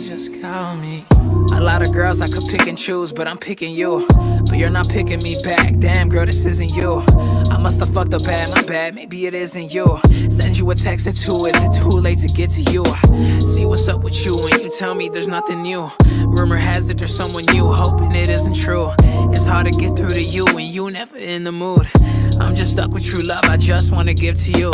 Please just call me. A lot of girls I could pick and choose, but I'm picking you. But you're not picking me back. Damn girl, this isn't you. I must have fucked up bad, my bad, maybe it isn't you. Send you a text at 2, is it too late to get to you? See what's up with you when you tell me there's nothing new. Rumor has it there's someone new, hoping it isn't true. It's hard to get through to you when you never in the mood. I'm just stuck with true love, I just wanna give to you.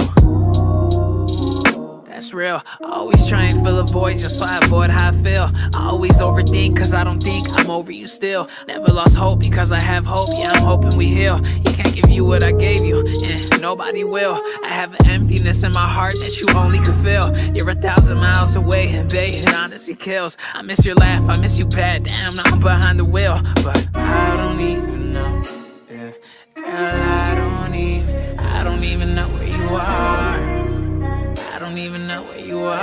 That's real. I always try and fill a void just so I avoid how I feel. I always overthink cause I don't think I'm over you still. Never lost hope because I have hope, yeah I'm hoping we heal. You can't give you what I gave you, and nobody will. I have an emptiness in my heart that you only could feel. You're 1,000 miles away and babe, it honestly kills. I miss your laugh, I miss you bad, damn now I'm behind the wheel. But I don't even know, yeah. Girl, I don't even know where you are. I don't even know where you are.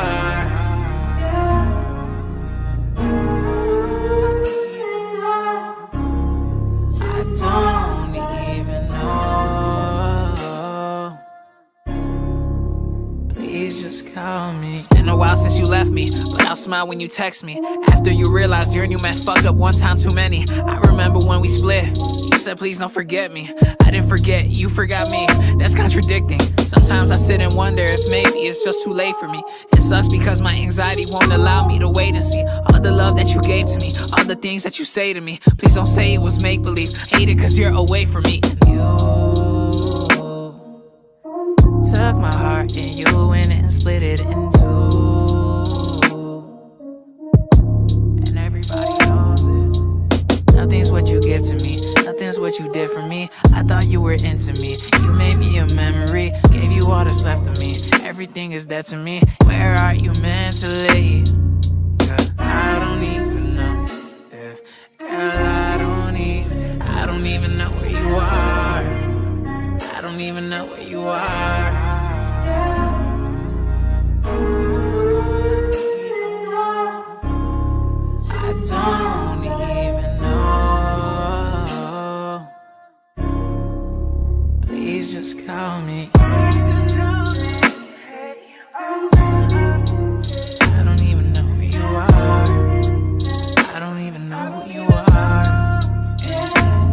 I don't even know. Please just call me. It's been a while since you left me, but I'll smile when you text me. After you realize your new man fucked up one time too many. I remember when we split, you said please don't forget me. I didn't forget, you forgot me. That's contradicting. Sometimes I sit and wonder if maybe it's just too late for me. It sucks because my anxiety won't allow me to wait and see all the love that you gave to me, all the things that you say to me. Please don't say it was make-believe. Hate it cause you're away from me. You took my heart and you went and split it in two. And everybody knows it. Nothing's what you give to me, nothing's what you did for me. I thought you were into me, you made me a memory. Gave you all that's left of me, everything is dead to me. Where are you mentally? Cause I don't even know, yeah. Girl, I don't even know where you are. I don't even know where you are. I don't even know. Please just call me. Please just call me. I don't even know who you are. I don't even know who you are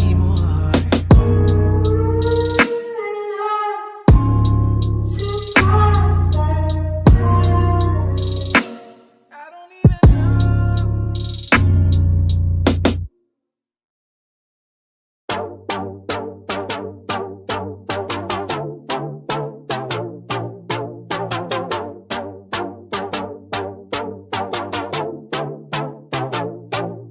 anymore. I don't even know.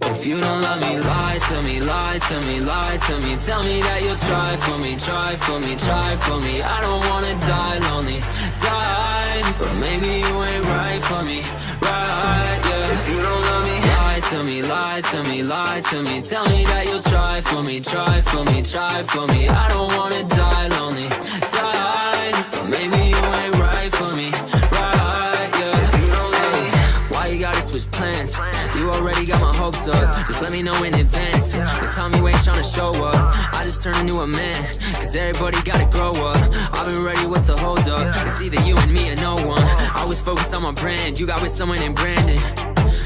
If you don't love me, lie to me, lie to me, lie to me. Tell me that you'll try for me, try for me, try for me. I don't wanna die lonely, die. But maybe you ain't right for me, right, yeah. If you don't love me, lie to me, lie to me, lie to me. Tell me that you'll try for me, try for me, try for me. I don't wanna die lonely, die. But maybe you ain't right for me, right, yeah. Hey, why you gotta switch plans? You already got my hopes up, just let me know in advance. Next time you ain't tryna show up, I just turn into a man. Cause everybody gotta grow up, I've been ready, what's the hold up? It's either you and me or no one. I always focus on my brand, you got with someone named Brandon.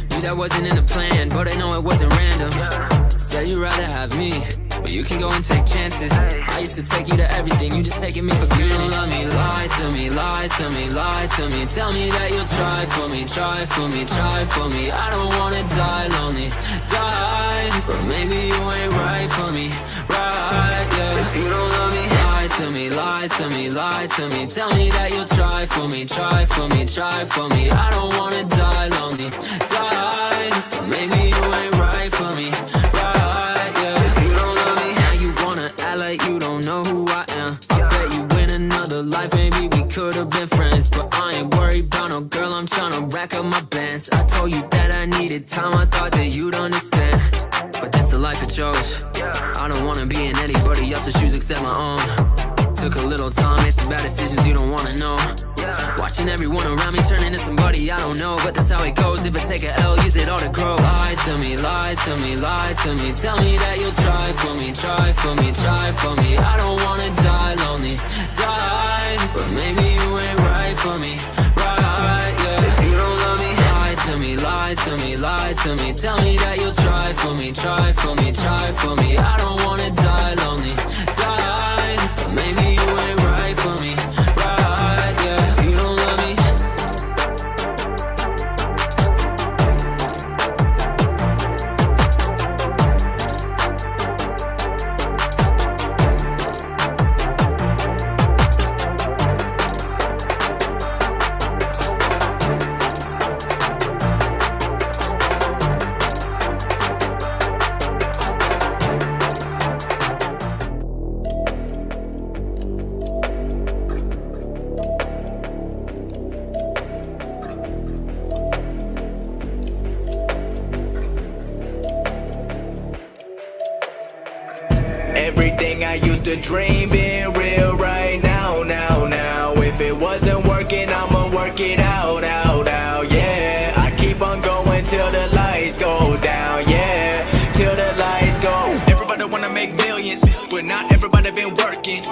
Knew that wasn't in the plan, but I know it wasn't random. Said you'd rather have me, but you can go and take chances. I used to take you to everything, you just taking me for granted. You don't love me, lie to me, lie to me, lie to me. Tell me that you'll try for me, try for me, try for me. I don't wanna die lonely, die. But maybe you ain't right for me, right, yeah. If you don't love me, lie to me, lie to me, lie to me. Tell me that you'll try for me, try for me, try for me. I don't wanna die lonely, die. But maybe you ain't right for me, right, yeah. If you don't love me, now you wanna act like you don't know who I am. I bet you in another life, maybe we could've been friends. But I ain't worried about no girl, I'm tryna rack up my bands. I told you that I needed time, I thought that you'd understand. But that's the life I chose. I don't wanna be in anybody else's shoes except my own. Took a little time, made some bad decisions you don't wanna know. Watching everyone around me turn into somebody I don't know. But that's how it goes, if I take a L, use it all to grow. Lie to me, lie to me, lie to me. Tell me that you'll try for me, try for me, try for me. I don't wanna die lonely, die. But maybe you ain't right for me, right, yeah. If you don't love me, lie to me, lie to me, lie try for me, try for me. I don't wanna die lonely, die. But maybe you ain't right for me, right, yeah. If you don't love me, everything I used to dream being real right now, now. If it wasn't working, I'ma work it out, yeah. I keep on going till the lights go down, yeah. Till the lights go. Everybody wanna make millions, but not everybody been working.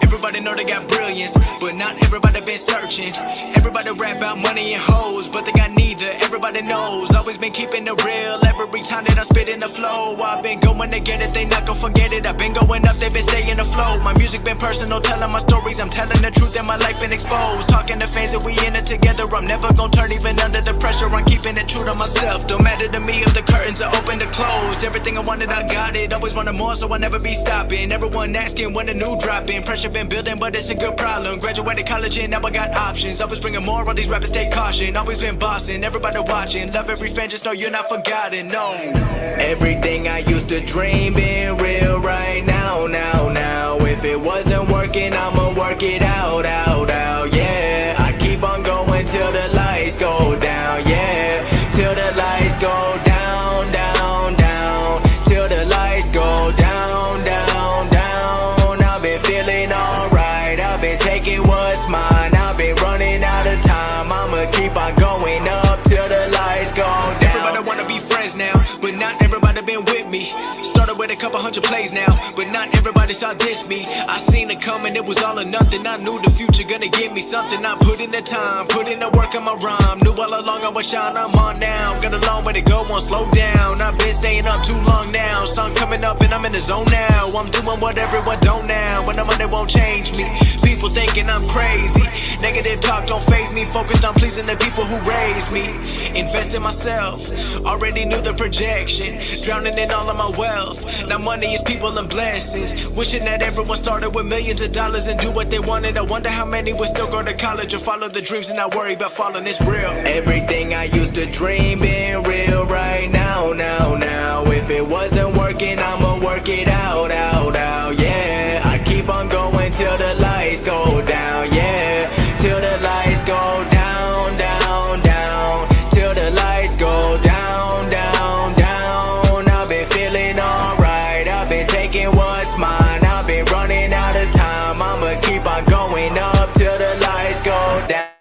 Everybody know they got brilliance, but not everybody been searching. Everybody rap about money and hoes, but they got neither. Everybody knows, always been keeping it real. Every time that I spit in the flow, I've been going to get it, they not gon' forget it. I've been going up, they been staying afloat. My music been personal, telling my stories. I'm telling the truth and my life been exposed. Talking to fans that we in it together. I'm never gon' turn even under the pressure. I'm keeping it true to myself. Don't matter to me if the curtains are open or closed. Everything I wanted, I got it. Always wanted more, so I never be stopping. Everyone asking when a new drop in. Pressure been building, but it's a good problem. Graduated college and now I got options. Always bringing more, all these rappers take caution. Always been bossing, everybody watching. Love every fan, just know you're not forgotten, no. Everything I used to dream being real right now. If it wasn't working, I'ma work it out, yeah. I keep on going till the lights go down, yeah. Till the lights go down, till the lights go down, I've been feeling alright, I've been taking what's mine, I've been running out of time, I'ma keep on going up till the lights go down. Everybody wanna be friends now, but not everybody been with me. Started with a couple hundred plays now, but not everybody saw this me. I seen it coming, it was all or nothing. I knew the future gonna give me something. I put in the time, put in the work on my rhyme. Knew all along I was shine, I'm on now. Got a long way to go, won't slow down. I've been staying up too long now. Sun coming up and I'm in the zone now. I'm doing what everyone don't now. When I'm on it won't change me. People thinking I'm crazy. Negative talk don't faze me. Focused on pleasing the people who raised me. Invest in myself, already knew the projection. Drowning in all of my wealth. Now money is people and blessings. Wishing that everyone started with millions of dollars and do what they wanted. I wonder how many would still go to college or follow the dreams and not worry about falling. It's real. Everything I used to dream being real right now. If it wasn't working, I'ma work it out, yeah. I keep on going till the lights go down, yeah. Till the lights go down, till the lights go down, I've been feeling alright, I've been taking what's mine, I've been running out of time, I'ma keep on going up till the lights go down.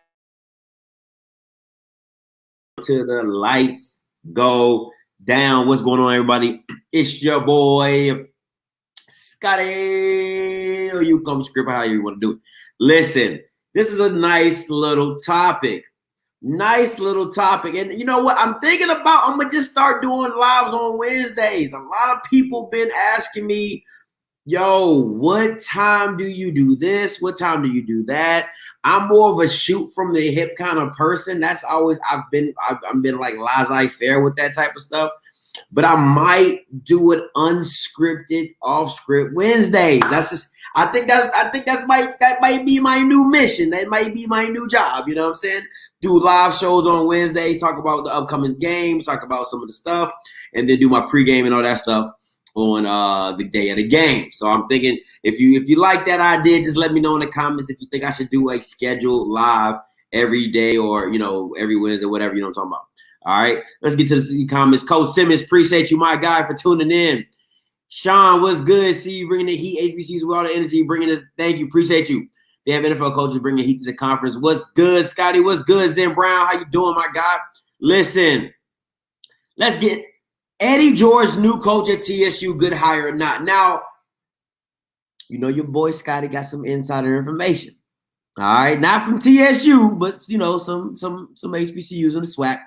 Till the lights go down. What's going on, everybody? It's your boy Scotty, or you come script how you want to do it. Listen, this is a nice little topic. And you know what? I'm thinking about, I'm gonna just start doing lives on Wednesdays. A lot of people been asking me, yo, what time do you do this? What time do you do that? I'm more of a shoot from the hip kind of person. That's always I've been like laissez-faire with that type of stuff. But I might do it unscripted, off script Wednesdays. That's just I think that might be my new mission. That might be my new job. You know what I'm saying? Do live shows on Wednesdays, talk about the upcoming games, talk about some of the stuff, and then do my pregame and all that stuff on the day of the game. So I'm thinking if you like that idea, just let me know in the comments if you think I should do a scheduled live every day or every Wednesday, whatever, you know what I'm talking about. All right, let's get to the comments. Coach Simmons, appreciate you, my guy, for tuning in. Sean, what's good? See you bringing the heat. HBCUs with all the energy, bringing it. Thank you, appreciate you. They have NFL coaches bringing heat to the conference. What's good, Scotty? What's good, Zen Brown? How you doing, my guy? Listen, let's get Eddie George, new coach at TSU, good hire or not. Now, your boy Scotty got some insider information. All right, not from TSU, but some HBCUs in the SWAC.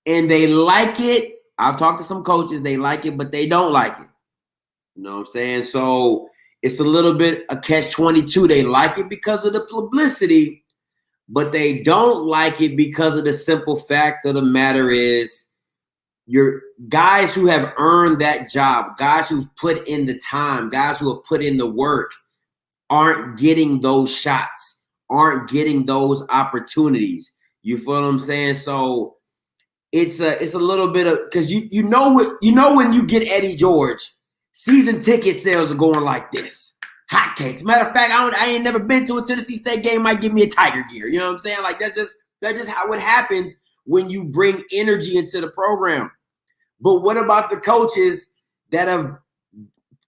And they like it I've talked to some coaches, they like it, but they don't like it. You know what I'm saying? So it's a little bit a catch-22. They like it because of the publicity, but they don't like it because of the simple fact of the matter is your guys who have earned that job, guys who've put in the time, guys who have put in the work aren't getting those shots, aren't getting those opportunities. You feel what I'm saying? So it's a little bit of because you know when you get Eddie George, season ticket sales are going like this. Hotcakes. Matter of fact, I ain't never been to a Tennessee State game. Might give me a Tiger gear. You know what I'm saying? Like that's just how it happens when you bring energy into the program. But what about the coaches that have,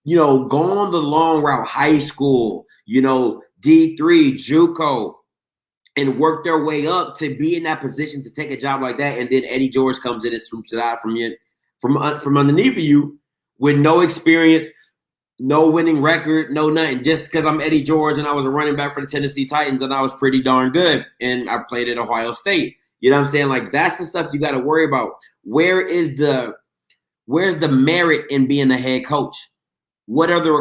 gone the long route, high school, D3, JUCO, and worked their way up to be in that position to take a job like that, and then Eddie George comes in and swoops it out from underneath of you with no experience, no winning record, no nothing. Just because I'm Eddie George and I was a running back for the Tennessee Titans and I was pretty darn good and I played at Ohio State. You know what I'm saying? Like that's the stuff you got to worry about. Where's the merit in being a head coach? What are the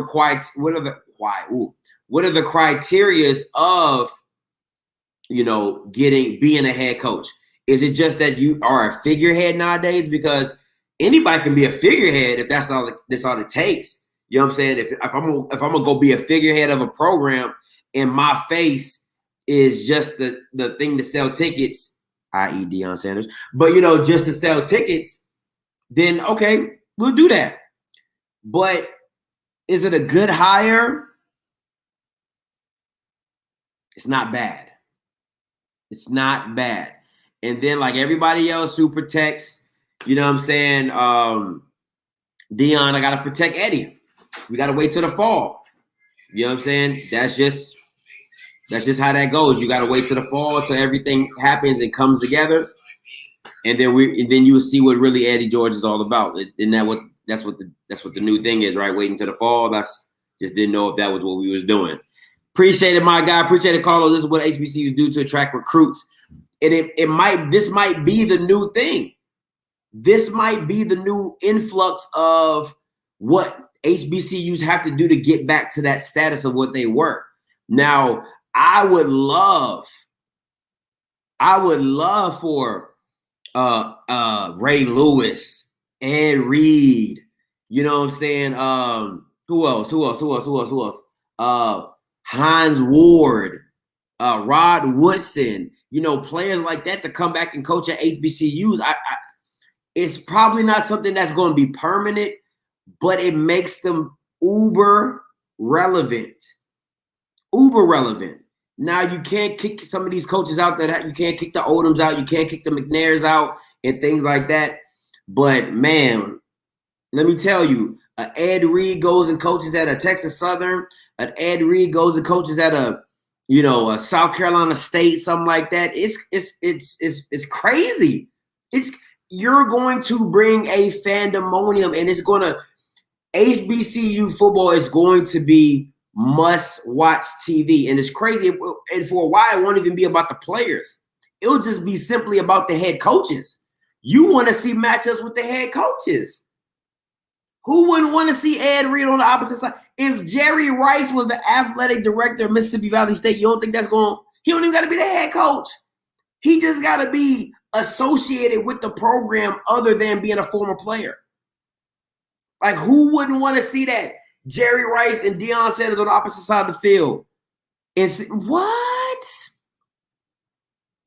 criterias of being a head coach? Is it just that you are a figurehead nowadays? Because anybody can be a figurehead if that's all it takes. You know what I'm saying? If I'm gonna go be a figurehead of a program and my face is just the thing to sell tickets, i.e. Deion Sanders, but just to sell tickets, then okay, we'll do that. But is it a good hire? It's not bad. It's not bad. And then like everybody else who protects, you know what I'm saying? Deion, I got to protect Eddie. We got to wait till the fall. You know what I'm saying? That's just how that goes. You got to wait till the fall till everything happens and comes together. And then you will see what really Eddie George is all about. Isn't that that's what the new thing is, right? Waiting till the fall. Just didn't know if that was what we was doing. Appreciate it, my guy. Appreciate it, Carlos. This is what HBCUs do to attract recruits. And this might be the new thing. This might be the new influx of what HBCUs have to do to get back to that status of what they were. Now, I would love for Ray Lewis, Ed Reed, you know what I'm saying? Who else? Hines Ward, Rod Woodson, players like that to come back and coach at HBCUs. It's probably not something that's going to be permanent, but it makes them uber relevant. Now you can't kick some of these coaches out that you can't kick the Odoms out, you can't kick the McNairs out and things like that. But man, let me tell you, Ed Reed goes and coaches at a Texas Southern. An Ed Reed goes and coaches at a South Carolina State, something like that. It's crazy. You're going to bring a fandemonium, and HBCU football is going to be must-watch TV, and it's crazy. And for a while, it won't even be about the players. It'll just be simply about the head coaches. You want to see matchups with the head coaches. Who wouldn't want to see Ed Reed on the opposite side? If Jerry Rice was the athletic director of Mississippi Valley State, you don't think he don't even got to be the head coach. He just got to be associated with the program other than being a former player. Like, who wouldn't want to see that? Jerry Rice and Deion Sanders on the opposite side of the field.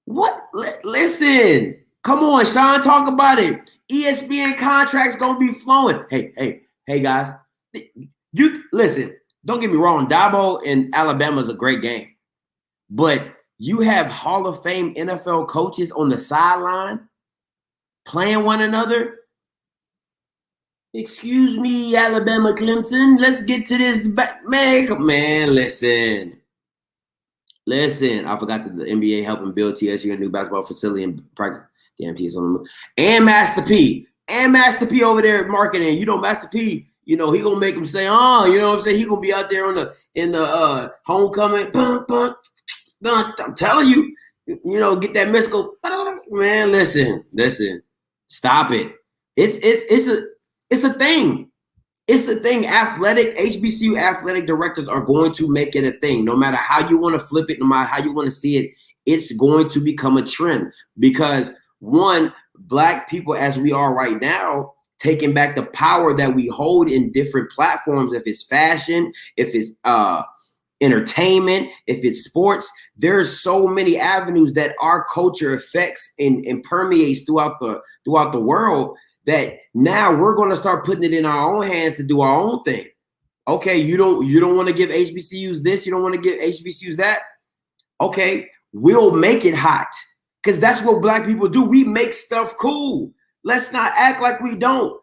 What? Listen. Come on, Sean, talk about it. ESPN contracts gonna be flowing. Hey, guys. You listen, don't get me wrong. Dabo and Alabama is a great game. But you have Hall of Fame NFL coaches on the sideline playing one another. Excuse me, Alabama Clemson. Let's get to this man, listen. I forgot that the NBA helping build TSU a new basketball facility and practice. Damn, T is on the move. And Master P over there marketing. Master P, he gonna make him say, oh, you know what I'm saying? He gonna be out there in the homecoming. I'm telling you, get that mystical. Man, listen. Stop it. It's a thing. It's a thing. HBCU athletic directors are going to make it a thing. No matter how you want to flip it, no matter how you want to see it, it's going to become a trend. Because one, Black people, as we are right now, taking back the power that we hold in different platforms. If it's fashion, if it's entertainment, if it's sports, there's so many avenues that our culture affects and permeates throughout the world, that now we're going to start putting it in our own hands to do our own thing. Okay, you don't want to give HBCUs this, you don't want to give HBCUs that. Okay, we'll make it hot, because that's what Black people do. We make stuff cool. Let's not act like we don't.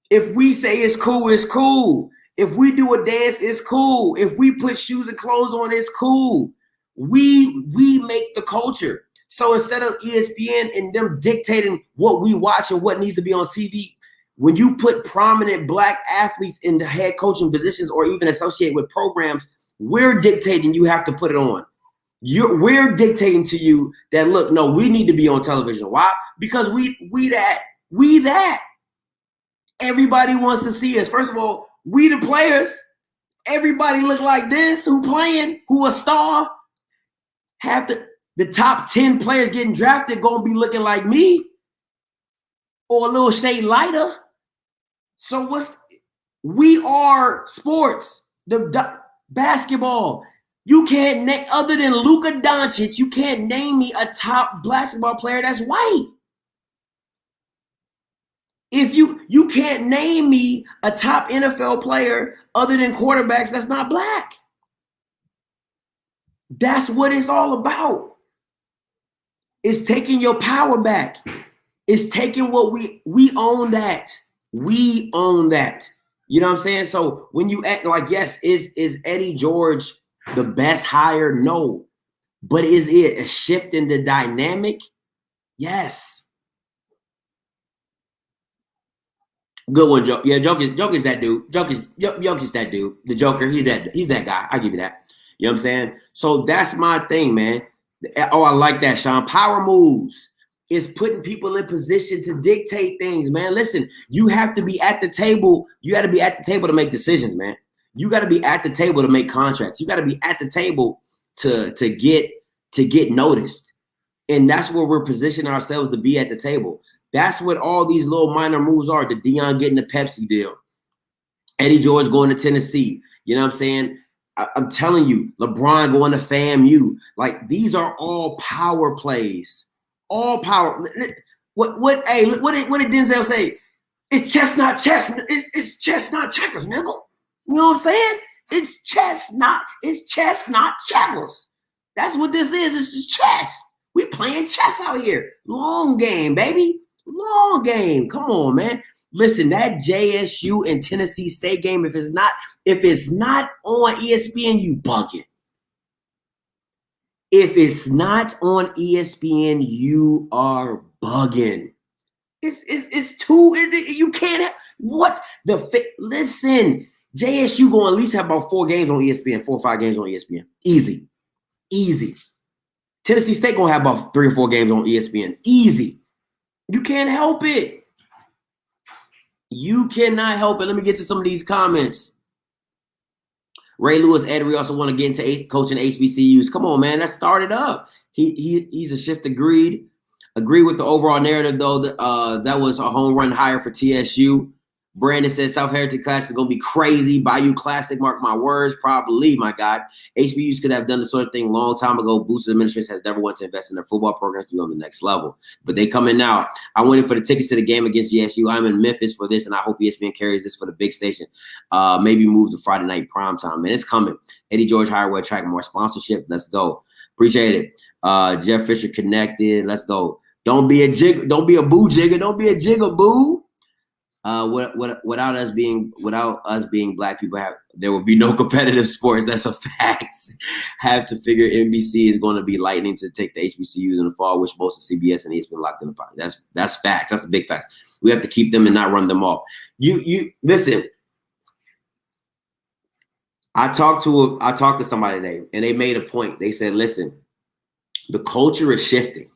If we say it's cool, it's cool. If we do a dance, it's cool. If we put shoes and clothes on, it's cool. We make the culture. So instead of ESPN and them dictating what we watch and what needs to be on TV, when you put prominent Black athletes in the head coaching positions or even associate with programs, we're dictating you have to put it on. We're dictating to you that, look, no, we need to be on television. Why? Because we that. Everybody wants to see us. First of all, we the players. Everybody look like this who playing, who a star. Have the top 10 players getting drafted gonna be looking like me or a little shade lighter. So we are sports, the basketball. You can't name, other than Luka Doncic, you can't name me a top basketball player that's white. If you can't name me a top NFL player other than quarterbacks that's not Black. That's what it's all about. It's taking your power back. It's taking what we own that. We own that. You know what I'm saying? So when you act like, yes, is Eddie George the best hire? No. But is it a shift in the dynamic? Yes. Good one, Joke. Yeah, Joke is that dude. Joke is that dude. The Joker, he's that guy. I give you that. You know what I'm saying? So that's my thing, man. Oh, I like that, Sean. Power moves is putting people in position to dictate things, man. Listen, you have to be at the table. You got to be at the table to make decisions, man. You got to be at the table to make contracts. You got to be at the table to get noticed. And that's where we're positioning ourselves to be at the table. That's what all these little minor moves are. The Deion getting the Pepsi deal. Eddie George going to Tennessee. You know what I'm saying? I'm telling you, LeBron going to FAMU. Like, these are all power plays. All power. What did Denzel say? It's chestnut chestnut. It's chestnut checkers, nigga. You know what I'm saying? It's chestnut checkers. That's what this is. It's just chess. We playing chess out here. Long game, baby. Long game. Come on, man. Listen, that JSU and Tennessee State game, if it's not on ESPN, you bugging. If it's not on ESPN, you are bugging. It's too, you can't, what listen, JSU going to at least have about 4 games on ESPN, 4 or 5 games on ESPN. Easy. Tennessee State going to have about 3 or 4 games on ESPN. Easy. You can't help it. You cannot help it. Let me get to some of these comments. Ray Lewis, Ed, we also want to get into coaching HBCUs. Come on, man. Let's start it up. He's a shift agreed. Agree with the overall narrative, though. That was a home run hire for TSU. Brandon says South Heritage Class is going to be crazy. Bayou Classic, mark my words, probably, my God. HBUs could have done the sort of thing a long time ago. Boosters administration has never wanted to invest in their football programs to be on the next level. But they come in now. I went in for the tickets to the game against GSU. I'm in Memphis for this, and I hope ESPN carries this for the big station. Maybe move to Friday night primetime. Man, it's coming. Eddie George hire will attract more sponsorship. Let's go. Appreciate it. Jeff Fisher connected. Let's go. Don't be a boo jigger. Don't be a jigger boo. Without us being Black people, there will be no competitive sports. That's a fact. Have to figure NBC is going to be lightning to take the HBCUs in the fall, which most of CBS and ESPN locked in the pocket. That's facts. That's a big fact. We have to keep them and not run them off. You listen. I talked to somebody today, and they made a point. They said, "Listen, the culture is shifting.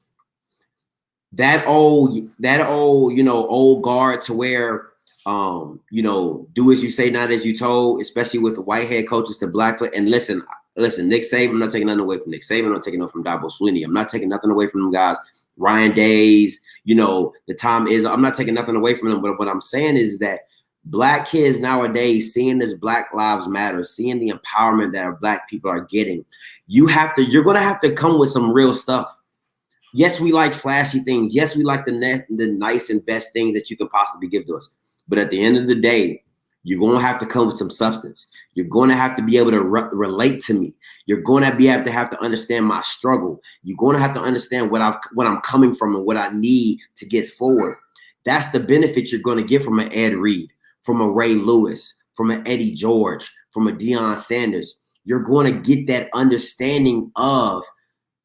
that old, old guard to where, do as you say, not as you told, especially with white head coaches to black players. And listen, Nick Saban, I'm not taking nothing away from Nick Saban. I'm not taking nothing from Dabo Swinney. I'm not taking nothing away from them guys. Ryan Days, the Tom is. I'm not taking nothing away from them. But what I'm saying is that black kids nowadays, seeing this Black Lives Matter, seeing the empowerment that our black people are getting, you're going to have to come with some real stuff. Yes, we like flashy things. Yes, we like the nice and best things that you can possibly give to us. But at the end of the day, you're going to have to come with some substance. You're going to have to be able to relate to me. You're going to have to understand my struggle. You're going to have to understand what I'm coming from and what I need to get forward. That's the benefit you're going to get from an Ed Reed, from a Ray Lewis, from an Eddie George, from a Deion Sanders. You're going to get that understanding of,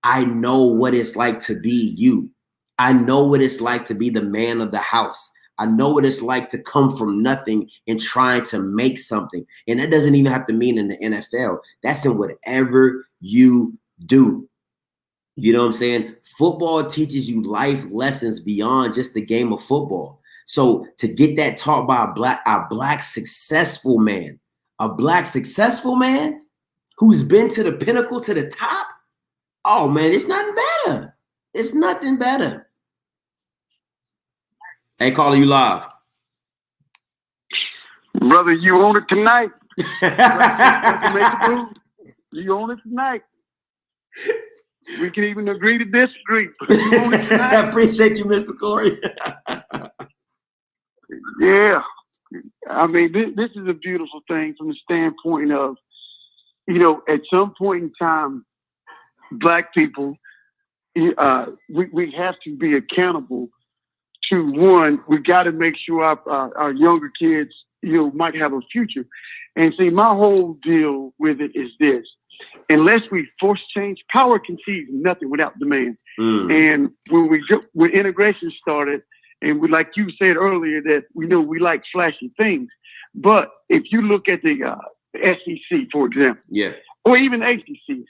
I know what it's like to be you. I know what it's like to be the man of the house. I know what it's like to come from nothing and trying to make something. And that doesn't even have to mean in the NFL. That's in whatever you do. You know what I'm saying? Football teaches you life lessons beyond just the game of football. So to get that taught by a black successful man who's been to the pinnacle, to the top, oh man, it's nothing better. It's nothing better. Hey, caller, you live. Brother, you own it tonight. You own it tonight. We can even agree to disagree. You own it tonight. I appreciate you, Mr. Corey. Yeah. I mean, this is a beautiful thing from the standpoint of, at some point in time, black people, we have to be accountable to one. We got to make sure our younger kids, might have a future. And see, my whole deal with it is this: unless we force change, power conceives nothing without demand. And when integration started, and like you said earlier, that we like flashy things, but if you look at the SEC, for example, or even ACC.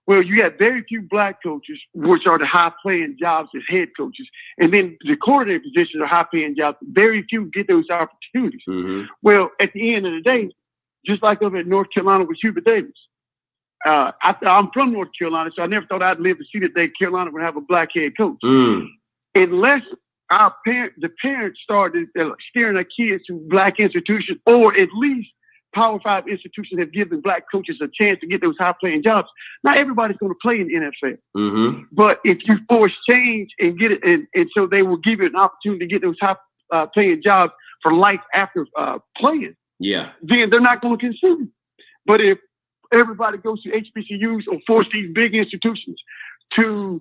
Well, you have very few black coaches, which are the high-paying jobs as head coaches. And then the coordinator positions are high-paying jobs. Very few get those opportunities. Mm-hmm. Well, at the end of the day, just like over at North Carolina with Hubert Davis, I'm from North Carolina, so I never thought I'd live to see the day Carolina would have a black head coach. Unless the parents started steering their kids to black institutions, or at least Power 5 institutions have given black coaches a chance to get those high-paying jobs. Not everybody's going to play in the NFL. Mm-hmm. But if you force change and get it, and so they will give you an opportunity to get those high-paying jobs for life after playing, then they're not going to consider. But if everybody goes to HBCUs or force these big institutions to,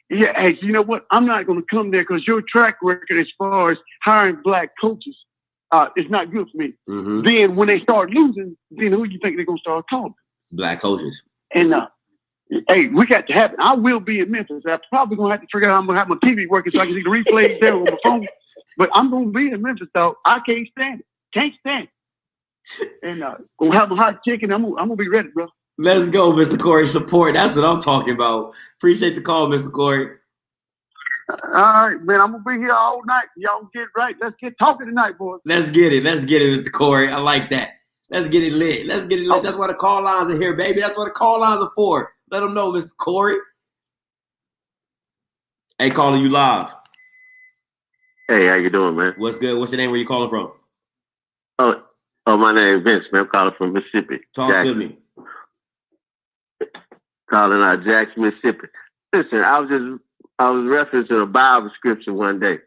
hey, you know what? I'm not going to come there because your track record as far as hiring black coaches it's not good for me. Mm-hmm. Then when they start losing, then who do you think they're going to start calling? Black coaches. And hey, we got to happen. I will be in Memphis. I'm probably going to have to figure out how I'm going to have my TV working so I can see the replays there on my phone. But I'm going to be in Memphis, though. I can't stand it. Can't stand it. And going to have a hot chicken. I'm going to be ready, bro. Let's go, Mr. Corey. Support. That's what I'm talking about. Appreciate the call, Mr. Corey. All right, man. I'm going to be here all night. Y'all get right. Let's get talking tonight, boys. Let's get it. Let's get it, Mr. Corey. I like that. Let's get it lit. Let's get it lit. That's why the call lines are here, baby. That's what the call lines are for. Let them know, Mr. Corey. Hey, caller, you live. Hey, how you doing, man? What's good? What's your name? Where you calling from? Oh, my name is Vince, man. I'm calling from Mississippi. Talk to me. Calling out Jackson, Mississippi. Listen, I was referencing a Bible scripture one day,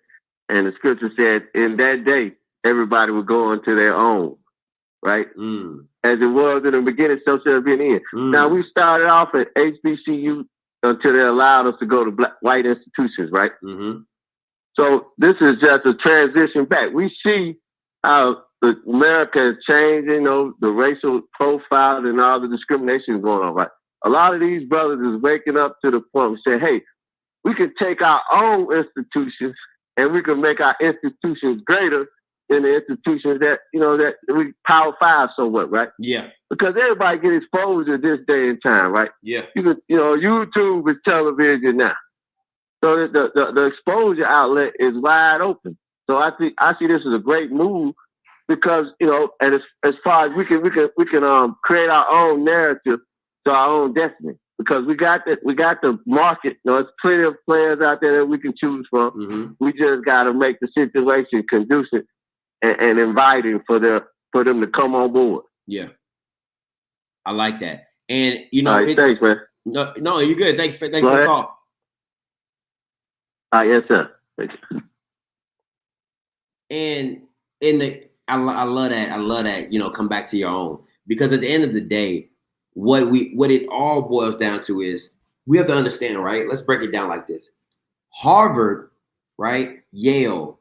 and the scripture said, in that day, everybody would go unto their own, right? As it was in the beginning, so shall it be in the end. Now, we started off at HBCU until they allowed us to go to white institutions, right? Mm-hmm. So this is just a transition back. We see how America is changing, the racial profile and all the discrimination going on, right? A lot of these brothers is waking up to the point and say, hey, we can take our own institutions and we can make our institutions greater than the institutions that we Power 5 so what, right? Yeah. Because everybody get exposed at this day and time, right? Yeah. You can, YouTube is television now. So the exposure outlet is wide open. So I see this as a great move because, you know, and as far as we can create our own narrative to our own destiny, because we got the market. You know, there's plenty of players out there that we can choose from. Mm-hmm. We just got to make the situation conducive and inviting for them to come on board. Yeah, I like that. And you know, all right, thanks, man. No, you're good. Thanks for the call. Yes, sir. Thank you. And I love that. I love that. You know, come back to your own, because at the end of the day, what it all boils down to is we have to understand, right? Let's break it down like this. Harvard, right? Yale,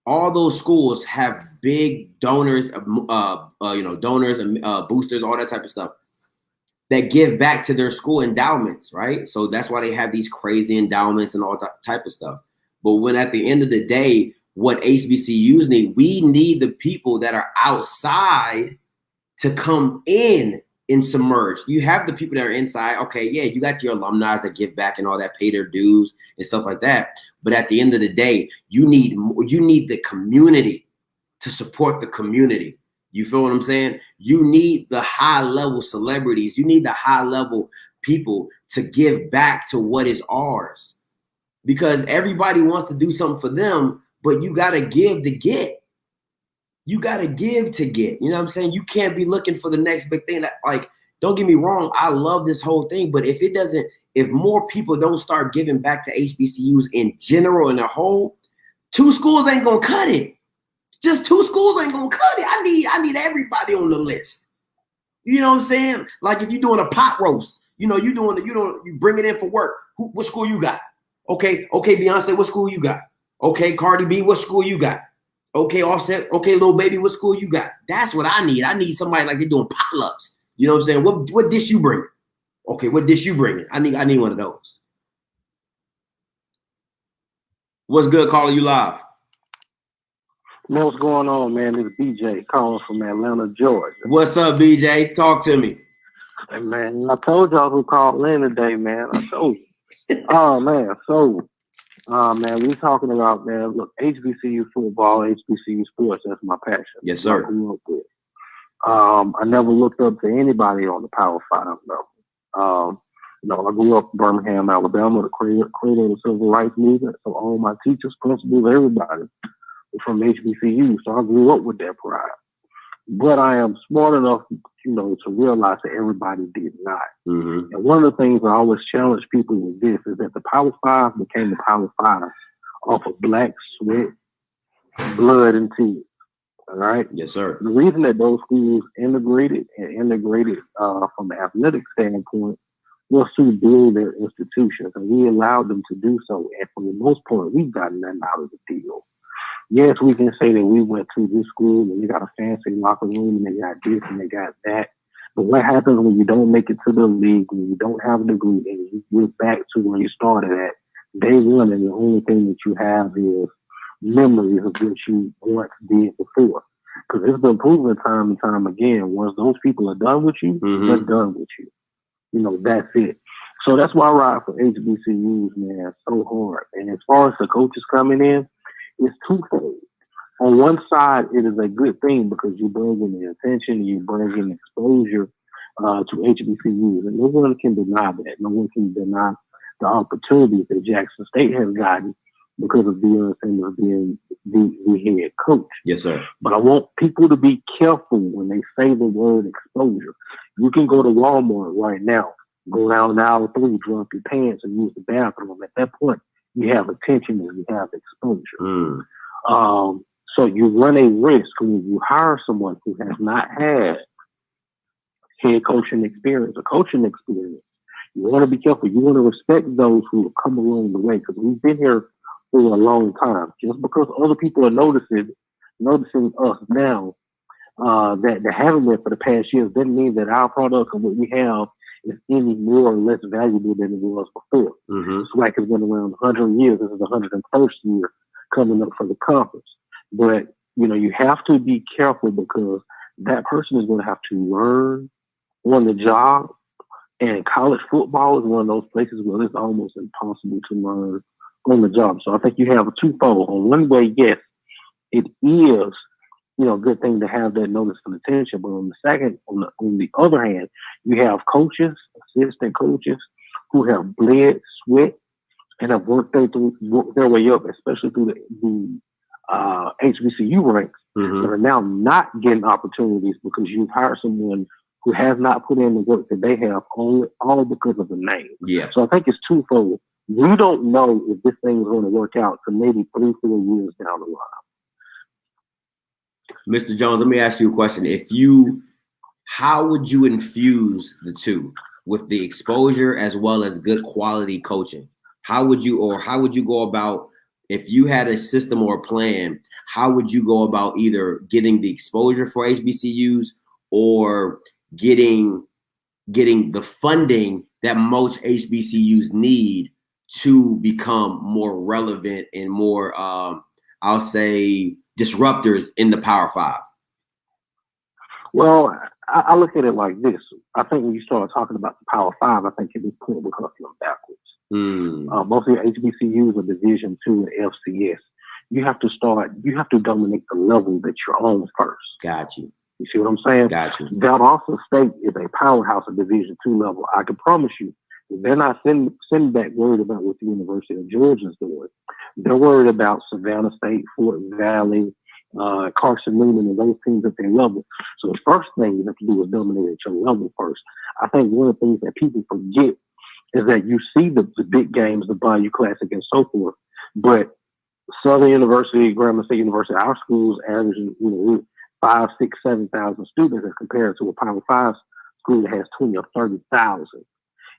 all those schools have big donors, donors and boosters, all that type of stuff that give back to their school endowments, right? So that's why they have these crazy endowments and all that type of stuff. But when at the end of the day, what HBCUs need, we need the people that are outside to come in and submerge. You have the people that are inside. Okay, yeah, you got your alumni that give back and all that, pay their dues and stuff like that. But at the end of the day, you need the community to support the community. You feel what I'm saying? You need the high level celebrities. You need the high level people to give back to what is ours, because everybody wants to do something for them, but you got to give to get. You got to give to get. You know what I'm saying? You can't be looking for the next big thing. Like, don't get me wrong, I love this whole thing, but if more people don't start giving back to HBCUs in general in a whole, 2 schools ain't gonna cut it. Just 2 schools ain't gonna cut it. I need everybody on the list. You know what I'm saying? Like if you're doing a pot roast, you bring it in for work. What school you got? Okay, Beyonce, what school you got? Okay, Cardi B, what school you got? Okay, Offset, okay, Lil Baby, what school you got? That's what I need. I need somebody like they're doing potlucks. You know what I'm saying? What dish you bring? Okay, what dish you bringing? I need one of those. What's good, caller? You live? Man, what's going on, man? It's BJ calling from Atlanta, Georgia. What's up, BJ? Talk to me. Hey, man, I told y'all who called in today, man. I told you. Oh, man. So, man, we talking about, man, look, HBCU football, HBCU sports, that's my passion. Yes, sir. I grew up with. I never looked up to anybody on the Power 5 level. I grew up in Birmingham, Alabama, the creator of the Civil Rights Movement. So all my teachers, principals, everybody were from HBCU. So I grew up with that pride. But I am smart enough, to realize that everybody did not. Mm-hmm. And one of the things I always challenge people with this is that the Power 5 became the Power 5 off of black sweat, blood, and tears. All right? Yes, sir. The reason that those schools integrated from the athletic standpoint was to build their institutions, and we allowed them to do so. And for the most part, we've gotten nothing out of the deal. Yes, we can say that we went to this school and they got a fancy locker room and they got this and they got that. But what happens when you don't make it to the league, when you don't have a degree, and you get back to where you started at day one, and the only thing that you have is memories of what you once did before? Because it's been proven time and time again, once those people are done with you, they're done with you. That's it. So that's why I ride for HBCUs, man, so hard. And as far as the coaches coming in, it's twofold. On one side, it is a good thing because you bring in the attention, you bring in exposure to HBCUs. And no one can deny that. No one can deny the opportunities that Jackson State has gotten because of Deion Sanders being the head coach. Yes, sir. But I want people to be careful when they say the word exposure. You can go to Walmart right now, go down aisle 3, drop your pants, and use the bathroom. At that point, you have attention and you have exposure. So you run a risk when you hire someone who has not had head coaching experience or coaching experience. You want to be careful. You want to respect those who have come along the way, because we've been here for a long time. Just because other people are noticing us now that haven't been for the past years doesn't mean that our product and what we have is any more or less valuable than it was before. SWAC has been around 100 years. This is the 101st year coming up for the conference. But, you have to be careful because that person is going to have to learn on the job. And college football is one of those places where it's almost impossible to learn on the job. So I think you have a twofold. On one way, yes, it is, a good thing to have that notice and attention. But on the other hand, you have coaches, assistant coaches who have bled, sweat, and have worked their way up, especially through the HBCU ranks, Mm-hmm. that are now not getting opportunities because you've hired someone who has not put in the work that they have, all because of the name. Yeah. So I think it's twofold. We don't know if this thing is going to work out for maybe 3-4 years down the line. Mr. Jones, let me ask you a question. How would you infuse the two with the exposure as well as good quality coaching? How would you go about, if you had a system or a plan, how would you go about either getting the exposure for HBCUs or getting the funding that most HBCUs need to become more relevant and more, I'll say, disruptors in the Power Five? Well, I look at it like this. I think when you start talking about the Power Five, I think at this point we're going to feel backwards. Most of your HBCUs are Division II and FCS. You have to dominate the level that you're on first. Got you. You see what I'm saying? Got you. Valdosta State is a powerhouse at Division II level. I can promise you, they're not sending back word about what the University of Georgia is doing. They're worried about Savannah State, Fort Valley, Carson Newman, and those teams at their level. So the first thing you have to do is dominate at your level first. I think one of the things that people forget is that you see the big games, the Bayou Classic and so forth, but Southern University, Grambling State University, our schools averaging 5, 6, 7,000 students as compared to a Power 5 school that has 20 or 30,000.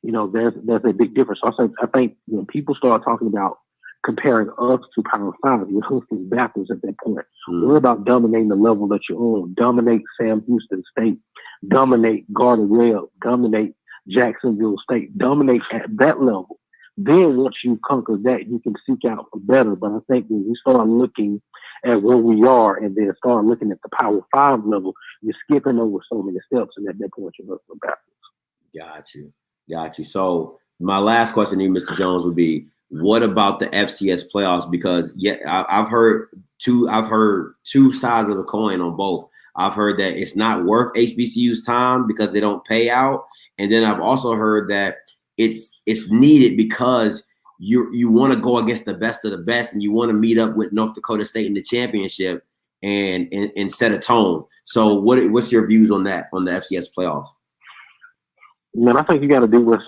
There's a big difference. So I think when people start talking about comparing us to Power 5, you're hooking backwards at that point. We're about dominating the level that you're on. Dominate Sam Houston State. Dominate Gardner-Webb. Dominate Jacksonville State. Dominate at that level. Then once you conquer that, you can seek out for better. But I think when we start looking at where we are and then start looking at the Power 5 level, you're skipping over so many steps, and at that point you're looking backwards. Got you. So my last question to you, Mr. Jones, would be, what about the FCS playoffs? Because I've heard two sides of the coin on both. I've heard that it's not worth HBCU's time because they don't pay out, and then I've also heard that it's needed because you want to go against the best of the best, and you want to meet up with North Dakota State in the championship and set a tone. So what's your views on that, on the FCS playoffs? Man, I think you got to do what's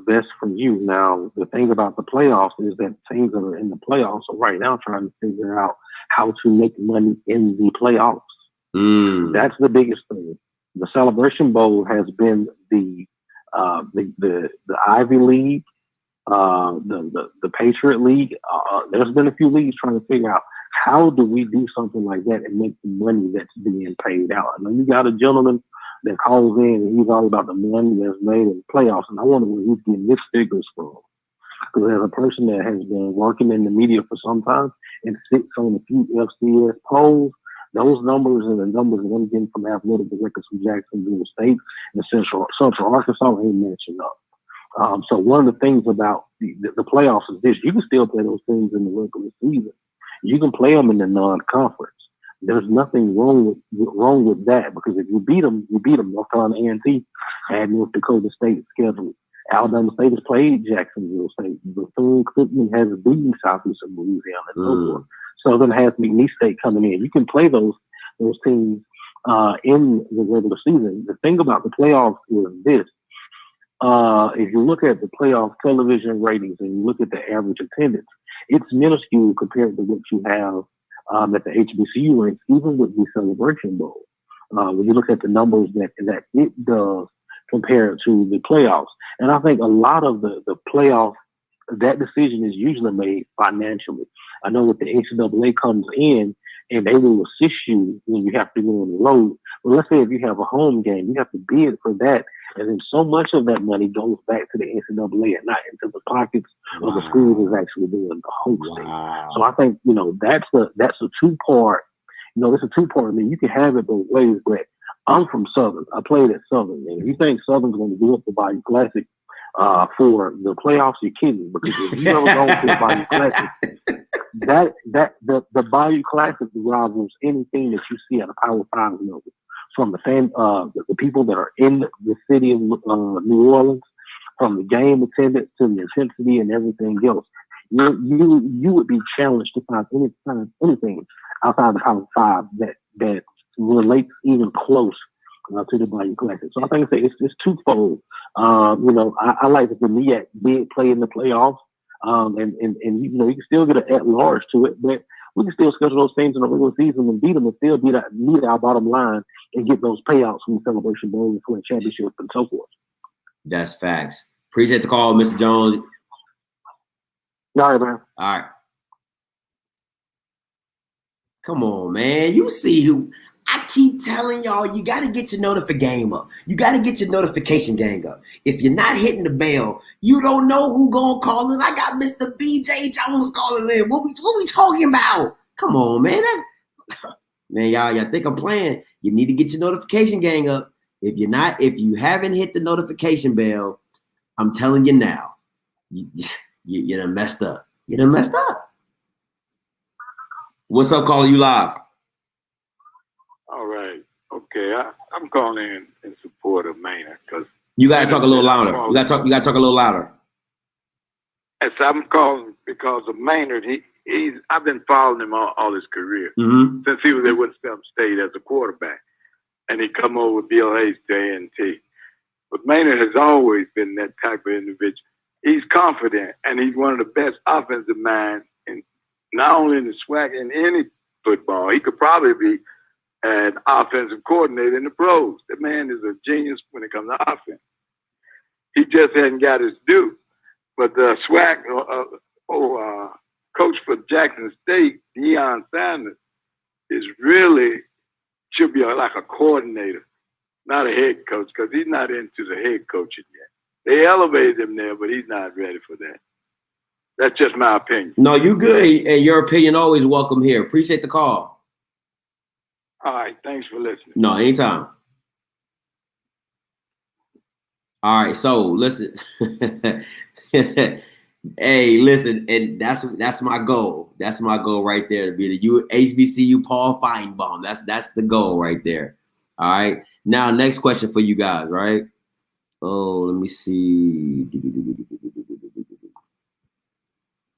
best for you. Now, the thing about the playoffs is that teams that are in the playoffs are right now trying to figure out how to make money in the playoffs. That's the biggest thing. The Celebration Bowl has been the Ivy League, the Patriot League. There's been a few leagues trying to figure out how do we do something like that and make the money that's being paid out. I know you got a gentleman that calls in and he's all about the money that's made in the playoffs, and I wonder where he's getting his figures from. Because as a person that has been working in the media for some time and sits on a few FCS polls, those numbers and the numbers that I'm getting from athletic directors from Jacksonville State and Central Arkansas ain't matching up. So one of the things about the playoffs is this: you can still play those things in the regular season. You can play them in the non-conference. There's nothing wrong with that, because if you beat them, you beat them. North Carolina A&T had North Dakota State scheduled. Alabama State has played Jacksonville State. Bethune-Cookman has beaten Southeastern Louisiana and so forth. Southern has McNeese State coming in. You can play those teams in the regular season. The thing about the playoffs is this: if you look at the playoff television ratings and you look at the average attendance, it's minuscule compared to what you have at the HBCU ranks, even with the Celebration Bowl. When you look at the numbers that it does compared to the playoffs. And I think a lot of the playoff, that decision is usually made financially. I know that the NCAA comes in and they will assist you when you have to go on the road. Well, let's say if you have a home game, you have to bid for that. And then so much of that money goes back to the NCAA and not into the pockets of the school who's actually doing the hosting. Wow. So I think, that's a two-part, it's a two-part. I mean, you can have it both ways, but I'm from Southern. I played at Southern. And if you think Southern's going to do up the Bayou Classic, For the playoffs, you're kidding. Because if you ever go to the Bayou Classic, the Bayou Classic rivals anything that you see at a Power 5 level. From the people that are in the city of New Orleans, from the game attendance to the intensity and everything else, you would be challenged to find anything outside the Power 5 that relates even close to the Bayou Classic. So I think it's twofold. I like that the MEAC did play in the playoffs, and you can still get an at-large to it, but we can still schedule those things in the regular season and beat them and still meet our bottom line and get those payouts from the Celebration Bowl for the championship and so forth. That's facts. Appreciate the call, Mr. Jones. All right, man. All right. Come on, man. You see who I keep telling y'all, you got to get your notification up. You got to get your notification gang up. If you're not hitting the bell, you don't know who gonna call in. I got Mr. BJ Jones calling in. What we talking about? Come on, man. Man, y'all think I'm playing. You need to get your notification gang up. If you haven't hit the notification bell, I'm telling you now, you done messed up. You done messed up. What's up, caller? You live? All right. Okay. I'm calling in support of Maynard because you gotta talk a little louder. You gotta talk a little louder. Yes, I'm calling because of Maynard. I've been following him all his career since he was at Winston State as a quarterback, and he come over with Bill Hayes to A&T. But Maynard has always been that type of individual. He's confident, and he's one of the best offensive minds, in not only in the SWAC, in any football. He could probably be an offensive coordinator in the pros. The man is a genius when it comes to offense. He just hadn't got his due. But the SWAC coach for Jackson State, Deion Sanders, should be like a coordinator, not a head coach, because he's not into the head coaching yet. They elevated him there, but he's not ready for that. That's just my opinion. No, you good, and your opinion always welcome here. Appreciate the call. All right, thanks for listening. No, anytime. All right, so listen. Hey, listen, and that's my goal. That's my goal right there, to be the HBCU Paul Feinbaum. That's the goal right there. All right. Now, next question for you guys, right? Oh, let me see.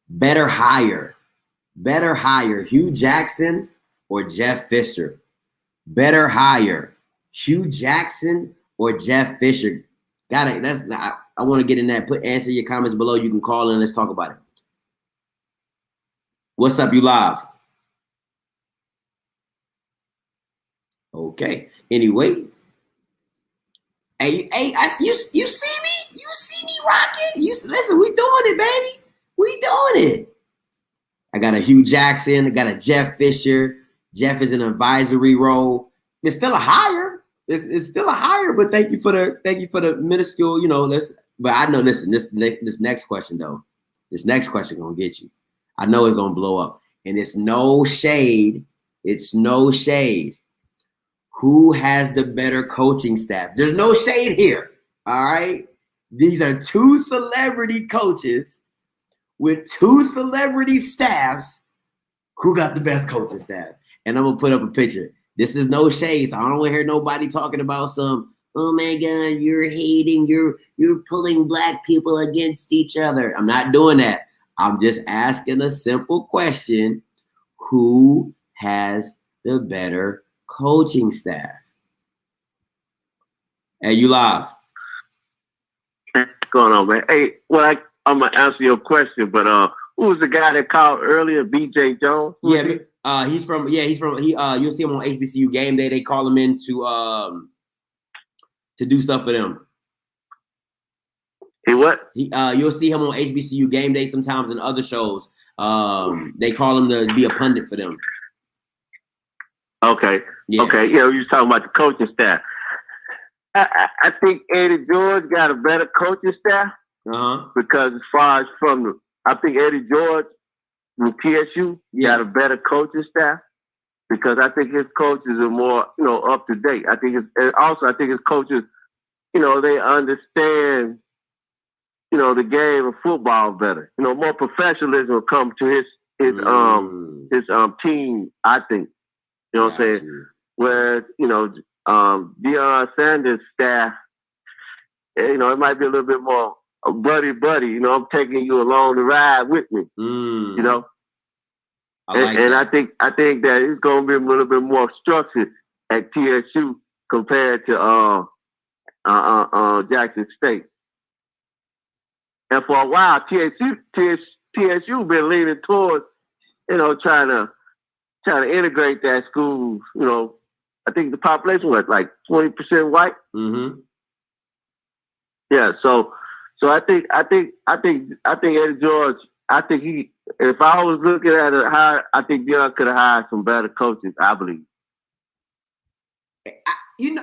Better hire Hugh Jackson or Jeff Fisher? Better hire Hugh Jackson or Jeff Fisher? I want to get in that. Answer your comments below. You can call in. Let's talk about it. What's up? You live? Okay. Anyway. Hey, you see me? You see me rocking? Listen, we doing it, baby. We doing it. I got a Hugh Jackson. I got a Jeff Fisher. Jeff is an advisory role. It's still a hire. It's still a hire, but thank you for the minuscule, but I know, listen, this next question though, this next question gonna get you. I know it's gonna blow up, and it's no shade. It's no shade. Who has the better coaching staff? There's no shade here. All right. These are two celebrity coaches with two celebrity staffs. Who got the best coaching staff? And I'm gonna put up a picture. This is no shade. So I don't want to hear nobody talking about some, oh my God, you're hating, you're pulling black people against each other. I'm not doing that. I'm just asking a simple question. Who has the better coaching staff? Hey, you live. What's going on, man? Hey, well, I'm gonna answer your question, but who was the guy that called earlier? BJ Jones? He's from you'll see him on HBCU Game Day. They call him in to do stuff for them. He what? You'll see him on HBCU Game Day sometimes in other shows. They call him to be a pundit for them. Okay. Yeah. Okay. Yeah, you was talking about the coaching staff. I think Eddie George got a better coaching staff because as far as I think Eddie George with TSU got a better coaching staff because I think his coaches are more, up to date. I think his coaches, they understand the game of football better. More professionalism will come to his team, I think. You know what I'm saying? Whereas, Deion Sanders' staff, it might be a little bit more buddy. I'm taking you along the ride with me. I think that it's going to be a little bit more structured at TSU compared to Jackson State. And for a while, TSU been leaning towards, trying to integrate that school. I think the population was like 20% white. Mm-hmm. Yeah, so I think Eddie George. I think if I was looking at it, I think Deion could have hired some better coaches. I believe. If you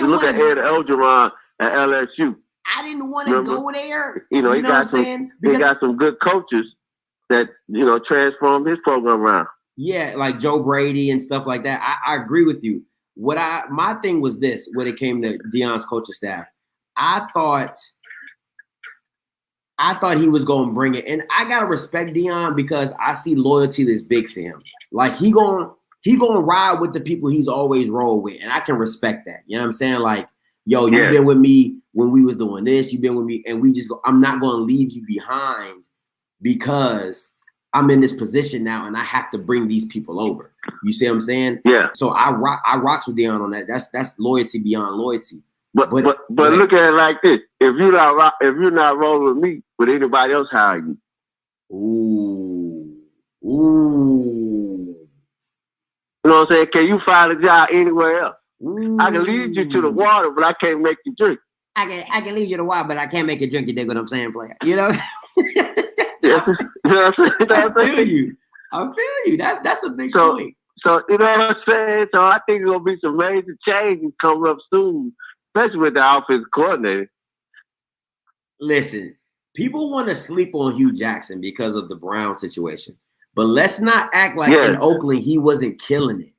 look at Ed Orgeron at LSU, I didn't want to go there. He got some good coaches that transformed his program around. Yeah, like Joe Brady and stuff like that. I agree with you. My thing was this when it came to Deion's coaching staff. I thought he was going to bring it, and I gotta respect Deion because I see loyalty that's big for him. Like he gonna ride with the people he's always rolled with, and I can respect that. You know what I'm saying? Like, yo, you've been with me when we was doing this. You've been with me, and I'm not going to leave you behind because I'm in this position now, and I have to bring these people over. You see what I'm saying? Yeah. So I rocks with Deion on that. That's loyalty beyond loyalty. But look at it like this: if you're not rolling with me, would anybody else hire you? Ooh. You know what I'm saying? Can you find a job anywhere else? Ooh. I can lead you to the water, but I can't make you drink. I can lead you to the water, but I can't make you drink. You dig what I'm saying, player? You know? I feel you. That's a big point. So you know what I'm saying? So I think there's gonna be some major changes coming up soon, especially with the offensive coordinator. Listen, people want to sleep on Hugh Jackson because of the Brown situation. But let's not act like in Oakland he wasn't killing it.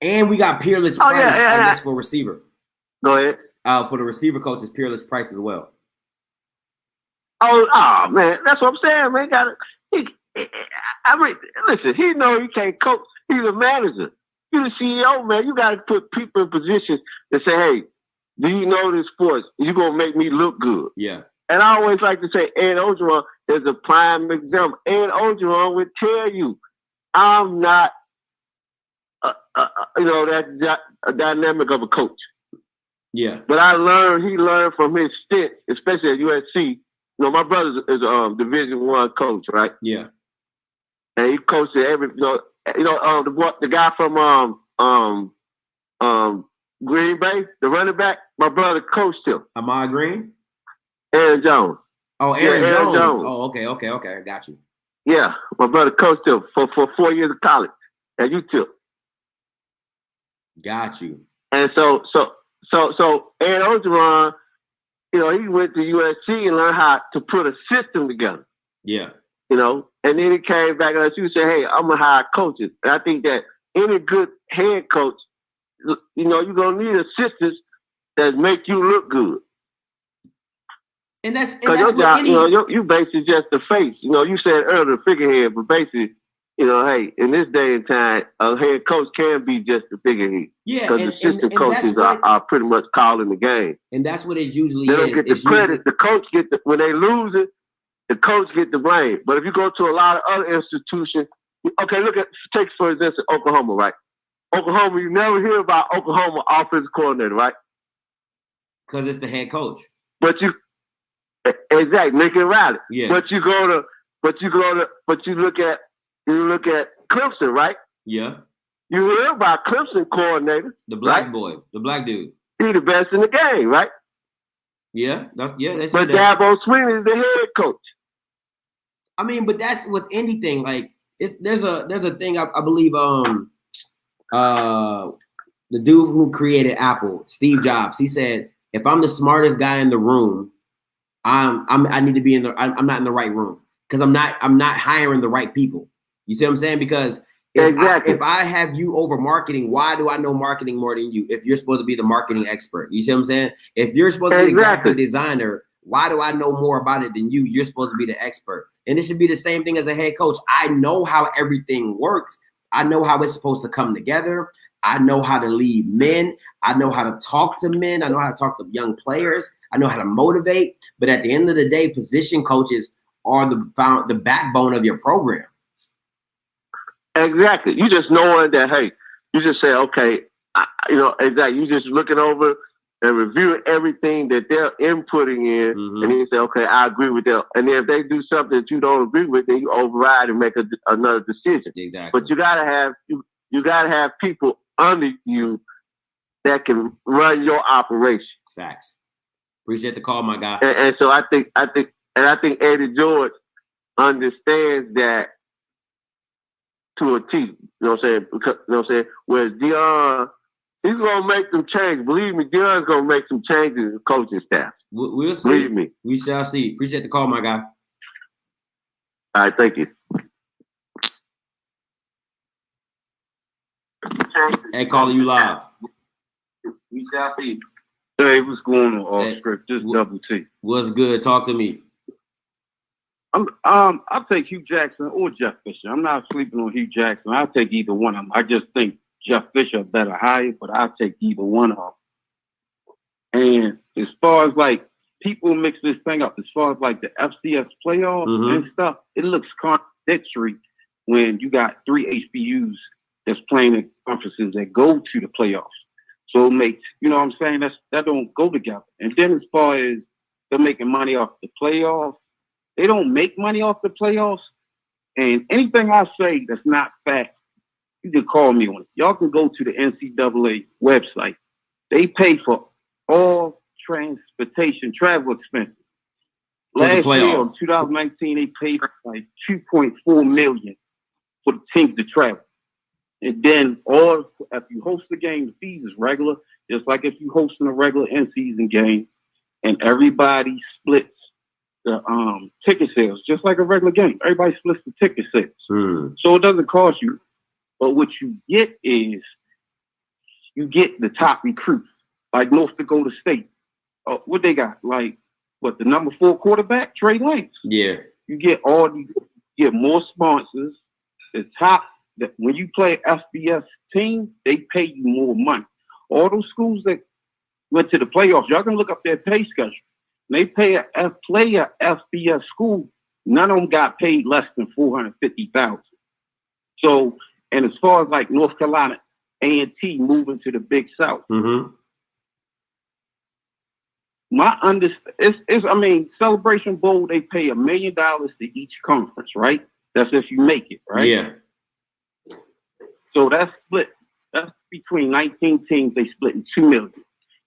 And we got Peerless Price, I guess, for receiver. Go ahead. For the receiver coach is Peerless Price as well. Oh man, that's what I'm saying, man. Listen, he know he can't coach. He's a manager. You're the CEO, man. You got to put people in positions that say, hey, do you know this sports? You're going to make me look good. Yeah. And I always like to say Ed Orgeron is a prime example. Ed Orgeron would tell you, I'm not, that dynamic of a coach. Yeah. But he learned from his stint, especially at USC. My brother is a Division I coach, right? Yeah. And he coached every, the guy from Green Bay, the running back, my brother coached him. Ahmad Green? Aaron Jones. Oh, Aaron Jones. Oh, okay. I got you. Yeah, my brother coached him for 4 years of college at UTIP. Got you. And so Ed Orgeron, he went to USC and learned how to put a system together. Yeah. And then he came back and said, hey, I'm going to hire coaches. And I think that any good head coach, you're going to need assistants that make you look good. And that's your job, you basically just the face. You said earlier figurehead, but basically, hey, in this day and time, a head coach can be just the figurehead. Yeah, because assistant coaches are pretty much calling the game. And that's what it usually is. They don't get the credit. The coach when they lose it, the coach get the blame. But if you go to a lot of other institutions, okay, take for instance Oklahoma, right? Oklahoma, you never hear about Oklahoma offensive coordinator, right? Because it's the head coach. But exactly, Lincoln Riley. Yeah. But you look at Clemson, right? Yeah. You hear about Clemson coordinator. The black boy, the black dude. He's the best in the game, right? Yeah. But Dabo Swinney is the head coach. I mean, but that's with anything. Like there's a thing I believe the dude who created Apple, Steve Jobs, he said, if I'm the smartest guy in the room, I need to be I'm not in the right room because I'm not hiring the right people. You see what I'm saying? Because If I have you over marketing, why do I know marketing more than you? If you're supposed to be the marketing expert, you see what I'm saying? If you're supposed to be the graphic designer, why do I know more about it than you? You're supposed to be the expert. And it should be the same thing as a head coach. I know how everything works. I know how it's supposed to come together. I know how to lead men. I know how to talk to men. I know how to talk to young players. I know how to motivate. But at the end of the day, position coaches are the backbone of your program. Exactly. You just knowing that, hey, you just say, okay, exactly. You just looking over and reviewing everything that they're inputting in, and then you say, okay, I agree with them. And then if they do something that you don't agree with, then you override and make another decision. Exactly. But you gotta have people under you that can run your operation. Facts. Appreciate the call, my guy. And so I think Eddie George understands that to a T. You know what I'm saying? Because, you know what I'm saying? Whereas Deion, he's gonna make some changes. Believe me, Deion's gonna make some changes in the coaching staff. We'll see. Believe me. We shall see. Appreciate the call, my guy. All right, thank you. Hey, calling you live. We shall see. Hey, what's going on, Script? This is Double T. What's good? Talk to me. I'll take Hugh Jackson or Jeff Fisher. I'm not sleeping on Hugh Jackson. I'll take either one of them. I just think Jeff Fisher better hire, but I'll take either one of them. And as far as like people mix this thing up, as far as like the FCS playoffs and stuff, it looks contradictory when you got 3 HBUs that's playing in conferences that go to the playoffs. So it makes, you know what I'm saying? That don't go together. And then as far as they're making money off the playoffs, they don't make money off the playoffs. And anything I say that's not fact, you can call me on it. Y'all can go to the NCAA website. They pay for all transportation, travel expenses. Last year, in 2019, they paid like $2.4 million for the teams to travel. And then if you host the game, the fees is regular, just like if you hosting a regular in-season game, and everybody splits the ticket sales, just like a regular game. Everybody splits the ticket sales. So it doesn't cost you. But what you get is you get the top recruits, like North Dakota State. What they got? Like, what, the number 4 quarterback, Trey Lance? Yeah. You get more sponsors. The top, when you play FBS team, they pay you more money. All those schools that went to the playoffs, y'all can look up their pay schedule. They play a FBS school, none of them got paid less than $450,000. So, and as far as like North Carolina, A&T moving to the Big South, my understanding, Celebration Bowl, they pay $1 million to each conference, right? That's if you make it, right? Yeah. So that's split. That's between 19 teams. They split in $2 million.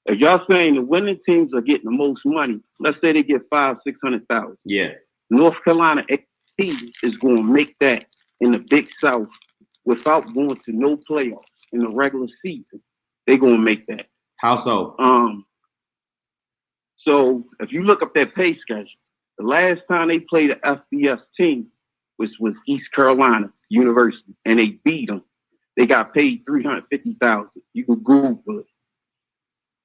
If y'all saying the winning teams are getting the most money, let's say they get $500,000-$600,000. Yeah. North Carolina A&T is going to make that in the Big South without going to no playoffs in the regular season. They're going to make that. How so? So if you look up their pay schedule, the last time they played an FBS team was East Carolina University, and they beat them. They got paid $350,000. You can Google it.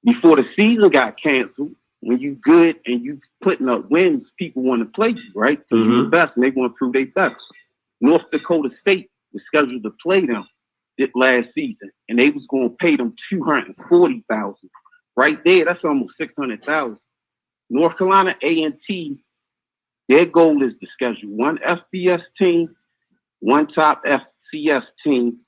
Before the season got canceled, when you good and you putting up wins, people want to play you, right? So you're the best, and they want to prove they best. North Dakota State was scheduled to play them last season, and they was going to pay them $240,000. Right there, that's almost $600,000. North Carolina A&T, their goal is to schedule one FBS team, one top FCS team,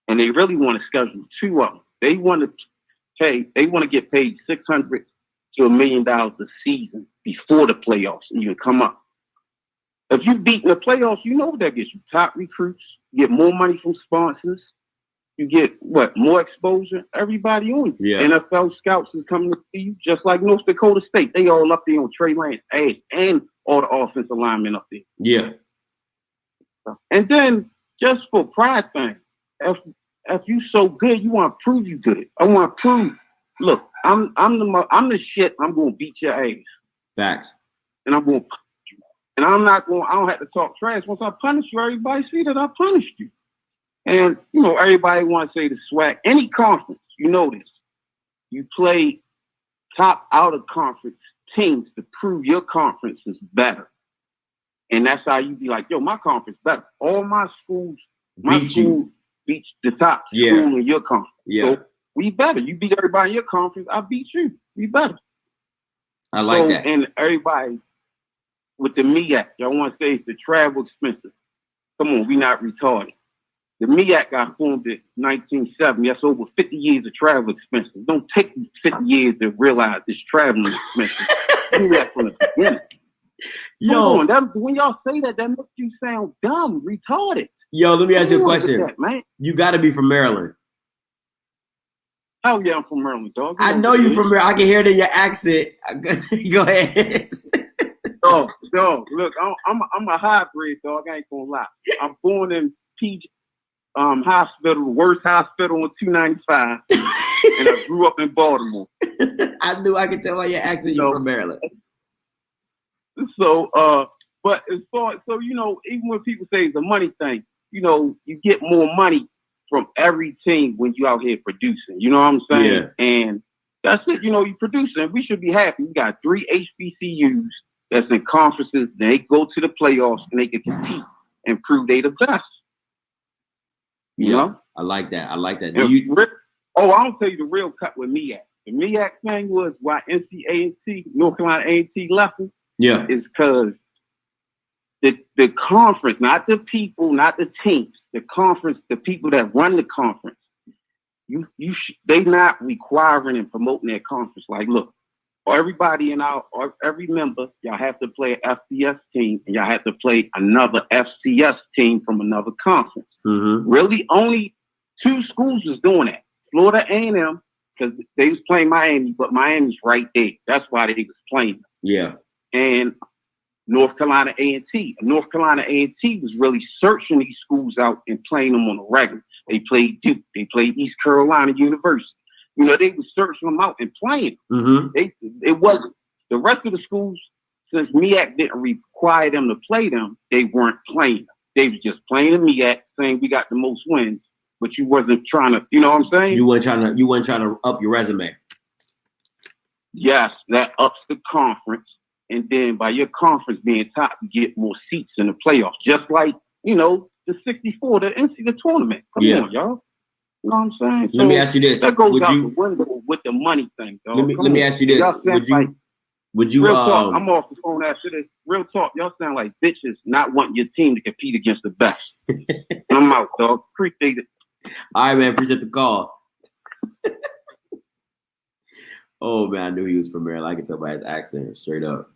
and they really want to schedule 2 of them. They want to get paid $600,000 to $1 million a season before the playoffs, and you can come up. If you beat in the playoffs, you know what that gets you. Top recruits, you get more money from sponsors, you get more exposure. Everybody on you. Yeah. NFL scouts is coming to see you, just like North Dakota State. They all up there on Trey Lance and all the offensive linemen up there. Yeah. And then just for pride thing, if you so good, you want to prove you good. I want to prove. Look, I'm the shit. I'm gonna beat your ass. Facts. And I'm gonna punch you. And I don't have to talk trash. Once I punish you, everybody see that I punished you. And, you know, everybody wants to say the SWAC. Any conference, you know this. You play top out-of-conference teams to prove your conference is better. And that's how you be like, yo, my conference better. All my schools, school beats the top school in your conference. Yeah. So we better. You beat everybody in your conference, I beat you. We better. I like that. And everybody with the MEAC, y'all want to say it's the travel expenses. Come on, we not retarded. The MEAC got formed in 1970. That's over 50 years of travel expenses. Don't take 50 years to realize this traveling expenses. Do that from the beginning. Yo, when y'all say that makes you sound dumb, retarded. Yo, let me ask you a question. That, man. You got to be from Maryland. Oh yeah, I'm from Maryland, dog. I know you from Maryland. I can hear it in your accent. Go ahead. Dog, look, I'm a hybrid, dog. I ain't gonna lie. I'm born in PG Hospital, the worst hospital on 295, and I grew up in Baltimore. I knew I could tell by your accent you're from Maryland. So, but as far, so you know, even when people say it's a money thing, you know, you get more money from every team when you out here producing. You know what I'm saying? Yeah. And that's it. You know, you producing. We should be happy. We got 3 HBCUs that's in conferences. They go to the playoffs and they can compete and prove they the best. You know? I like that. I like that. I'll tell you the real cut with MEAC. The MEAC thing was why NC North Carolina A&T left them. Yeah. Is because the conference, not the people, not the teams, the conference, the people that run the conference, they not requiring and promoting their conference. Like, look, everybody every member, y'all have to play an FCS team and y'all have to play another FCS team from another conference. Mm-hmm. Really, only 2 schools was doing that. Florida A&M, because they was playing Miami, but Miami's right there. That's why they was playing. Yeah. And North Carolina A&T. North Carolina A&T was really searching these schools out and playing them on a regular. They played Duke. They played East Carolina University. You know, they was searching them out and playing. Mm-hmm. It wasn't the rest of the schools, since MEAC didn't require them to play them, they weren't playing them. They was just playing the MEAC, saying we got the most wins, but you wasn't trying to, you know what I'm saying? You weren't trying to up your resume. Yes, that ups the conference. And then by your conference being top, you get more seats in the playoffs. Just like, you know, the 64, the NCAA tournament. Come on, y'all. You know what I'm saying? Let me ask you this. That goes out the window with the money thing, dog. Let me ask you this. Would you real talk, I'm off the phone after this. Real talk, y'all sound like bitches not wanting your team to compete against the best. I'm out, dog. Appreciate it. All right, man. Appreciate the call. Oh, man. I knew he was from Maryland. I could tell by his accent, straight up.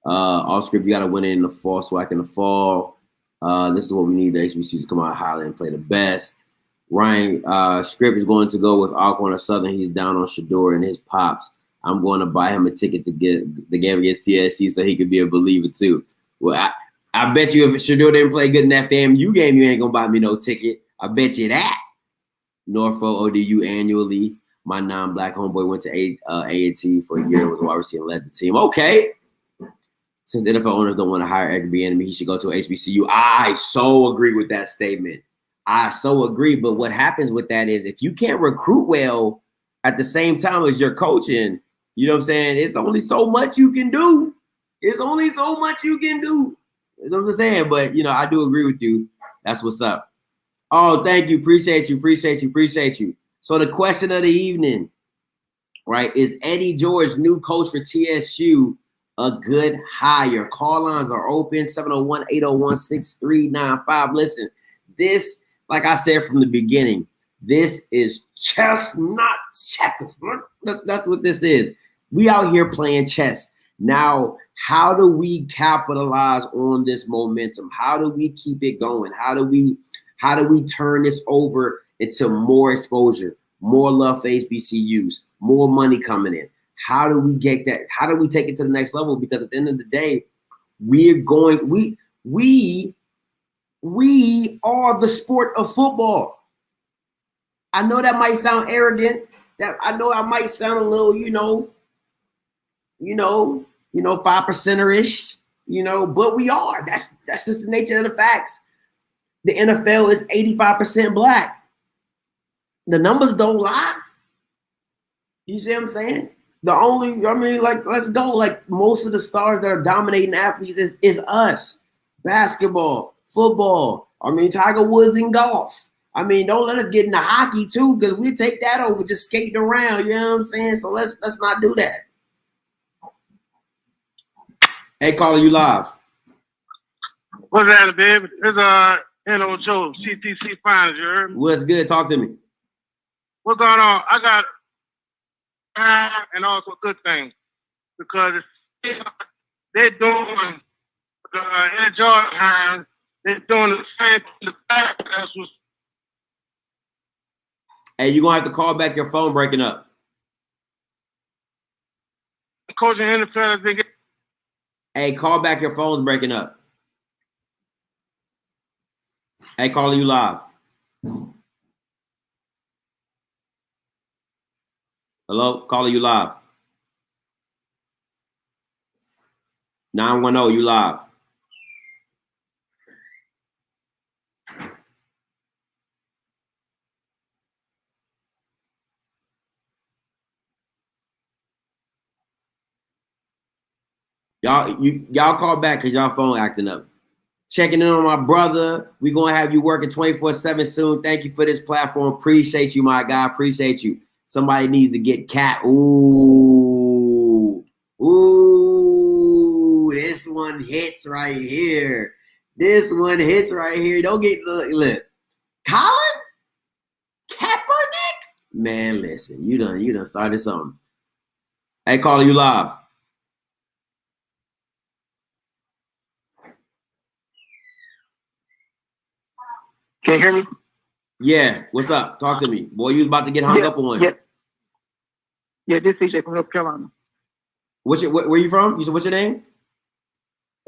All script, you got to win it in the fall. SWAC in the fall. This is what we need the HBCUs to come out highly and play the best. Ryan Script is going to go with Alcorn or Southern. He's down on Shedeur and his pops. I'm going to buy him a ticket to get the game against TSC so he could be a believer too. Well, I bet you if Shedeur didn't play good in that FAMU game, you ain't gonna buy me no ticket. I bet you that. Norfolk ODU annually. My non-black homeboy went to A&T for a year, was a wide receiver and led the team. Okay. Since NFL owners don't want to hire Edgar Bieniemy, he should go to HBCU. I so agree with that statement. I so agree. But what happens with that is if you can't recruit well at the same time as you're coaching, you know what I'm saying? It's only so much you can do. It's only so much you can do. You know what I'm saying? But, you know, I do agree with you. That's what's up. Oh, thank you. Appreciate you. So the question of the evening, right, is Eddie George, new coach for TSU, a good hire? Call lines are open, 701-801-6395. Listen, this, like I said from the beginning, this is chestnut checkers. That's what this is. We out here playing chess. Now, how do we capitalize on this momentum? How do we keep it going? How do we turn this over into more exposure, more love for HBCUs, more money coming in? How do we get that? How do we take it to the next level? Because at the end of the day, we are the sport of football. I know that might sound arrogant. That I know I might sound a little, 5%-ish, but we are. That's just the nature of the facts. the NFL is 85% black. The numbers don't lie. You see what I'm saying? Let's go. Like, most of the stars that are dominating athletes is us. Basketball, football. Tiger Woods in golf. Don't let us get into hockey too, because we take that over just skating around. You know what I'm saying? So let's not do that. Hey, caller, you live. What's that, babe? It's N.O. Joe, CTC Finals, you heard me? What's good? Talk to me. What's going on? I got and also good things, because they're doing in Georgia times, they're doing the same thing. Hey, you're gonna have to call back, your phone breaking up. Coaching NFL, they get. Hey, call back, your phone's breaking up. Hey, caller, you live. Hello, caller, you live. 910, you live. Y'all call back because y'all phone acting up. Checking in on my brother. We're going to have you working 24/7 soon. Thank you for this platform. Appreciate you, my guy. Appreciate you. Somebody needs to get Cap. Ooh, this one hits right here. Don't get, look. Colin? Kaepernick? Man, listen, you done started something. Hey, caller, you live. Can you hear me? Yeah, what's up? Talk to me. Boy, you was about to get hung up on. Yeah, this is CJ from North Carolina. Where you from? You said, what's your name?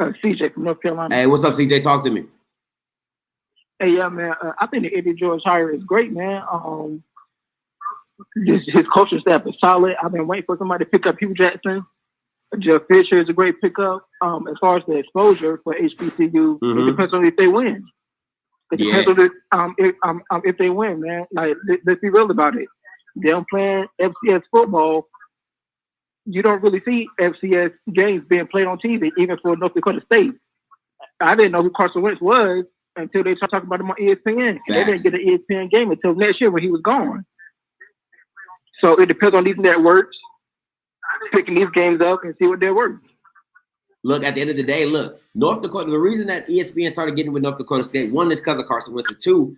CJ from North Carolina. Hey, what's up, CJ? Talk to me. Hey, yeah, man. I think the Eddie George hire is great, man. His coaching staff is solid. I've been waiting for somebody to pick up Hugh Jackson. Jeff Fisher is a great pickup. As far as the exposure for HBCU, it depends on if they win. It depends on if they win, man. Like, let's be real about it. Them playing FCS football, you don't really see FCS games being played on TV, even for North Dakota State. I didn't know who Carson Wentz was until they started talking about him on ESPN. And they didn't get an ESPN game until next year when he was gone. So it depends on these networks picking these games up and see what they're worth. Look, at the end of the day, North Dakota, the reason that ESPN started getting with North Dakota State, one is because of Carson Wentz, and two,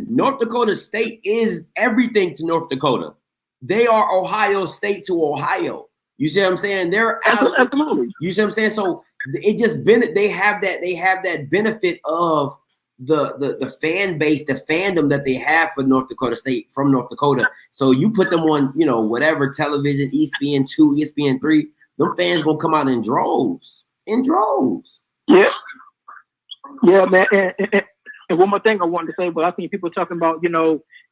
North Dakota State is everything to North Dakota. They are Ohio State to Ohio. You see what I'm saying? Absolutely. You see what I'm saying? So it just they have that benefit of the fan base, the fandom that they have for North Dakota State from North Dakota. So you put them on, whatever television, ESPN2, ESPN3, them fans gonna come out in droves. Yeah, man. And one more thing I wanted to say, but I think people talking about,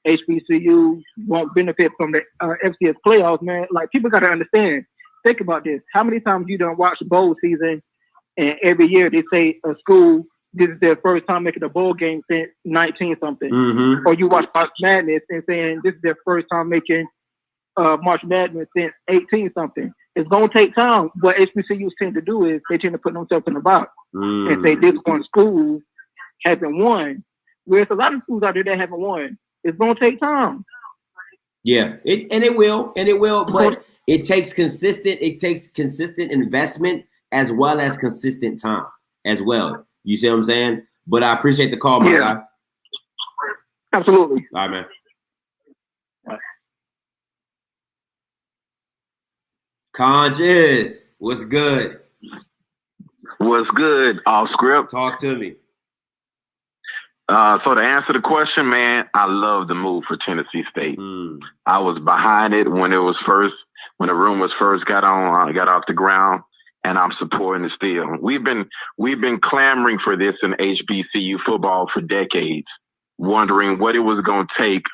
HBCU won't benefit from the FCS playoffs, man. Like, people got to understand. Think about this. How many times you done watch bowl season, and every year they say a school, this is their first time making a bowl game since 19-something. Mm-hmm. Or you watch March Madness and saying this is their first time making March Madness since 18-something. It's going to take time. What HBCUs tend to do is they tend to put themselves in the box and say this one school hasn't won. Whereas a lot of schools out there that haven't won, it's going to take time. Yeah, it will, but it takes consistent investment as well as consistent time as well. You see what I'm saying? But I appreciate the call, my guy. Absolutely. All right, man. Conscious, what's good? What's good? Off script. Talk to me. So to answer the question, man, I love the move for Tennessee State. I was behind it when the rumors first got off the ground, and I'm supporting it still. We've been clamoring for this in HBCU football for decades, wondering what it was going to take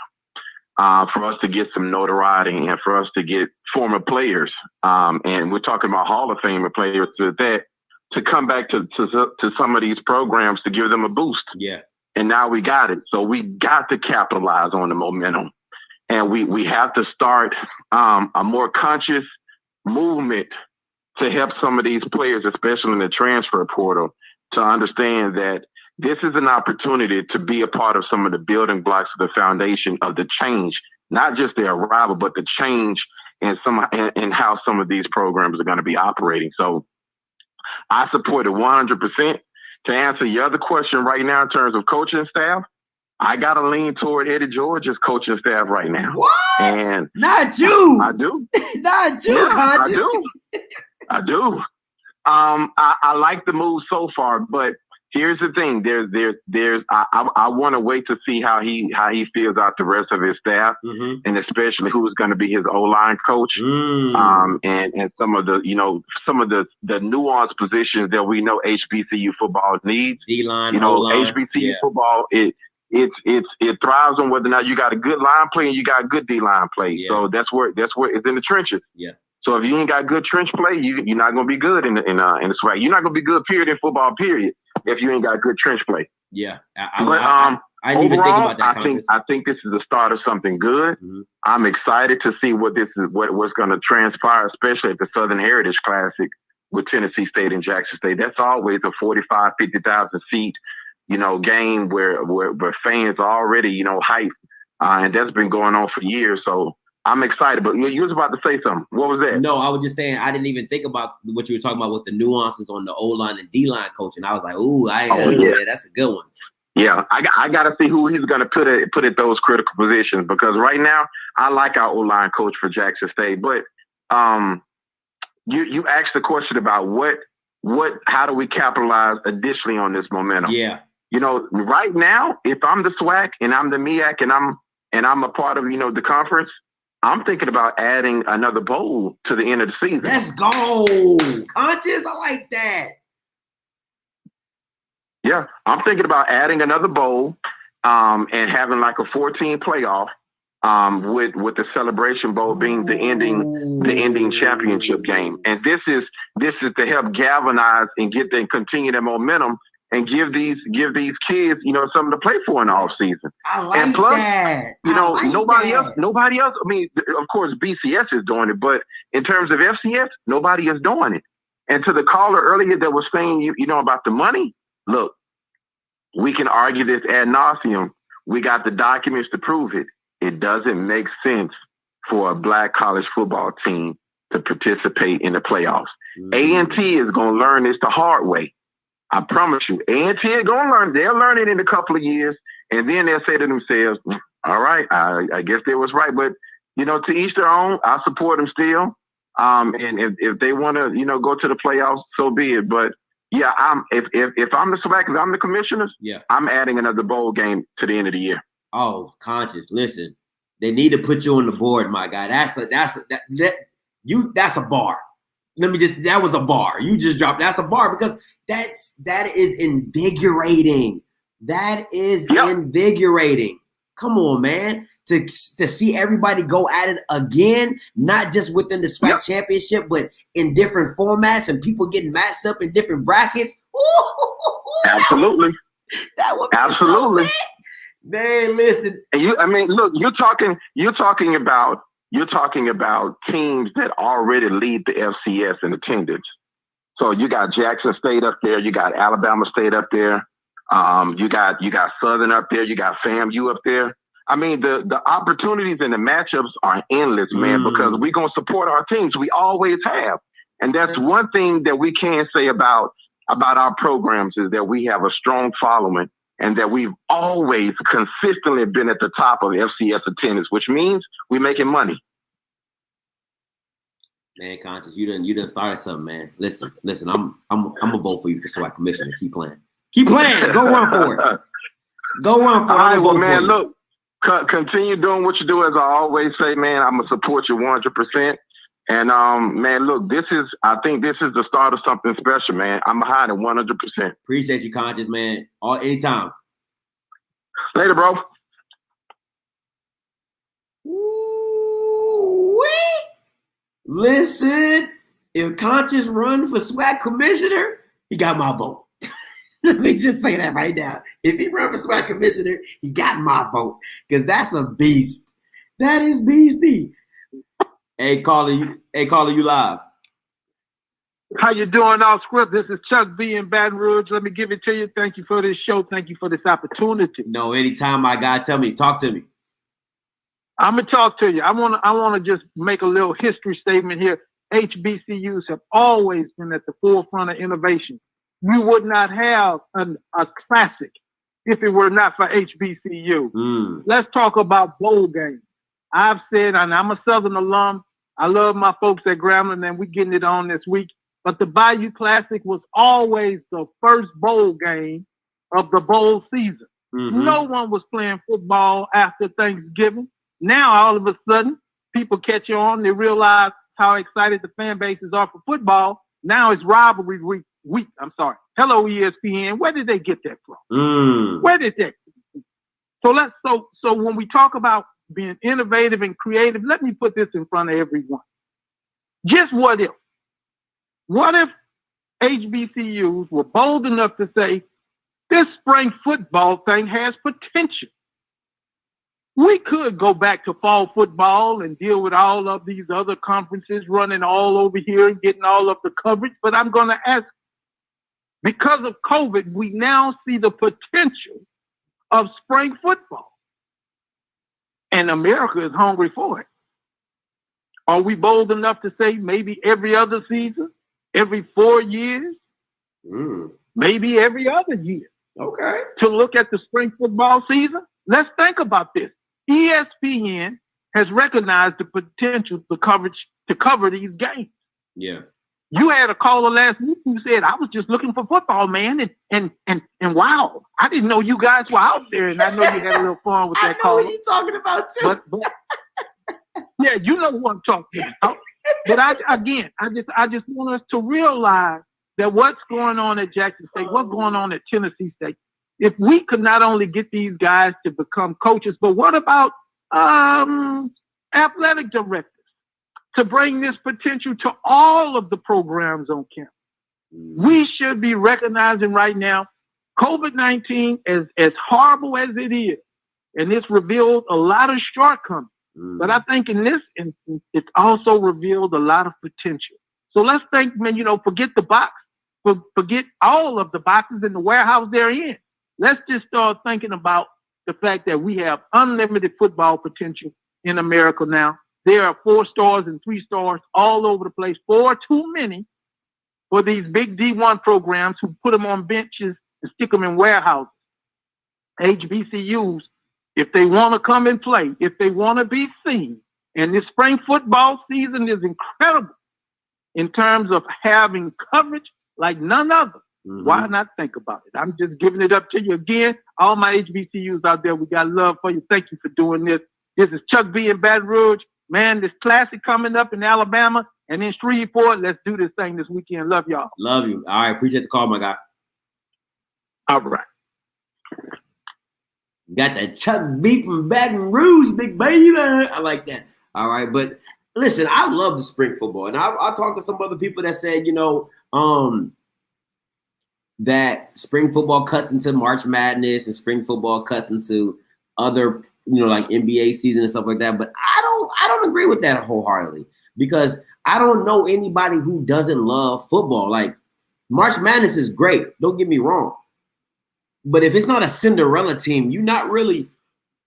for us to get some notoriety and for us to get former players. And we're talking about Hall of Famer players at that to come back to some of these programs to give them a boost. Yeah. And now we got it. So we got to capitalize on the momentum. And we have to start a more conscious movement to help some of these players, especially in the transfer portal, to understand that this is an opportunity to be a part of some of the building blocks of the foundation of the change, not just their arrival, but the change in how some of these programs are going to be operating. So I support it 100%. To answer your other question right now in terms of coaching staff, I got to lean toward Eddie George's coaching staff right now. What? And not you. I do. Not you, yeah, I do. I do. I like the move so far, but here's the thing. I want to wait to see how he feels out the rest of his staff, and especially who's going to be his O-line coach, and some of the nuanced positions that we know HBCU football needs. D-line, O-line, HBCU football it thrives on whether or not you got a good line play and you got good D-line play. Yeah. So that's where it's in the trenches. Yeah. So if you ain't got good trench play, you're not going to be good in the swag. You're not going to be good, period, in football, period, if you ain't got good trench play. Yeah. I didn't even think about that. I think this is the start of something good. I'm excited to see what's going to transpire, especially at the Southern Heritage Classic with Tennessee State and Jackson State. That's always a 45,000, 50,000 seat, game where fans are already, hyped. And that's been going on for years. So I'm excited, but you was about to say something. What was that? No, I was just saying I didn't even think about what you were talking about with the nuances on the O-line and D-line coaching. I was like, man, that's a good one. Yeah, I got to see who he's going to put at those critical positions, because right now I like our O-line coach for Jackson State. But you asked the question about how do we capitalize additionally on this momentum? Yeah. Right now, if I'm the SWAC and I'm the MEAC and I'm a part of the conference, I'm thinking about adding another bowl to the end of the season. Let's go. Conscious, I like that. Yeah, I'm thinking about adding another bowl and having like a 14 playoff with the Celebration Bowl being the ending championship game. And this is to help galvanize and continue that momentum and give these kids, something to play for in the off season. I like and plus, that. Nobody else. I mean, of course, BCS is doing it, but in terms of FCS, nobody is doing it. And to the caller earlier that was saying, about the money, look, we can argue this ad nauseum. We got the documents to prove it. It doesn't make sense for a black college football team to participate in the playoffs. A&T is going to learn this the hard way. I promise you, A&T is going to learn. They'll learn it in a couple of years, and then they'll say to themselves, all right, I guess they was right. But, to each their own. I support them still. And if they want to, go to the playoffs, so be it. But, yeah, if I'm the SWAC, if I'm the commissioners, I'm adding another bowl game to the end of the year. Oh, Conscious, listen, they need to put you on the board, my guy. That's a bar. That was a bar. You just dropped. That's a bar, because that is invigorating. That is invigorating. Come on, man. To see everybody go at it again, not just within the SWAC championship, but in different formats and people getting matched up in different brackets. Absolutely. That would be absolutely. So man, listen. And look, you're talking about teams that already lead the FCS in attendance. So you got Jackson State up there, you got Alabama State up there, you got Southern up there, you got FAMU up there. I mean, the opportunities and the matchups are endless, man, because we're going to support our teams. We always have. And that's one thing that we can say about our programs, is that we have a strong following and that we've always consistently been at the top of FCS attendance, which means we're making money. Man, Conscious, you done started something, man. Listen, I'm gonna vote for you for SWAC commissioner. Keep playing. Go run for it. Go run for it. All right, well, man, look, continue doing what you do. As I always say, man, I'm gonna support you 100%. And man, look, I think this is the start of something special, man. I'm behind it 100%. Appreciate you, Conscious, man. Anytime. Later, bro. Listen, if Conscious run for SWAC commissioner, he got my vote. Let me just say that right now. If he runs for my commissioner, he got my vote. Because that's a beast. That is beastie. Hey, caller, you live. How you doing, Off Script? This is Chuck B in Baton Rouge. Let me give it to you. Thank you for this show. Thank you for this opportunity. No, anytime, my guy. Talk to me. I'm gonna talk to you. I wanna just make a little history statement here. HBCUs have always been at the forefront of innovation. We would not have a classic if it were not for HBCU. Let's talk about bowl games. I've said, and I'm a Southern alum, I love my folks at Grambling, and we're getting it on this week. But the Bayou Classic was always the first bowl game of the bowl season. No one was playing football after Thanksgiving. Now, all of a sudden, people catch on. They realize how excited the fan bases are for football. Now it's rivalry week. I'm sorry. Hello, ESPN. Where did they get that from? Where did they? So when we talk about being innovative and creative, let me put this in front of everyone. Just what if? What if HBCUs were bold enough to say, this spring football thing has potential? We could go back to fall football and deal with all of these other conferences running all over here and getting all of the coverage, but I'm going to ask, because of COVID, we now see the potential of spring football. And America is hungry for it. Are we bold enough to say maybe every other season, every 4 years, maybe every other year? Okay. To look at the spring football season? Let's think about this. ESPN has recognized the potential to cover these games. Yeah. You had a caller last week who said, I was just looking for football, man, and wow, I didn't know you guys were out there, and I know you had a little fun with that caller. I know what you're talking about, too. But yeah, you know what I'm talking about. But I just want us to realize that what's going on at Jackson State, what's going on at Tennessee State, if we could not only get these guys to become coaches, but what about athletic directors to bring this potential to all of the programs on campus? We should be recognizing right now, COVID-19, as horrible as it is, and it's revealed a lot of shortcomings. But I think in this instance, it's also revealed a lot of potential. So let's think, man, forget the box, forget all of the boxes in the warehouse they're in. Let's just start thinking about the fact that we have unlimited football potential in America now. There are 4 stars and 3 stars all over the place, 4 too many for these big D1 programs who put them on benches and stick them in warehouses. HBCUs, if they want to come and play, if they want to be seen, and this spring football season is incredible in terms of having coverage like none other. Why not think about it? I'm just giving it up to you again. All my HBCUs out there, we got love for you. Thank you for doing this. This is Chuck B in Baton Rouge. Man, this classic coming up in Alabama and in Shreveport. Let's do this thing this weekend. Love y'all. Love you. All right. Appreciate the call, my guy. All right. Got that Chuck B from Baton Rouge, big baby. I like that. All right. But listen, I love the spring football. And I talked to some other people that said, that spring football cuts into March Madness and spring football cuts into other, like NBA season and stuff like that. But I don't agree with that wholeheartedly, because I don't know anybody who doesn't love football. Like, March Madness is great. Don't get me wrong. But if it's not a Cinderella team, you're not really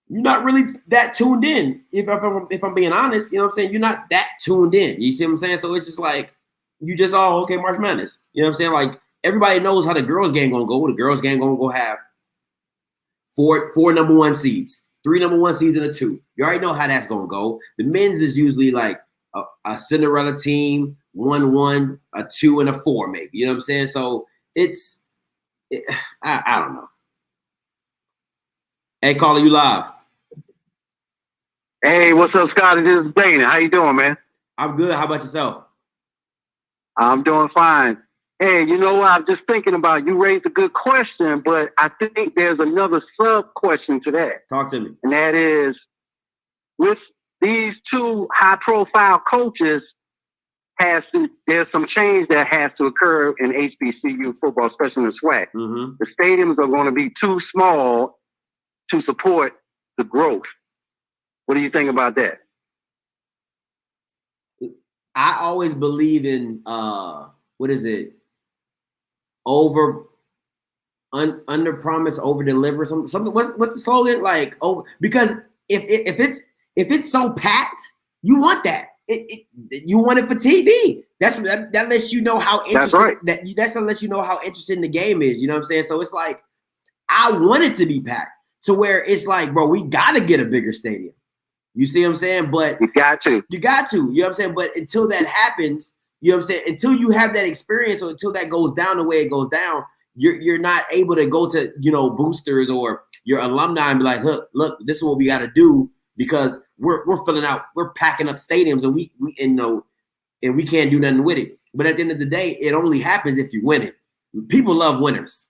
that tuned in. If I'm being honest, you know what I'm saying? You're not that tuned in. You see what I'm saying? So it's just like, you just, okay, March Madness. You know what I'm saying? Like, everybody knows how the girls' game gonna go. The girls' game gonna go have four number 1 seeds, 3 number 1 seeds, and a 2. You already know how that's gonna go. The men's is usually like a Cinderella team, 1-1, a 2, and a 4, maybe. You know what I'm saying? So I don't know. Hey, caller, you live. Hey, what's up, Scotty? This is Dana. How you doing, man? I'm good. How about yourself? I'm doing fine. Hey, you know what? I'm just thinking about, you raised a good question, but I think there's another sub-question to that. Talk to me. And that is, with these 2 high-profile coaches, there's some change that has to occur in HBCU football, especially in the SWAC. Mm-hmm. The stadiums are going to be too small to support the growth. What do you think about that? I always believe in what is it? Under promise, over deliver. Something. What's the slogan? Like, oh, because if it's so packed, you want that. You want it for TV. That lets you know how interesting. That's right. That lets you know how interesting the game is. You know what I'm saying? So it's like, I want it to be packed to where it's like, bro, we got to get a bigger stadium. You see what I'm saying? But you got to. You know what I'm saying? But until that happens, you know what I'm saying? Until you have that experience, or until that goes down the way it goes down, you're not able to go to, boosters or your alumni and be like, look, this is what we got to do, because we're packing up stadiums and we can't do nothing with it. But at the end of the day, it only happens if you win it. People love winners.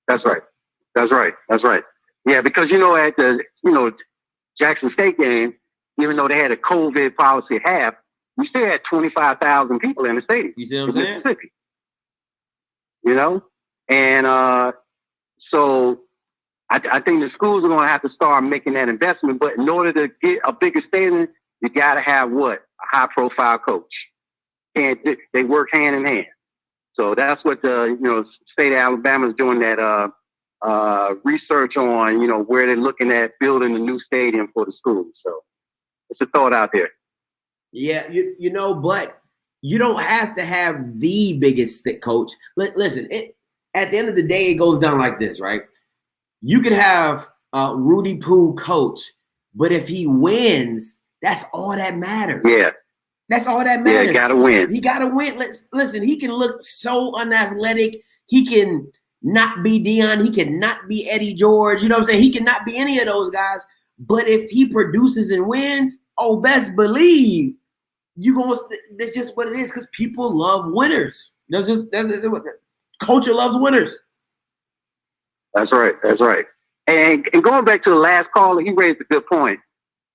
That's right. Yeah, because at the Jackson State game, even though they had a COVID policy at half, we still had 25,000 people in the stadium. You see what I'm saying? Mississippi. And so I think the schools are going to have to start making that investment. But in order to get a bigger stadium, you got to have what? A high-profile coach. And they work hand in hand. So that's what the state of Alabama is doing, that research on, where they're looking at building a new stadium for the schools. So it's a thought out there. Yeah, but you don't have to have the biggest stick coach. Listen, at the end of the day, it goes down like this, right? You can have a Rudy Poo coach, but if he wins, that's all that matters. Yeah. That's all that matters. Yeah, gotta win. He gotta win. Listen, he can look so unathletic. He can not be Deion. He can not be Eddie George. You know what I'm saying? He can not be any of those guys. But if he produces and wins, best believe that's just what it is, because people love winners. That's what culture loves, winners. That's right. And going back to the last caller, he raised a good point.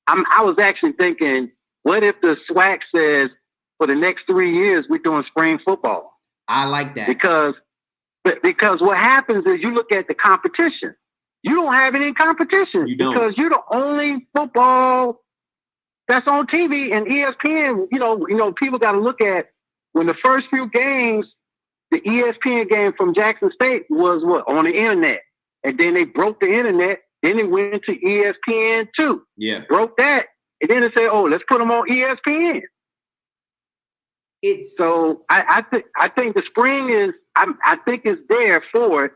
I was actually thinking, what if the SWAC says for the next 3 years we're doing spring football? I like that. Because what happens is you look at the competition. You don't have any competition because you're the only football that's on TV and ESPN. People got to look at when the first few games, the ESPN game from Jackson State was on the internet, and then they broke the internet. Then it went to ESPN2. Yeah, broke that, and then they say, let's put them on ESPN. So I think the spring is. I think it's there for it.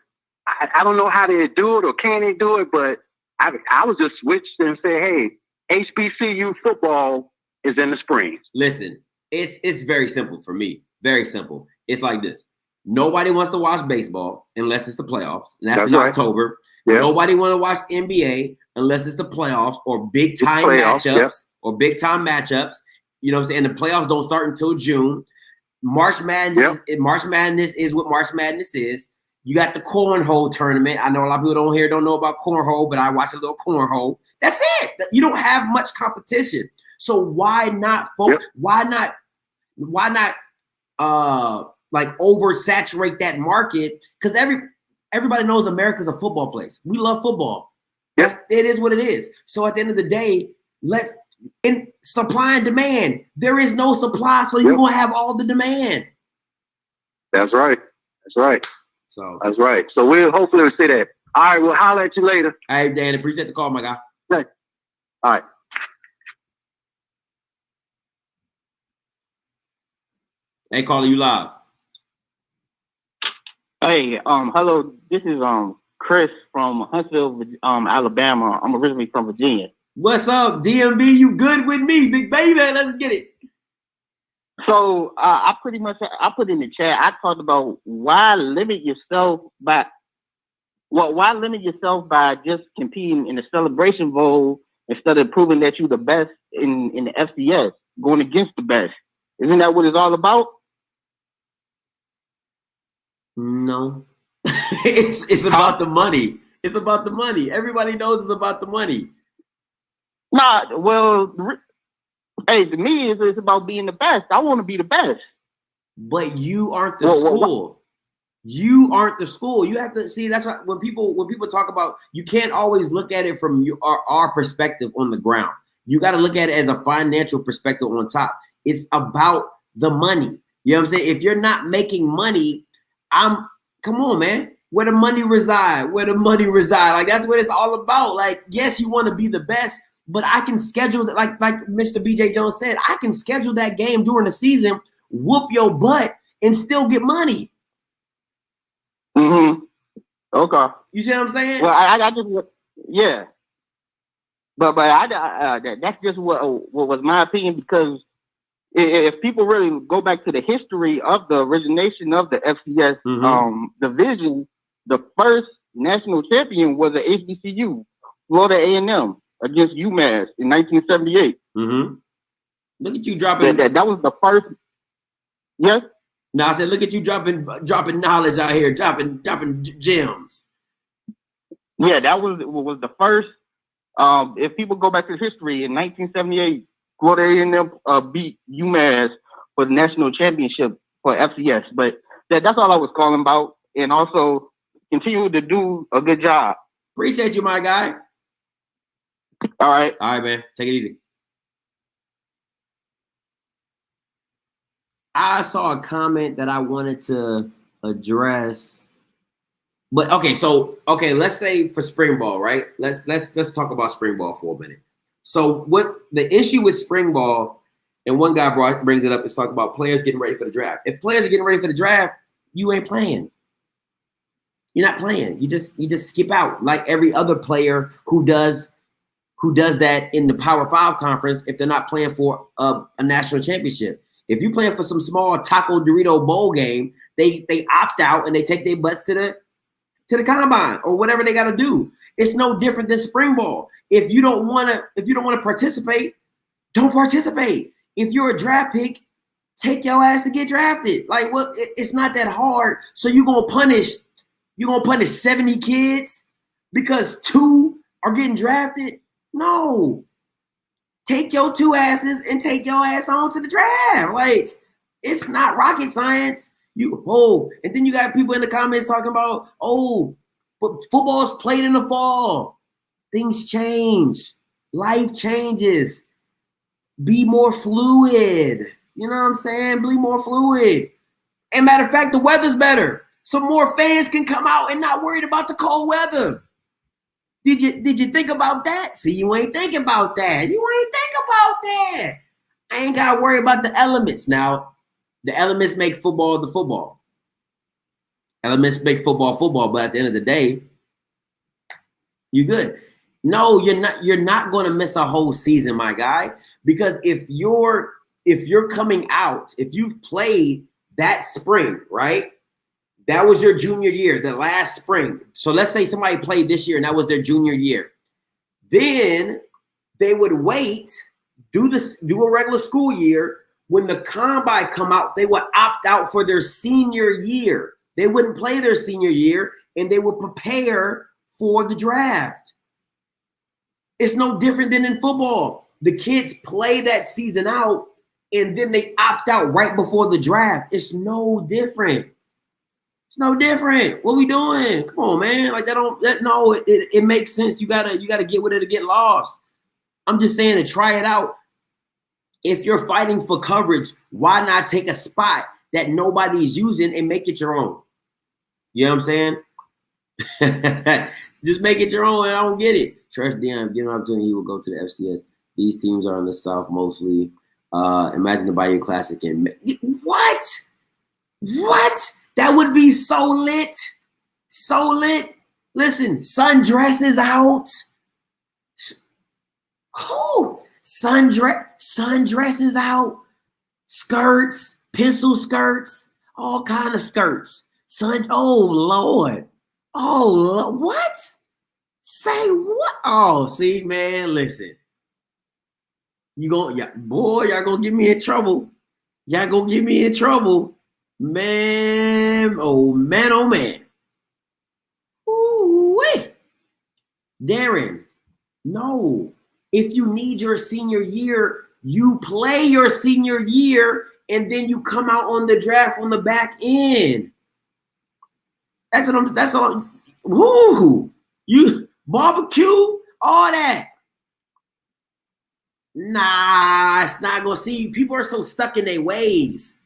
I don't know how they do it or can they do it, but I was just switched and say, hey, HBCU football is in the spring. Listen, it's very simple for me. Very simple. It's like this. Nobody wants to watch baseball unless it's the playoffs, and that's in October. Yep. Nobody want to watch NBA unless it's the playoffs or big time matchups or big time matchups. You know what I'm saying? The playoffs don't start until June. March Madness is what March Madness is. You got the cornhole tournament. I know a lot of people don't know about cornhole, but I watch a little cornhole. That's it. You don't have much competition. So why not why not oversaturate that market? Because everybody knows America's a football place. We love football. It is what it is. So at the end of the day, in supply and demand, there is no supply, so you're gonna have all the demand. That's right. So that's right. So we'll hopefully see that. All right, we'll holler at you later. Hey, Dan, appreciate the call, my guy. All right. Hey, caller, you live. Hey, hello. This is Chris from Huntsville, Alabama. I'm originally from Virginia. What's up, DMV? You good with me, big baby? Let's get it. So I put in the chat. I talked about why limit yourself by just competing in the Celebration Bowl instead of proving that you're the best in the FCS, going against the best. Isn't that what it's all about? No, it's about the money. It's about the money. Everybody knows it's about the money. Nah, well, Hey, to me, it's about being the best. I want to be the best. But you aren't the school. You aren't the school. You have to see. That's why when people talk about, you can't always look at it from our perspective on the ground. You got to look at it as a financial perspective on top. It's about the money. You know what I'm saying? If you're not making money, come on, man. Where the money reside? Where the money reside? Like that's what it's all about. Like, yes, you want to be the best, but I can schedule that. Like Mr. BJ Jones said, I can schedule that game during the season, whoop your butt, and still get money. Mm-hmm. Okay. You see what I'm saying? Well, I just yeah. But that's just what was my opinion, because if people really go back to the history of the origination of the FCS division, the first national champion was the HBCU, Florida A&M, against UMass in 1978. Mm-hmm. Look at you dropping. That was the first. Yes. No, I said, look at you dropping knowledge out here, dropping gems. Yeah, that was the first. If people go back to history, in 1978, Florida A&M beat UMass for the national championship for FCS. But that's all I was calling about, and also continue to do a good job. Appreciate you, my guy. All right, man. Take it easy. I saw a comment that I wanted to address, but let's say for spring ball, right? Let's talk about spring ball for a minute. So what the issue with spring ball, and one guy brings it up, is talking about players getting ready for the draft. If players are getting ready for the draft, you ain't playing. You're not playing. You just skip out like every other player who does that in the Power 5 conference if they're not playing for a national championship. If you're playing for some small Taco Dorito bowl game, they opt out and they take their butts to the combine or whatever they got to do. It's no different than spring ball. If you don't want to participate, don't participate. If you're a draft pick, take your ass to get drafted. Like, well, it's not that hard. So you're gonna punish 70 kids because 2 are getting drafted? No. Take your 2 asses and take your ass on to the draft. Like, it's not rocket science. And then you got people in the comments talking about, but football's played in the fall. Things change. Life changes. Be more fluid. You know what I'm saying? Be more fluid. And matter of fact, the weather's better. So more fans can come out and not worried about the cold weather. Did you think about that? See, you ain't think about that. I ain't got to worry about the elements. Now, the elements make football the football. Elements make football, but at the end of the day, you good. No, you're not going to miss a whole season, my guy, because if you're coming out, if you've played that spring, right? That was your junior year, the last spring. So let's say somebody played this year and that was their junior year. Then they would wait, do a regular school year. When the combine come out, they would opt out for their senior year. They wouldn't play their senior year and they would prepare for the draft. It's no different than in football. The kids play that season out and then they opt out right before the draft. It's no different. It's no different. What we doing? Come on, man. Like it makes sense. You gotta get with it to get lost. I'm just saying to try it out. If you're fighting for coverage, why not take a spot that nobody's using and make it your own? You know what I'm saying? Just make it your own. I don't get it. Trust Dion, get an opportunity, he will go to the FCS. These teams are in the South mostly. Imagine the Bayou Classic and what? That would be so lit. So lit. Listen, sundresses out. Sundresses out. Skirts, pencil skirts, all kind of skirts. Oh, Lord. What? Say what? Oh, see, man, listen. Y'all gonna get me in trouble. Man, oh man. Ooh, wait. Darren, no. If you need your senior year, You play your senior year, and then you come out on the draft on the back end. That's all. Woo! You barbecue, all that. Nah, it's not gonna see. People are so stuck in their ways.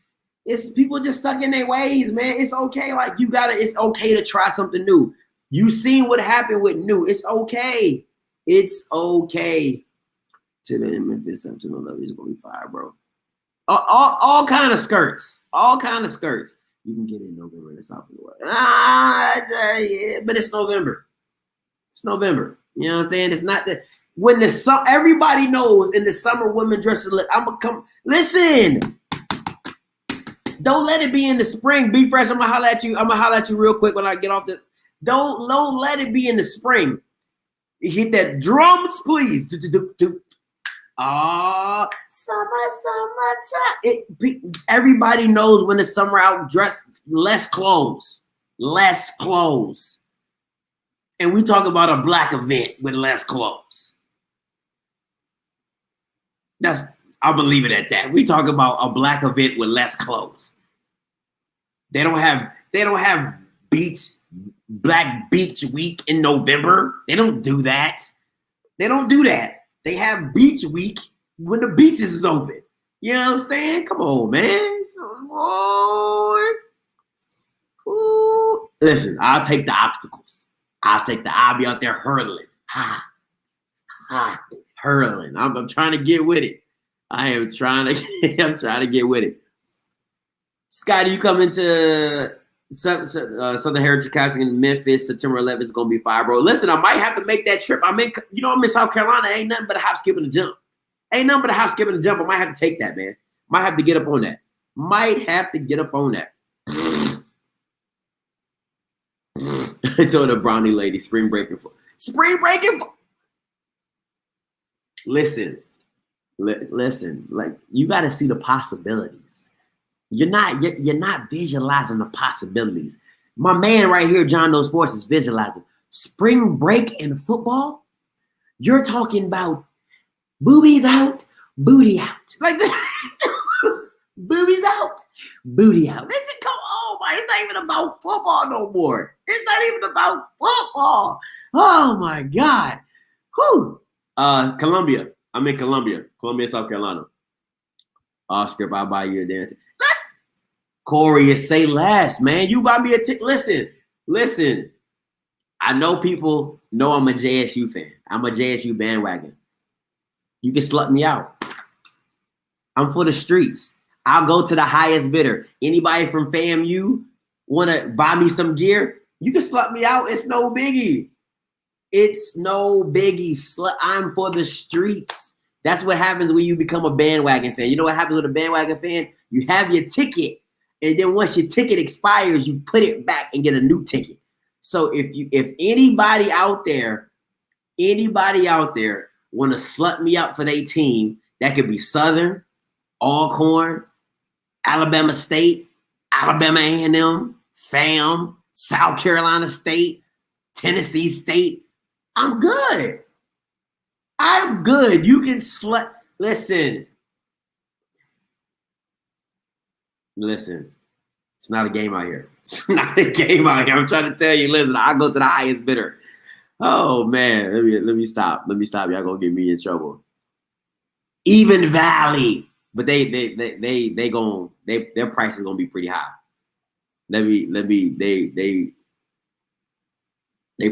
It's people just stuck in their ways, man. It's okay. Like it's okay to try something new. You seen what happened with New. It's okay. It's okay. To the Memphis 7-11 is gonna be fire, bro. All kind of skirts. All kind of skirts. You can get in November. That's not the way. Yeah, but it's November. It's November. You know what I'm saying? It's not that when the everybody knows in the summer women dresses. I'm gonna come. Listen. Don't let it be in the spring. Be fresh. I'm gonna holler at you. I'm gonna holler at you real quick when I get off the. Don't let it be in the spring. You hit that drums, please. Summertime. Everybody knows when the summer out, dress less clothes. And we talk about a black event with less clothes. I'll believe it at that. We talk about a black event with less clothes. They don't have Black Beach Week in November. They don't do that. They have Beach Week when the beaches is open. You know what I'm saying? Come on, man. Ooh. Listen, I'll take the obstacles. I'll be out there hurling. Hurling. I'm trying to get with it. I'm trying to get with it. Scotty, you come into Southern Heritage Casting in Memphis, September 11th is gonna be fire, bro. Listen, I might have to make that trip. I'm in South Carolina. Ain't nothing but a hop, skip, and a jump. I might have to take that, man. Might have to get up on that. I told the brownie lady, spring breaking. Listen, like you got to see the possibilities. You're not visualizing the possibilities. My man right here, John Doe Sports, is visualizing spring break in football. You're talking about boobies out, booty out, like boobies out, booty out. Listen, come on, man. It's not even about football no more. It's not even about football. Oh my God. Whew. Columbia. I'm in Columbia, South Carolina. Script, I'll buy you a dance. Corey, say less, man. You buy me a ticket. Listen. I know people know I'm a JSU fan. I'm a JSU bandwagon. You can slut me out. I'm for the streets. I'll go to the highest bidder. Anybody from FAMU want to buy me some gear? You can slut me out. It's no biggie. I'm for the streets. That's what happens when you become a bandwagon fan. You know what happens with a bandwagon fan? You have your ticket, and then once your ticket expires, you put it back and get a new ticket. So if anybody out there want to slut me up for their team, that could be Southern, Alcorn, Alabama State, Alabama A&M, FAM, South Carolina State, Tennessee State. I'm good. You can slut. Listen. It's not a game out here. I'm trying to tell you. Listen, I go to the highest bidder. Oh man, let me stop. Y'all gonna get me in trouble. Even Valley, but their price is gonna be pretty high. Their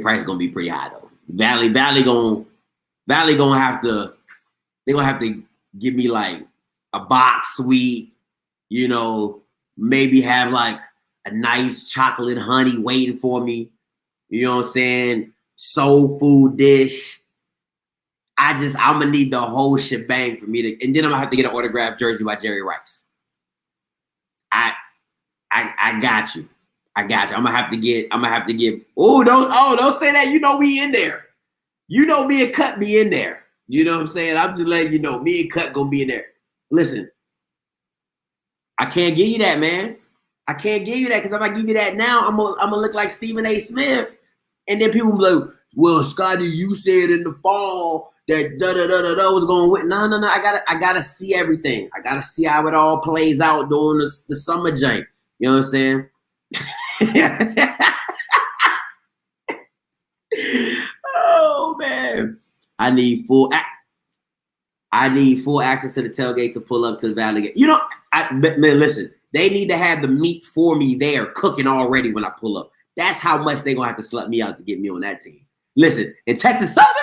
price is gonna be pretty high though. Valley gonna have to give me like a box suite, maybe have like a nice chocolate honey waiting for me. You know what I'm saying? Soul food dish. I'm gonna need the whole shebang for me to, and then I'm gonna have to get an autographed jersey by Jerry Rice. I got you. I'm gonna have to get. Don't say that. We in there. Me and Cut be in there. You know what I'm saying? I'm just letting you know, me and Cut gonna be in there. Listen, I can't give you that, man. I can't give you that because if I give you that now, I'm gonna look like Stephen A. Smith, and then people will be like, "Well, Scotty, you said in the fall that was going with. No. I gotta see everything. I gotta see how it all plays out during the summer jank. You know what I'm saying? Oh man, I need full access to the tailgate to pull up to the Valley Gate. You know, man, listen, they need to have the meat for me there cooking already when I pull up. That's how much they're gonna have to slut me out to get me on that team. Listen, in Texas Southern,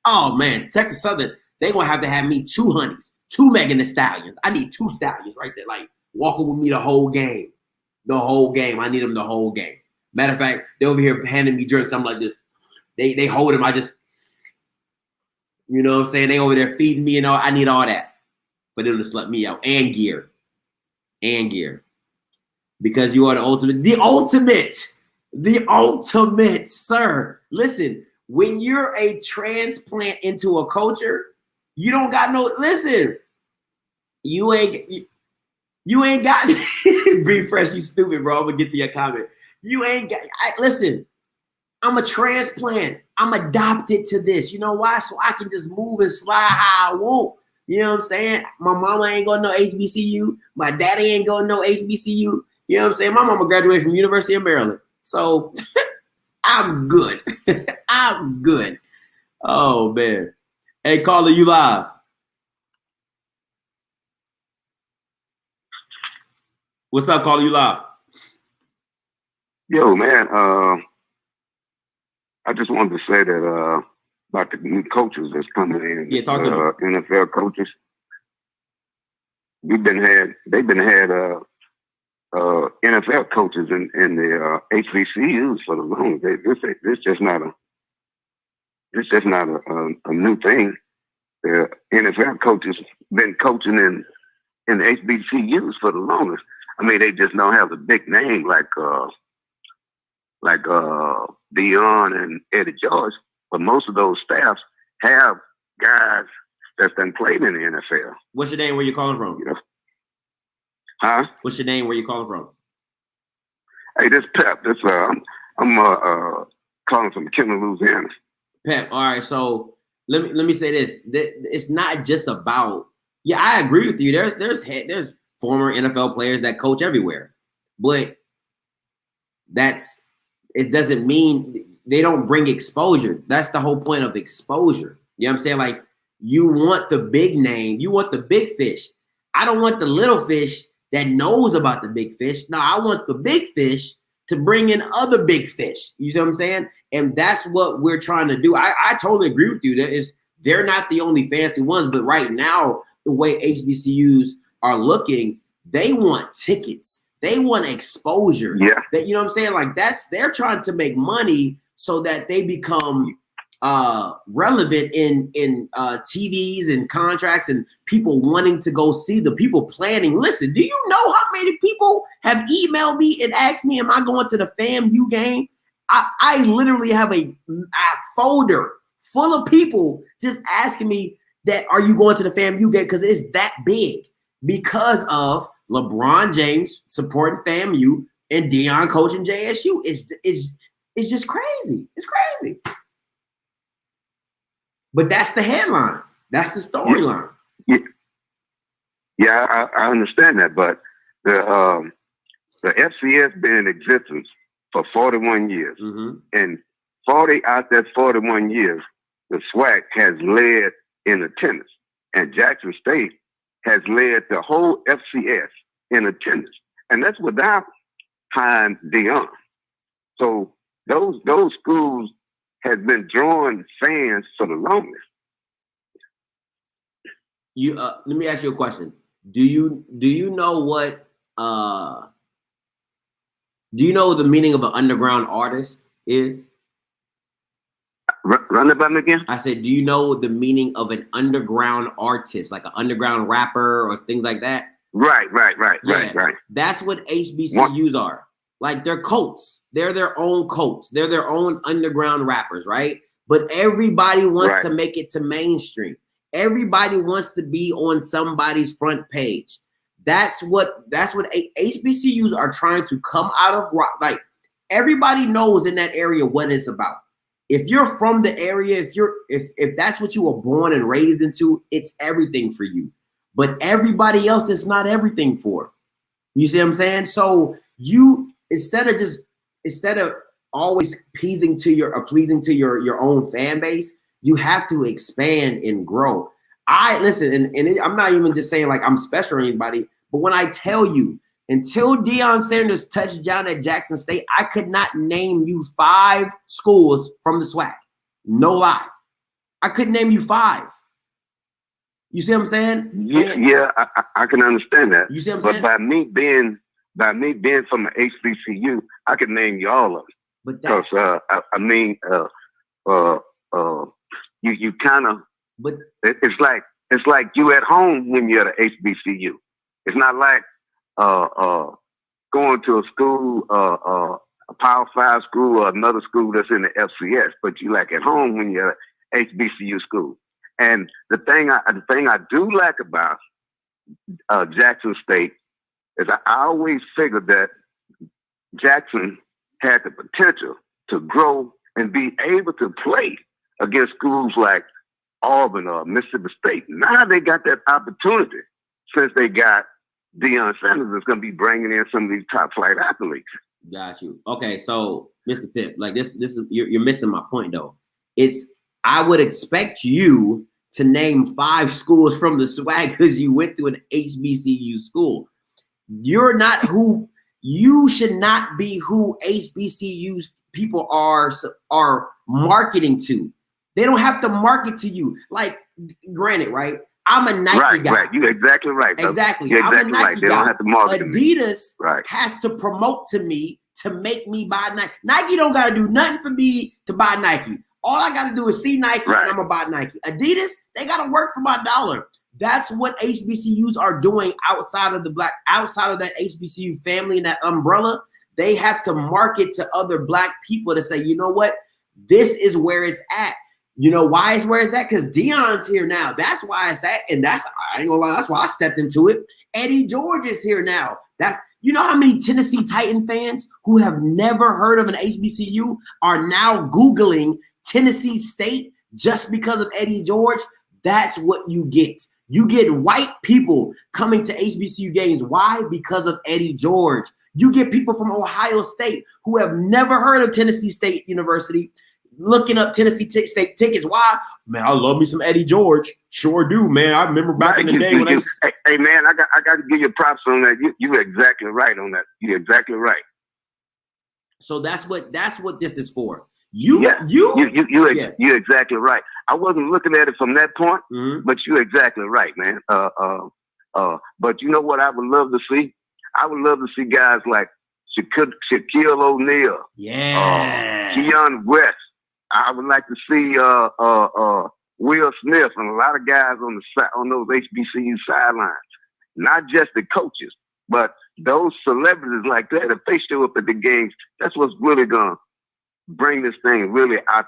oh man, Texas Southern, they're gonna have to have me 2 honeys, 2 Megan Thee Stallions. I need 2 stallions right there, like walking with me the whole game. The whole game. I need them the whole game. Matter of fact, they over here handing me drinks. I'm like this. They hold them. I just, you know what I'm saying? They over there feeding me and all. I need all that for them to slut me out. And gear. Because you are the ultimate. The ultimate, sir. Listen, when you're a transplant into a culture, you don't got no, listen, you ain't got, be fresh, you stupid, bro. I'm gonna get to your comment. You ain't got, listen, I'm a transplant. I'm adopted to this. You know why? So I can just move and slide how I want. You know what I'm saying? My mama ain't going to no HBCU. My daddy ain't going to no HBCU. You know what I'm saying? My mama graduated from University of Maryland. So I'm good. I'm good. Oh, man. Hey, caller, you live. What's up, caller? You live? Yo, man. I just wanted to say that about the new coaches that's coming in. Yeah, talk to me. NFL coaches. They've been had NFL coaches in the HBCUs for the longest. This just not a new thing. The NFL coaches been coaching in the HBCUs for the longest. I mean, they just don't have a big name like Dion and Eddie George, but most of those staffs have guys that's done played in the NFL. What's your name? Where you calling from? You know? Huh? What's your name? Where you calling from? Hey, this Pep. This I'm calling from McKinney, Louisiana. Pep. All right. So let me say this. It's not just about. Yeah, I agree with you. There's former NFL players that coach everywhere, but it doesn't mean they don't bring exposure. That's the whole point of exposure. You know what I'm saying? Like, you want the big name, you want the big fish. I don't want the little fish that knows about the big fish. No, I want the big fish to bring in other big fish. You see what I'm saying? And that's what we're trying to do. I totally agree with you. They're not the only fancy ones, but right now, the way HBCUs are looking, they want tickets. They want exposure. Yeah. That, you know what I'm saying? Like, they're trying to make money so that they become relevant in TVs and contracts and people wanting to go see the people planning. Listen, do you know how many people have emailed me and asked me, am I going to the FAMU game? I literally have a folder full of people just asking me that, are you going to the FAMU game? Because it's that big because of LeBron James supporting FAMU and Deion coaching JSU. It's just crazy. It's crazy. But that's the headline. That's the storyline. Yeah, I understand that, but the FCS been in existence for 41 years, and 40 out that 41 years, the SWAC has led in attendance, and Jackson State has led the whole FCS in attendance, and that's without hiring Deion. So those schools has been drawing fans for the longest. You let me ask you a question. Do you know what do you know what the meaning of an underground artist is? Run it by me again. I said, do you know the meaning of an underground artist, like an underground rapper or things like that? Right. That's what HBCUs are. Like, they're cults. They're their own cults. They're their own underground rappers, right? But everybody wants to make it to mainstream. Everybody wants to be on somebody's front page. That's what HBCUs are trying to come out of. Like, everybody knows in that area what it's about. If you're from the area, if that's what you were born and raised into, it's everything for you. But everybody else, it's not everything for. You see what I'm saying? So you instead of always pleasing to your own fan base, you have to expand and grow. I listen, and I'm not even just saying like I'm special or anybody, but when I tell you, until Deion Sanders touched down at Jackson State, I could not name you 5 schools from the SWAC. No lie. I couldn't name you 5. You see what I'm saying? Yeah, I can understand that. You see what I'm saying? But by me being from the HBCU, I can name you all of them. But that's you kind of. But it's like you at home when you're at a HBCU. It's not like going to a school, a Power 5 school or another school that's in the FCS, but you like at home when you're at HBCU school. And the thing I do like about Jackson State is I always figured that Jackson had the potential to grow and be able to play against schools like Auburn or Mississippi State. Now they got that opportunity since they got Deion Sanders that's going to be bringing in some of these top flight athletes. Got you. Okay, so Mr. Pip, like this is you're missing my point though. I would expect you to name 5 schools from the SWAC because you went to an HBCU school. You're not who you should not be who HBCU people are marketing to. They don't have to market to you. Like, granted, right? I'm a Nike guy. Right. You're exactly right. Exactly. You're exactly right. They don't have to market Adidas right. has to promote to me to make me buy Nike. Nike don't got to do nothing for me to buy Nike. All I got to do is see Nike and I'm going to buy Nike. Adidas, they got to work for my dollar. That's what HBCUs are doing outside of that HBCU family and that umbrella. They have to market to other Black people to say, you know what? This is where it's at. You know why it's where it's at? Because Deion's here now. That's why it's at. And I ain't gonna lie, that's why I stepped into it. Eddie George is here now. You know how many Tennessee Titan fans who have never heard of an HBCU are now Googling Tennessee State just because of Eddie George? That's what you get. You get white people coming to HBCU games. Why? Because of Eddie George. You get people from Ohio State who have never heard of Tennessee State University looking up Tennessee State tickets. Why? Man, I love me some Eddie George. Sure do, man. I remember back in the day when Hey, man, I got to give you props on that. You're exactly right on that. You're exactly right. So that's what this is for. You're exactly right. I wasn't looking at it from that point, but you're exactly right, man. But you know what I would love to see? I would love to see guys like Shaquille O'Neal, Keon West. I would like to see Will Smith and a lot of guys on those HBCU sidelines. Not just the coaches, but those celebrities like that. If they show up at the games, that's what's really gonna bring this thing really out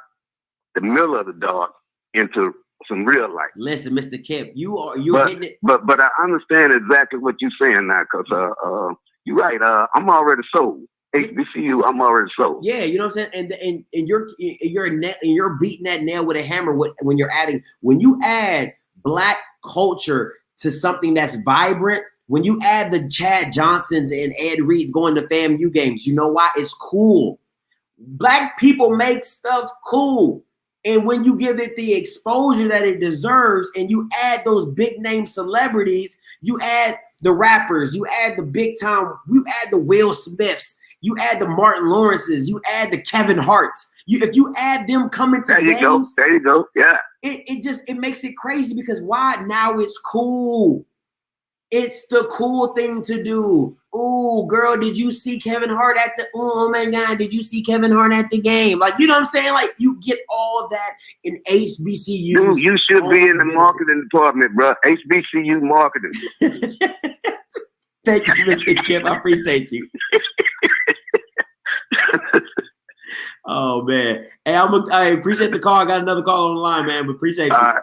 the middle of the dark into some real life. Listen, Mr. Kemp, you're hitting it. But I understand exactly what you're saying now, because you're right. I'm already sold. HBCU, I'm already sold. Yeah, you know what I'm saying? And you're beating that nail with a hammer when you add Black culture to something that's vibrant, when you add the Chad Johnsons and Ed Reeds going to FAMU games, you know why? It's cool. Black people make stuff cool. And when you give it the exposure that it deserves and you add those big name celebrities, you add the rappers, you add the big time, you add the Will Smiths, you add the Martin Lawrences, you add the Kevin Harts. If you add them coming to games, there you go. Yeah. It makes it crazy because why? Now it's cool. It's the cool thing to do. Oh, girl, did you see Kevin Hart at the? Oh my God, did you see Kevin Hart at the game? Like, you know what I'm saying? Like, you get all that in HBCU. Dude, you should be in the marketing department, bro. HBCU marketing. Thank you, Mr. Kemp. I appreciate you. Oh man, hey, I appreciate the call. I got another call on the line, man. But appreciate you.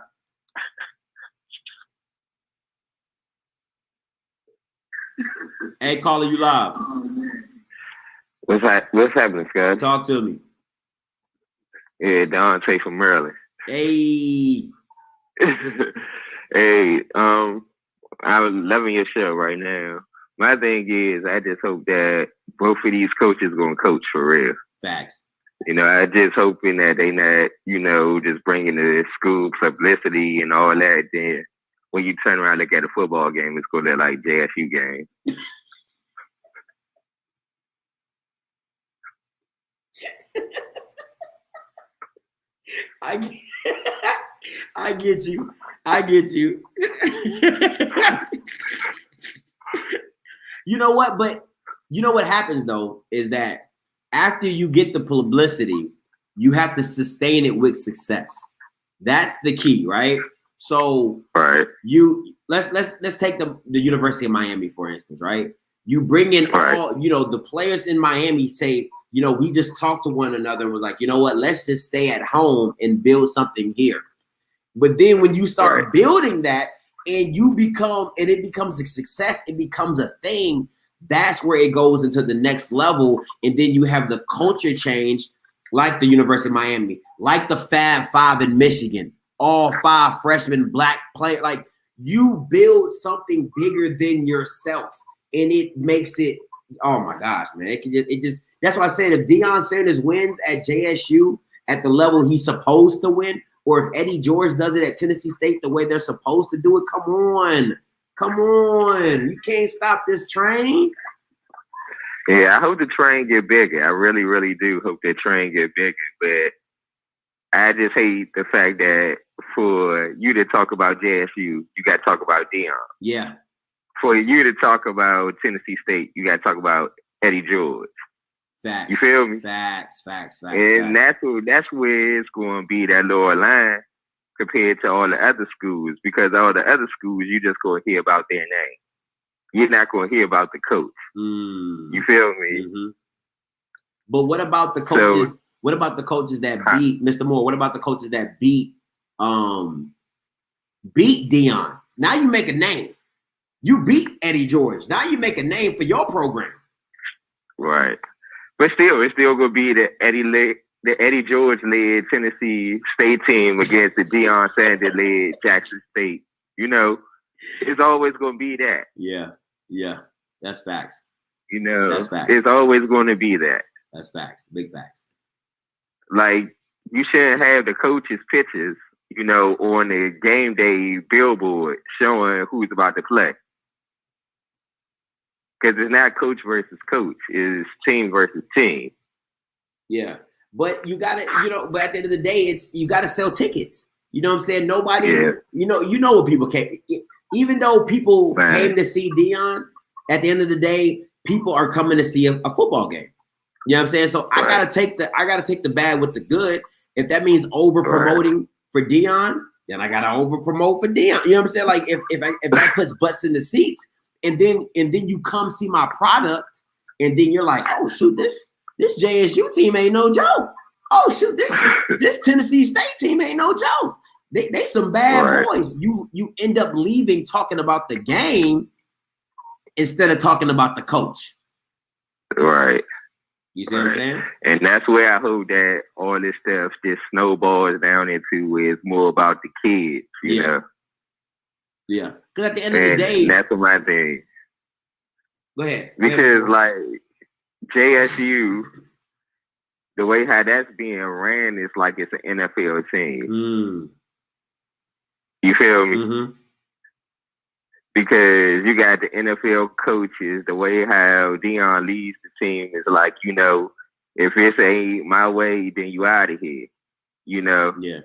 Hey, caller, you live. What's happening, Scott? Talk to me. Yeah, Dante from Maryland. Hey. Hey, I'm loving your show right now. My thing is, I just hope that both of these coaches gonna coach for real. Facts. You know, I just hoping that they not, you know, just bringing the school publicity and all that. Then when you turn around and look at a football game, it's gonna look like JSU game. I get you. I get you. You know what? But you know what happens though is that after you get the publicity, you have to sustain it with success. That's the key, right? So you let's take the University of Miami for instance, right? You bring in all, you know, the players in Miami say, you know, we just talked to one another and was like, you know what, let's just stay at home and build something here. But then when you start building that and it becomes a success, it becomes a thing, that's where it goes into the next level. And then you have the culture change, like the University of Miami, like the Fab Five in Michigan, all 5 freshmen black players. Like you build something bigger than yourself, and it makes it. Oh my gosh, man! It just that's why I said if Deion Sanders wins at JSU at the level he's supposed to win, or if Eddie George does it at Tennessee State the way they're supposed to do it, come on, you can't stop this train. Yeah, I hope the train get bigger. I really, really do hope the train get bigger. But I just hate the fact that for you to talk about JSU, you got to talk about Deion. Yeah. For you to talk about Tennessee State, you got to talk about Eddie George. Facts. You feel me? Facts. And that's where it's going to be that lower line compared to all the other schools, because all the other schools, you just going to hear about their name. You're not going to hear about the coach. You feel me? Mm-hmm. But what about the coaches? What about the coaches that beat Mr. Moore? What about the coaches that beat Deion? Now you make a name. You beat Eddie George. Now you make a name for your program. Right. But still, it's still going to be the Eddie George-led Tennessee State team against the Deion Sanders-led Jackson State. You know, it's always going to be that. Yeah. That's facts. You know, that's facts. It's always going to be that. That's facts. Big facts. Like, you shouldn't have the coaches' pictures, you know, on the game day billboard showing who's about to play. Because it's not coach versus coach. It's team versus team. Yeah. But you got to, you know, but at the end of the day, you got to sell tickets. You know what I'm saying? Nobody, you know what people came. Even though people came to see Deion, at the end of the day, people are coming to see a football game. You know what I'm saying? So I gotta take the bad with the good. If that means over promoting for Deion, then I gotta over promote for Deion. You know what I'm saying? Like if that puts butts in the seats, and then you come see my product, and then you're like, oh shoot, this JSU team ain't no joke. Oh shoot, this Tennessee State team ain't no joke. They some bad boys. You end up leaving talking about the game instead of talking about the coach. Right. You see what I'm saying? And that's where I hope that all this stuff just snowballs down into is more about the kids, you know? Yeah. Because at the end of the day, that's my thing. Go ahead. Because like JSU, the way how that's being ran is like it's an NFL team. You feel me? Mm-hmm. Because you got the NFL coaches, the way how Deion leads the team is like, you know, if it ain't my way, then you out of here, you know? Yeah.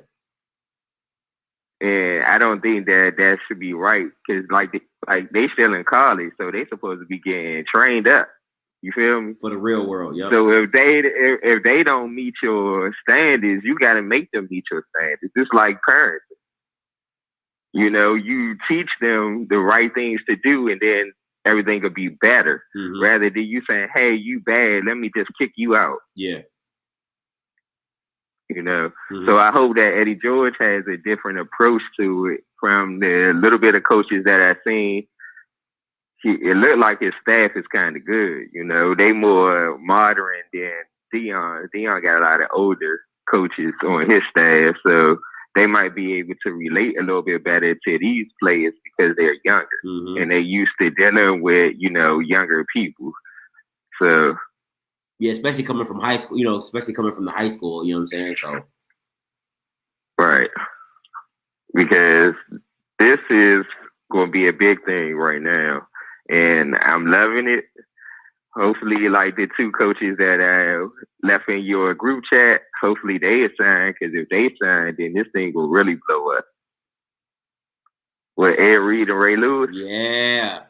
And I don't think that should be right, because like they still in college, so they supposed to be getting trained up. You feel me? For the real world, yeah. So if they don't meet your standards, you got to make them meet your standards. It's like parenting. You know, you teach them the right things to do, and then everything will be better. Mm-hmm. Rather than you saying, hey, you bad, let me just kick you out. Yeah. You know? Mm-hmm. So I hope that Eddie George has a different approach to it from the little bit of coaches that I've seen. It looked like his staff is kind of good. You know, they more modern than Deion. Deion got a lot of older coaches on his staff, so they might be able to relate a little bit better to these players because they're younger and they're used to dealing with, you know, younger people. So yeah, especially coming from high school, you know, especially coming from the high school, you know what I'm saying? So right. Because this is going to be a big thing right now. And I'm loving it. Hopefully, like the two coaches that left in your group chat, hopefully they sign, because if they sign, then this thing will really blow up. With Ed Reed and Ray Lewis? Yeah.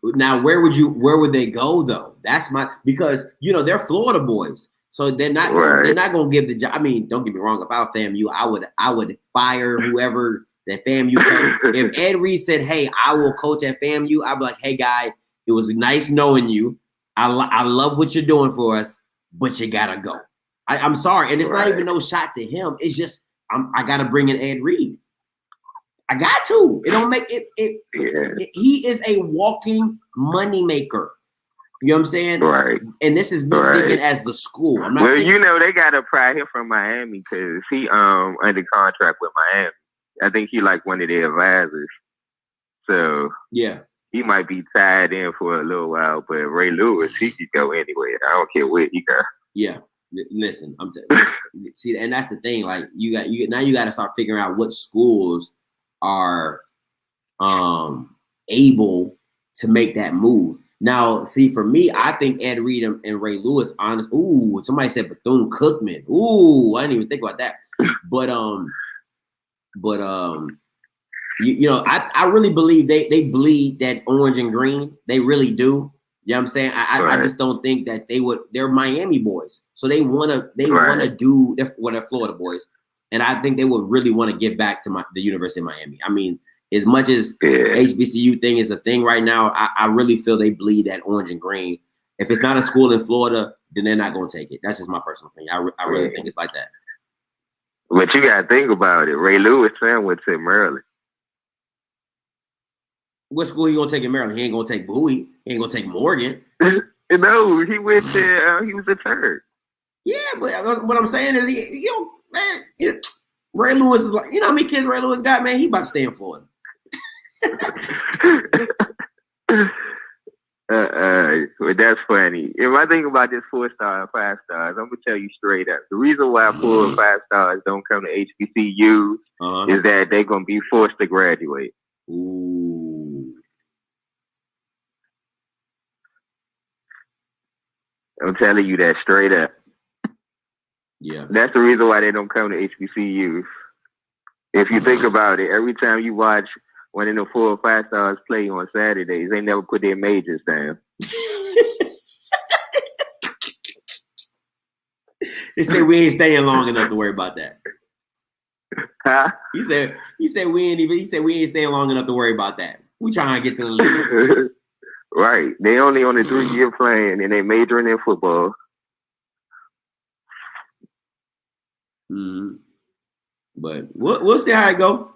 Now, where would they go though? That's because, you know, they're Florida boys. So they're not going to give the job. I mean, don't get me wrong. If I were FAMU, I would fire whoever that FAMU coach. If Ed Reed said, "Hey, I will coach at FAMU," I'd be like, "Hey, guy, it was nice knowing you. I love what you're doing for us, but you gotta go." I'm sorry, and it's not even no shot to him. It's just I gotta bring in Ed Reed. I got to. It don't make it. He is a walking moneymaker. You know what I'm saying? Right. And this is me thinking as the school. I'm not well, you know, they got to pry him from Miami because he under contract with Miami. I think he like one of their advisors. So yeah, he might be tied in for a little while. But Ray Lewis, he could go anywhere. I don't care where he go. Yeah. Listen, see, and that's the thing. Like you got to start figuring out what schools are able to make that move. Now, see, for me, I think Ed Reed and Ray Lewis, honest. Ooh, somebody said Bethune-Cookman. Ooh, I didn't even think about that. But you know, I really believe they bleed that orange and green. They really do. You know what I'm saying? I just don't think that they're Miami boys. So they wanna do they're Florida boys. And I think they would really want to give back to the University of Miami. I mean, as much as HBCU thing is a thing right now, I really feel they bleed that orange and green. If it's not a school in Florida, then they're not going to take it. That's just my personal opinion. I really think it's like that. But you got to think about it. Ray Lewis went to Maryland. What school he going to take in Maryland? He ain't going to take Bowie. He ain't going to take Morgan. No, he went to, he was a third. Yeah, but what I'm saying is, Ray Lewis is like, you know how many kids Ray Lewis got, man? He about to stay in Florida. But that's funny. If I think about this 4-star and 5 stars, I'm gonna tell you straight up. The reason why 4 and 5 stars don't come to HBCU is that they're gonna be forced to graduate. Ooh. I'm telling you that straight up. Yeah. That's the reason why they don't come to HBCUs. If you think about it, every time you watch one of the 4 or 5 stars play on Saturdays, they never put their majors down. They say we ain't staying long enough to worry about that. Huh? He said we ain't staying long enough to worry about that. We trying to get to the league. Right. They only on a 3-year plan and they majoring in football. Mm-hmm. But we'll see how it go.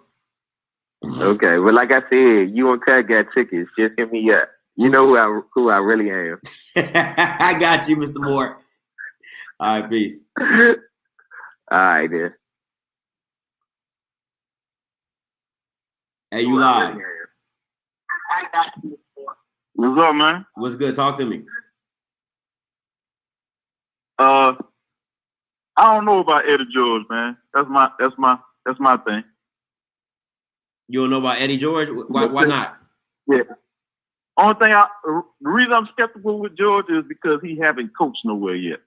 Okay, well, like I said, you and Cut got tickets. Just hit me up. You know who I really am. I got you, Mr. Moore. All right, peace. All right, then. Hey, you live? What's up, man? What's good? Talk to me. I don't know about Eddie George, man. That's my thing. You don't know about Eddie George? Why not? Yeah. The reason I'm skeptical with George is because he haven't coached nowhere yet.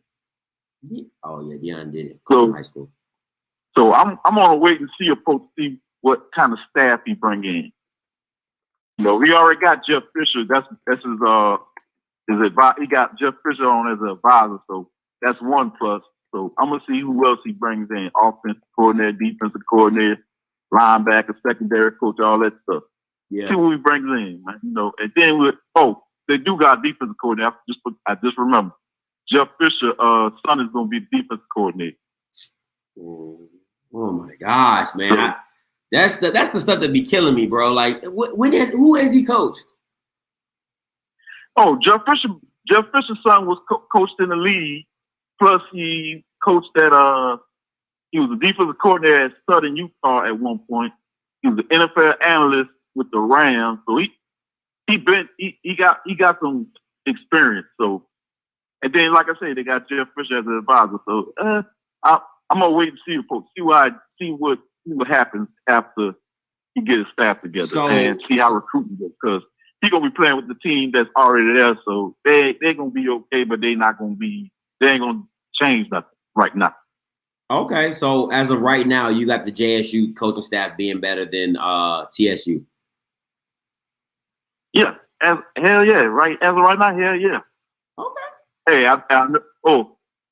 Oh yeah, Deion did it. So high school. So I'm gonna wait and see what kind of staff he bring in. You know, he already got Jeff Fisher. That's his advisor. He got Jeff Fisher on as an advisor, so that's one plus. So I'm gonna see who else he brings in: offensive coordinator, defensive coordinator, linebacker, secondary coach, all that stuff. Yeah. See who he brings in, man. You know, and then they do got a defensive coordinator. I just remember Jeff Fisher, son is gonna be the defensive coordinator. Oh my gosh, man! That's the stuff that be killing me, bro. Like, who has he coached? Oh, Jeff Fisher's son was coached in the league Plus, he coached at he was a defensive coordinator at Southern Utah at one point. He was an NFL analyst with the Rams. So he got some experience. So, and then like I said, they got Jeff Fisher as an advisor. So I'm gonna wait and see what happens after he get his staff together and see how recruiting goes, because he's gonna be playing with the team that's already there. So they're gonna be okay, but they ain't gonna change nothing right now. Okay, so as of right now, you got the JSU coaching staff being better than TSU. Yeah, hell yeah, right. As of right now, hell yeah. Okay. Hey,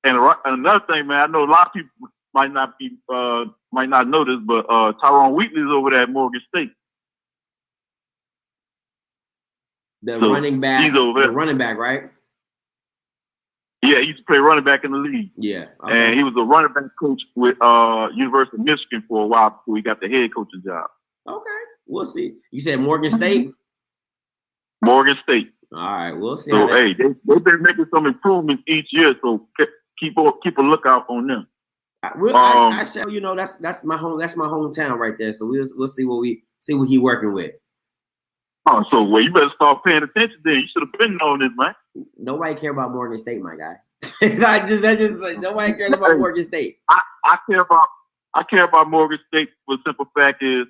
another thing, man. I know a lot of people might not know this, but Tyrone Wheatley's over there at Morgan State. The running back. He's over there. The running back, right? Yeah, he used to play running back in the league. Yeah. Okay. And he was a running back coach with University of Michigan for a while before he got the head coaching job. Okay. We'll see. You said Morgan State? Morgan State. All right, we'll see. So, hey, they've been making some improvements each year, so keep a lookout on them. I shall, that's my hometown right there. So we'll see what he working with. Oh, so you better start paying attention then. You should have been knowing this, man. Nobody care about Morgan State, my guy. Nobody cares about Morgan State. I care about Morgan State for the simple fact is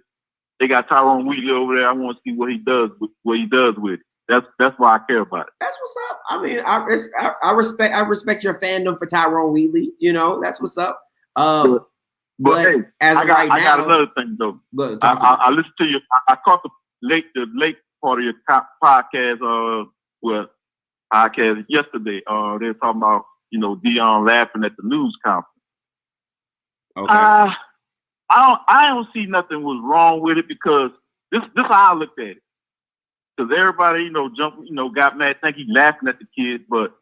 they got Tyrone Wheatley over there. I want to see what he does with it. That's why I care about it. That's what's up. I mean, I respect your fandom for Tyrone Wheatley. That's what's up. But hey, I got another thing though. I listened to you. I caught the late part of your podcast. Podcast yesterday. They were talking about Deion laughing at the news conference. Okay. I don't see nothing was wrong with it, because this how I looked at it. Because everybody, got mad, think he laughing at the kid, but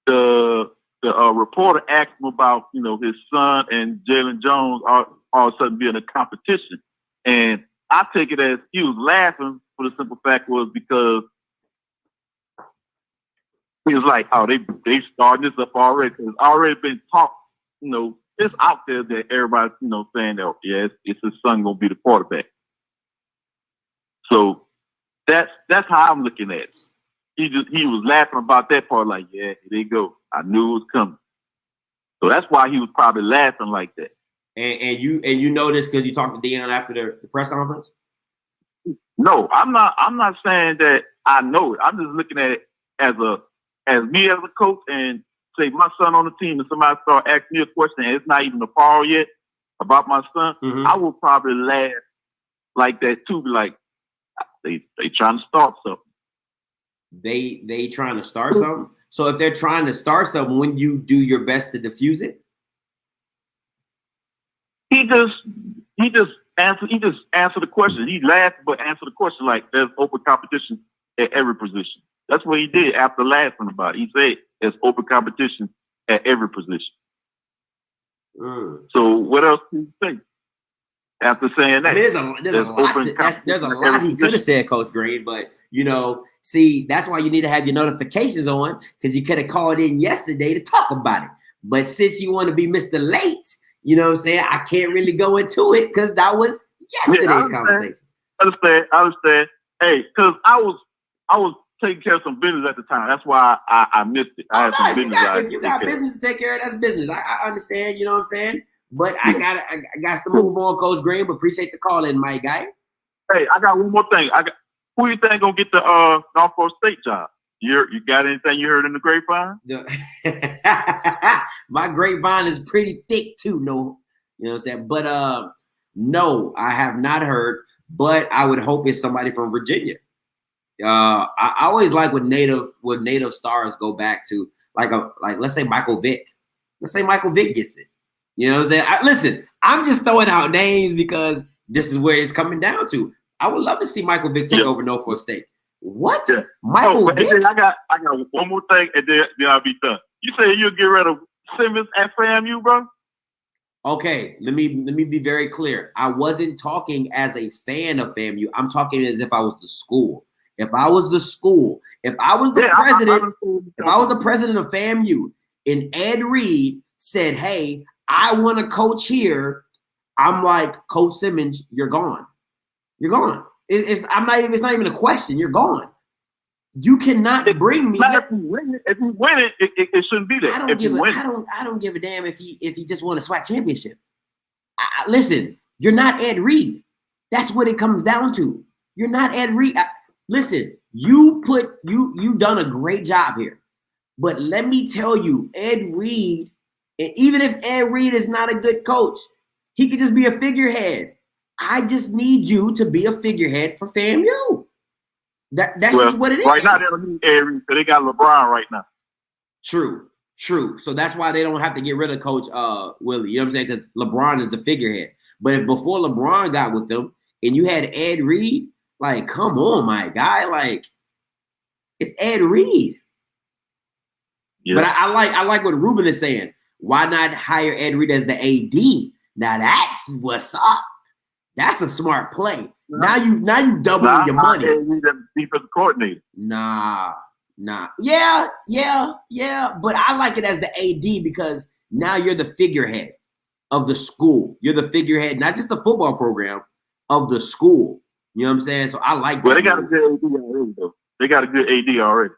the reporter asked him about, his son and Jalen Jones all of a sudden being a competition. And I take it as he was laughing for the simple fact was because he was like, oh, they starting this up already. It's already been talked, it's out there that everybody's, saying that, yeah, it's his son going to be the quarterback. So that's how I'm looking at it. He was laughing about that part, like, yeah, here they go. I knew it was coming. So that's why he was probably laughing like that. And you know this because you talked to Deion after the press conference? No, I'm not saying that I know it. I'm just looking at it as me as a coach, and say my son on the team and somebody start asking me a question and it's not even a fall yet about my son, I will probably laugh like that too. Be like, they trying to start something. They trying to start something? So if they're trying to start something, wouldn't you do your best to diffuse it? He just answered the question. He laughed but answered the question like there's open competition at every position. That's what he did after laughing about it. He said there's open competition at every position. So what else do you think after saying that? I mean, there's a lot he could have said, Coach Green, but see, that's why you need to have your notifications on, because you could have called in yesterday to talk about it. But since you want to be Mr. Late, you know what I'm saying, I can't really go into it because that was yesterday's conversation. I understand. Hey, because I was taking care of some business at the time. That's why I missed it. I had some business. If you got business to take care of, that's business. I understand, you know what I'm saying? But I got to move on, Coach Green, but appreciate the call in, my guy. Hey, I got one more thing. Who you think gonna get the Norfolk State job? You got anything you heard in the grapevine? My grapevine is pretty thick too, no. You know what I'm saying? But no, I have not heard, but I would hope it's somebody from Virginia. I always like when native stars go back to like let's say Michael Vick. Let's say Michael Vick gets it. You know what I'm saying? Listen, I'm just throwing out names because this is where it's coming down to. I would love to see Michael Vick take over Norfolk State. What? Yeah. Michael Vick? And then I got one more thing, and then I'll be done. You say you'll get rid of Simmons at FAMU, bro? Okay, let me be very clear. I wasn't talking as a fan of FAMU. I'm talking as if I was the school. If I was the school, if I was the president, if I was the president of FAMU, and Ed Reed said, hey, I want to coach here, I'm like, Coach Simmons, you're gone. You're gone. It's not even a question. You're gone. You cannot bring me. If you win it, it shouldn't be there. I don't give a damn if he just won a SWAC championship. Listen, you're not Ed Reed. That's what it comes down to. You're not Ed Reed. Listen, you done a great job here. But let me tell you, Ed Reed, even if Ed Reed is not a good coach, he could just be a figurehead. I just need you to be a figurehead for FAMU. That's just what it is. Right now, they don't need Ed Reed, so they got LeBron right now. True. So that's why they don't have to get rid of Coach Willie. You know what I'm saying? Because LeBron is the figurehead. But if before LeBron got with them and you had Ed Reed, like, come on, my guy. Like, it's Ed Reed. Yeah. But I like what Ruben is saying. Why not hire Ed Reed as the AD? Now that's what's up. That's a smart play. Now you doubling your money. Defensive coordinator. Nah. Yeah. But I like it as the AD because now you're the figurehead of the school. You're the figurehead, not just the football program, of the school. You know what I'm saying? So I like that. Well, they got a good AD already, though. They got a good AD already.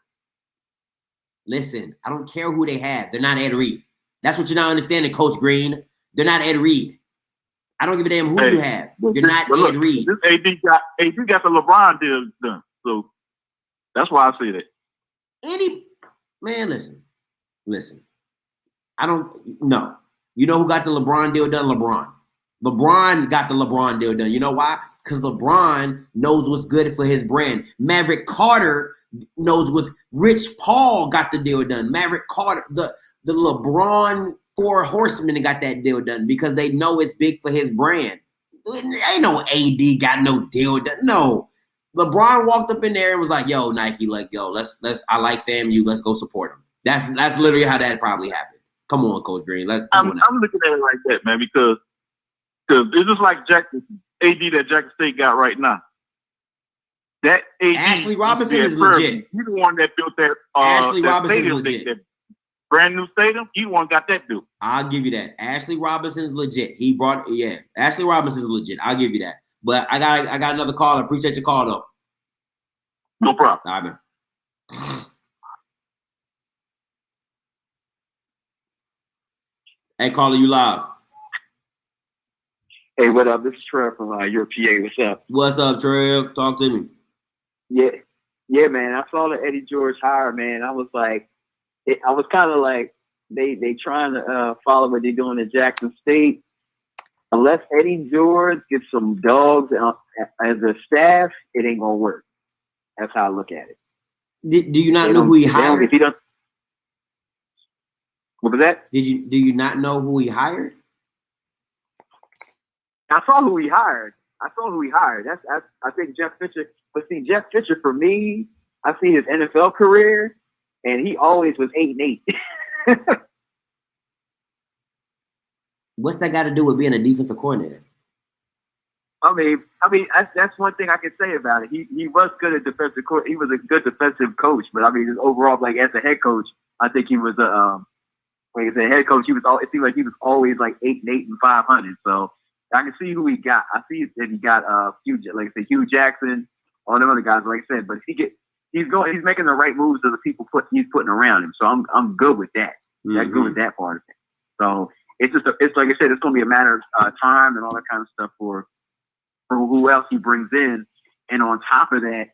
Listen, I don't care who they have. They're not Ed Reed. That's what you're not understanding, Coach Green. They're not Ed Reed. I don't give a damn who you have. You're not Ed Reed. This AD got the LeBron deal done. So that's why I say that. Listen. I don't know. You know who got the LeBron deal done? LeBron. LeBron got the LeBron deal done. You know why? Because LeBron knows what's good for his brand. Maverick Carter knows what Rich Paul got the deal done. Maverick Carter, the LeBron 4 horsemen got that deal done because they know it's big for his brand. Ain't no AD got no deal done. No. LeBron walked up in there and was like, yo, Nike, like, yo, let's I like FAMU, let's go support him. That's literally how that probably happened. Come on, Coach Green. I'm looking at it like that, man, because it's just like AD that Jackson State got right now. That AD, Ashley Robinson is legit. He's the one that built that. Ashley Robinson is legit. That brand new stadium. He the one got that built. I'll give you that. Ashley Robinson's legit. Ashley Robinson's legit. I'll give you that. But I got another call. I appreciate your call though. No problem. All right, man. Hey, caller, you live. Hey, what up? This is Trev from your PA. What's up? What's up, Trev? Talk to me. Yeah, man. I saw the Eddie George hire, man. I was like, I was kind of like, they trying to follow what they're doing at Jackson State. Unless Eddie George gets some dogs as a staff, it ain't gonna work. That's how I look at it. Do you not know who he hired? If he don't, what was that? Do you not know who he hired? I saw who he hired. I think Jeff Fisher. But see, Jeff Fisher for me, I see his NFL career, and he always was 8-8. What's that got to do with being a defensive coordinator? I mean, that's one thing I can say about it. He was good at defensive coach. He was a good defensive coach, but I mean, just overall, like as a head coach, I think he was like as a head coach, it seemed like he was always like 8-8 and 500. So I can see who he got. I see that he got Hugh Jackson, all them other guys, like I said. But he's making the right moves to the people he's putting around him. So I'm good with that. Mm-hmm. I'm good with that part of it. So it's like I said, it's going to be a matter of time and all that kind of stuff for who else he brings in. And on top of that,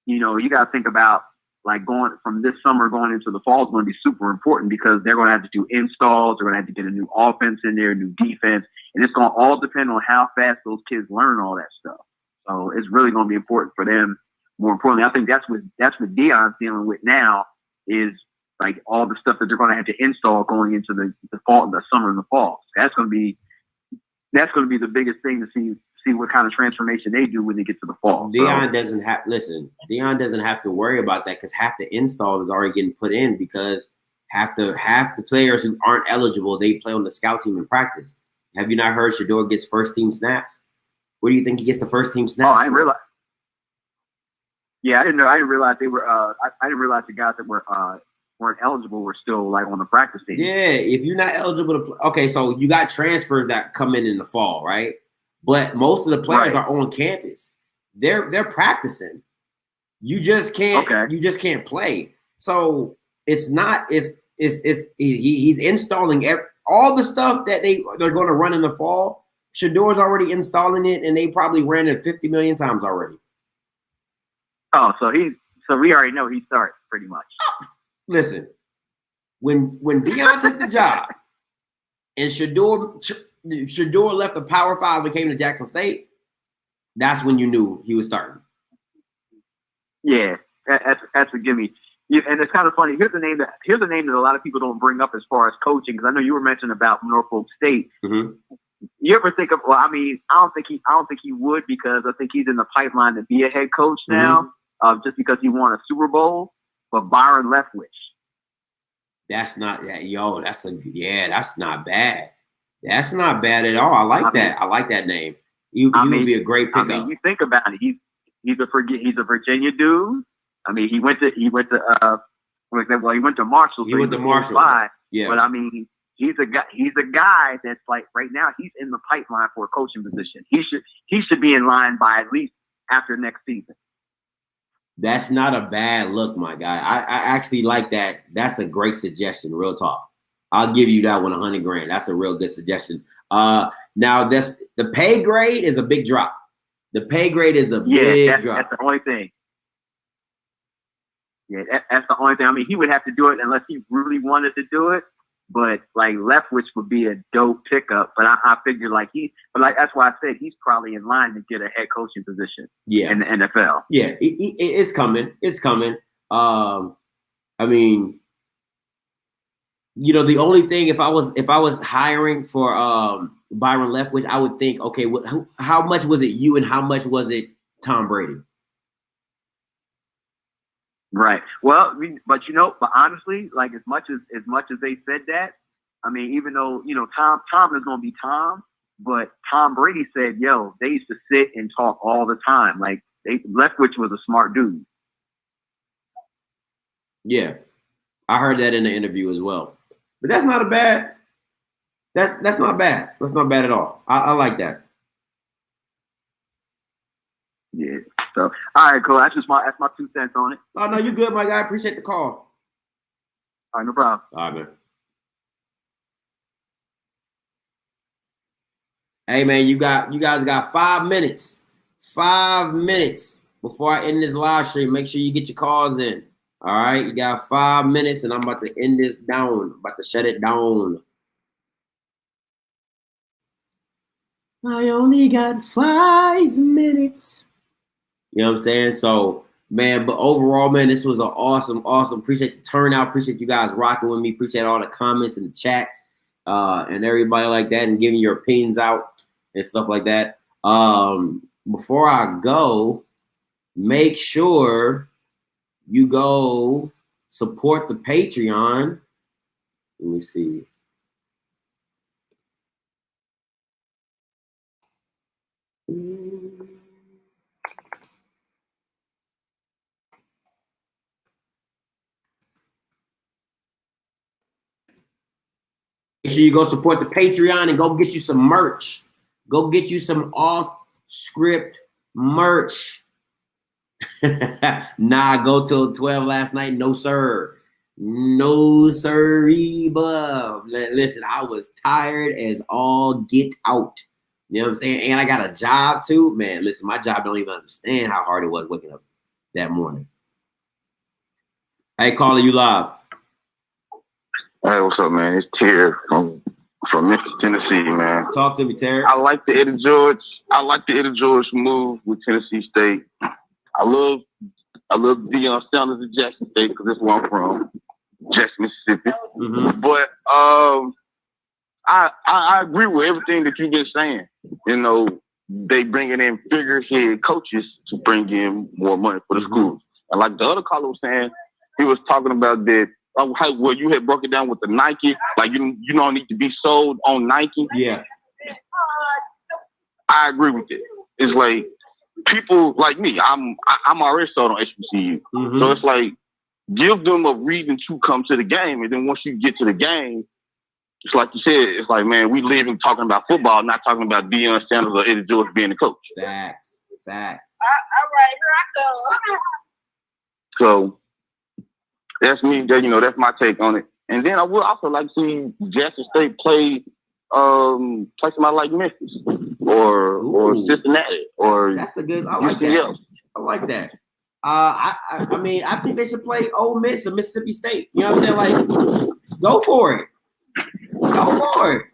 you got to think about like going from this summer going into the fall is going to be super important because they're going to have to do installs. They're going to have to get a new offense in there, new defense. And it's going to all depend on how fast those kids learn all that stuff. So it's really going to be important for them. More importantly, I think that's what Deion's dealing with now is like all the stuff that they're going to have to install going into the fall, the summer and the fall. So that's going to be the biggest thing to see what kind of transformation they do when they get to the fall. Deion doesn't have to worry about that because half the install is already getting put in because half the players who aren't eligible, they play on the scout team in practice. Have you not heard Shedeur gets first team snaps? Where do you think he gets the first team snaps? Oh, I didn't realize. Yeah, I didn't know. I didn't realize they were. I didn't realize the guys that were weren't eligible were still like on the practice team. Yeah, if you're not eligible to play, okay, so you got transfers that come in the fall, right? But most of the players are on campus. They're practicing. You just can't play. So it's not he's installing all the stuff that they're going to run in the fall. Shadour's already installing it, and they probably ran it 50 million times already. Oh, so we already know he starts pretty much. Listen, when Deion took the job and Shador left the Power 5 and came to Jackson State, that's when you knew he was starting. Yeah, that's a gimme. Yeah, and it's kind of funny. Here's a name that a lot of people don't bring up as far as coaching, because I know you were mentioning about Norfolk State. Mm-hmm. You ever think of? Well, I mean, I don't think he would, because I think he's in the pipeline to be a head coach now, just because he won a Super Bowl. But Byron Leftwich. That's not that's not bad. That's not bad at all. I like that. I like that name. He would be a great pickup. I mean, you think about it. He's a Virginia dude. I mean, he went to Marshall. He went to Marshall. Yeah. But I mean, he's a guy that's like right now he's in the pipeline for a coaching position. He should be in line by at least after next season. That's not a bad look, my guy. I actually like that. That's a great suggestion. Real talk. I'll give you that one $100,000. That's a real good suggestion. Now the pay grade is a big drop. The pay grade is a big drop. That's the only thing. Yeah, that's the only thing. I mean, he would have to do it unless he really wanted to do it. But like Leftwich would be a dope pickup. But I figure that's why I said he's probably in line to get a head coaching position. Yeah. In the NFL. Yeah, it's coming. It's coming. I mean, the only thing if I was hiring for Byron Leftwich, I would think, okay, how much was it you and how much was it Tom Brady? Right. Well, but honestly, like as much as they said that, I mean, even though Tom is going to be Tom, but Tom Brady said, they used to sit and talk all the time. Like Leftwich was a smart dude. Yeah, I heard that in the interview as well. But that's not a bad. That's not bad. That's not bad at all. I like that. Yeah. So, all right, cool. That's my 2 cents on it. Oh no, you good, my guy. Appreciate the call. All right, no problem. All right, man. Hey, man, you guys got 5 minutes. 5 minutes before I end this live stream. Make sure you get your calls in. All right, you got 5 minutes, and I'm about to end this down. I'm about to shut it down. I only got 5 minutes. You know what I'm saying? So, man, but overall, man, this was an awesome. Appreciate the turnout. Appreciate you guys rocking with me. Appreciate all the comments and the chats and everybody like that and giving your opinions out and stuff like that. Before I go, make sure you go support the Patreon. Let me see. Make sure you go support the Patreon and go get you some merch. Go get you some off-script merch. Nah, go till 12 last night. No, sir. No, sirree, bub. Listen, I was tired as all get out. You know what I'm saying? And I got a job too. Man, listen, my job don't even understand how hard it was waking up that morning. Hey, caller, you live. Hey, what's up, man? It's Terry from Memphis, Tennessee, man. Talk to me, Terry. I like the Eddie George move with Tennessee State. I love Deion Sanders at Jackson State because that's where I'm from, Jackson, Mississippi. Mm-hmm. But I agree with everything that you've been saying. They bringing in figurehead coaches to bring in more money for the schools. And like the other caller was saying, he was talking about that. Well, you had broke it down with the Nike. Like you don't need to be sold on Nike. Yeah, I agree with it. It's like people like me. I'm already sold on HBCU. Mm-hmm. So it's like give them a reason to come to the game. And then once you get to the game, it's like you said, it's like, man, we living talking about football, not talking about Deion Sanders or Eddie George being the coach. Facts. All right, here I go. So that's me. That's my take on it. And then I would also like to see Jackson State play somebody like Memphis or Cincinnati or that's a good. I like that. I like that. I mean, I think they should play Ole Miss or Mississippi State. You know what I'm saying? Like, go for it. Go for it.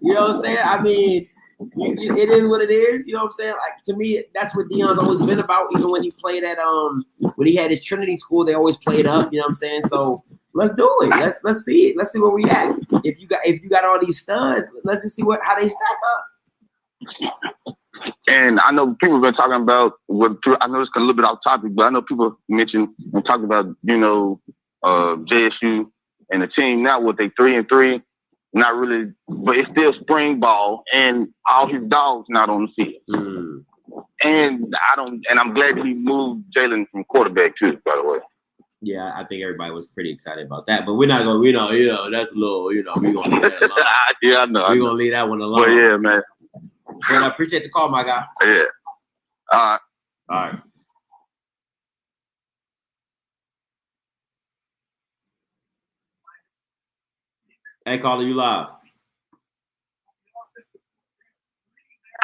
You know what I'm saying? I mean, it is what it is. You know what I'm saying? Like, to me, that's what Deion's always been about. Even when he played at when he had his Trinity school, they always played up. You know what I'm saying? So let's do it. Let's see it. Let's see where we at. If you got all these studs, let's just see how they stack up. And I know people have been talking about I know it's a little bit off topic, but I know people mentioned and talked about JSU and the team now with they 3-3. Not really, but it's still spring ball, and all his dogs not on the field. And I'm glad he moved Jalen from quarterback too. By the way. Yeah, I think everybody was pretty excited about that, but we're not gonna, that's a little, we're gonna leave that alone. Yeah, I know. We're gonna leave that one alone. But yeah, man. But I appreciate the call, my guy. Yeah. All right. Hey, caller, you live?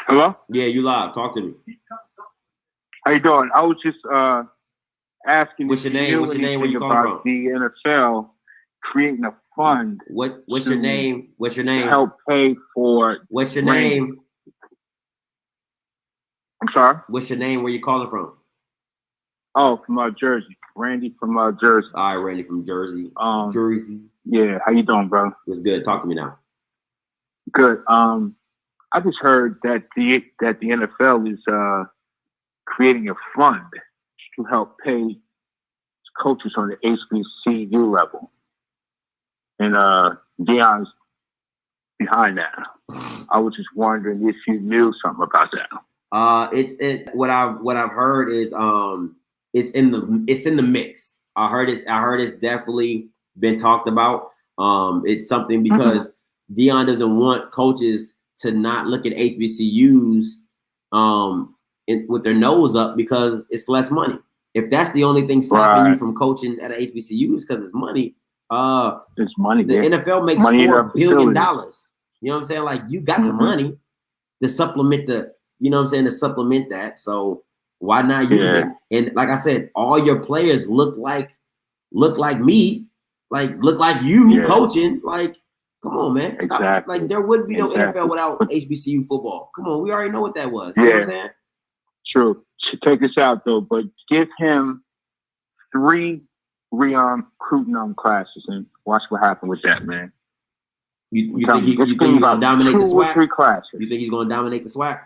Hello? Yeah, you live. Talk to me. How you doing? I was just asking. What's your name? What's your name? Where you calling from? The NFL creating a fund. What's your name? What's your name? Help pay for. What's your name? I'm sorry? What's your name? Where you calling from? Oh, from Jersey. Randy from Jersey. All right, Randy from Jersey. Jersey. Yeah, how you doing, bro? It's good. Talk to me now. Good. I just heard that the NFL is creating a fund to help pay coaches on the HBCU level. And Deion's behind that. I was just wondering if you knew something about that. What I've heard is it's in the mix. I heard it's definitely been talked about. It's something because Deion doesn't want coaches to not look at HBCUs with their nose up because it's less money. If that's the only thing stopping you from coaching at an HBCU is because it's money. It's money. The NFL makes $4 billion. You know what I'm saying? Like, you got the money to supplement to supplement that. So why not use it? And like I said, all your players look like me, look like you coaching. Like, come on, man. Stop. Exactly. Like, there wouldn't be no NFL without HBCU football. Come on, we already know what that was. You know what I'm saying? True. Check this out though, but give him 3 recruiting classes and watch what happens with that, man. You think he's going to dominate the SWAC? 3 classes. You think he's going to dominate the SWAC?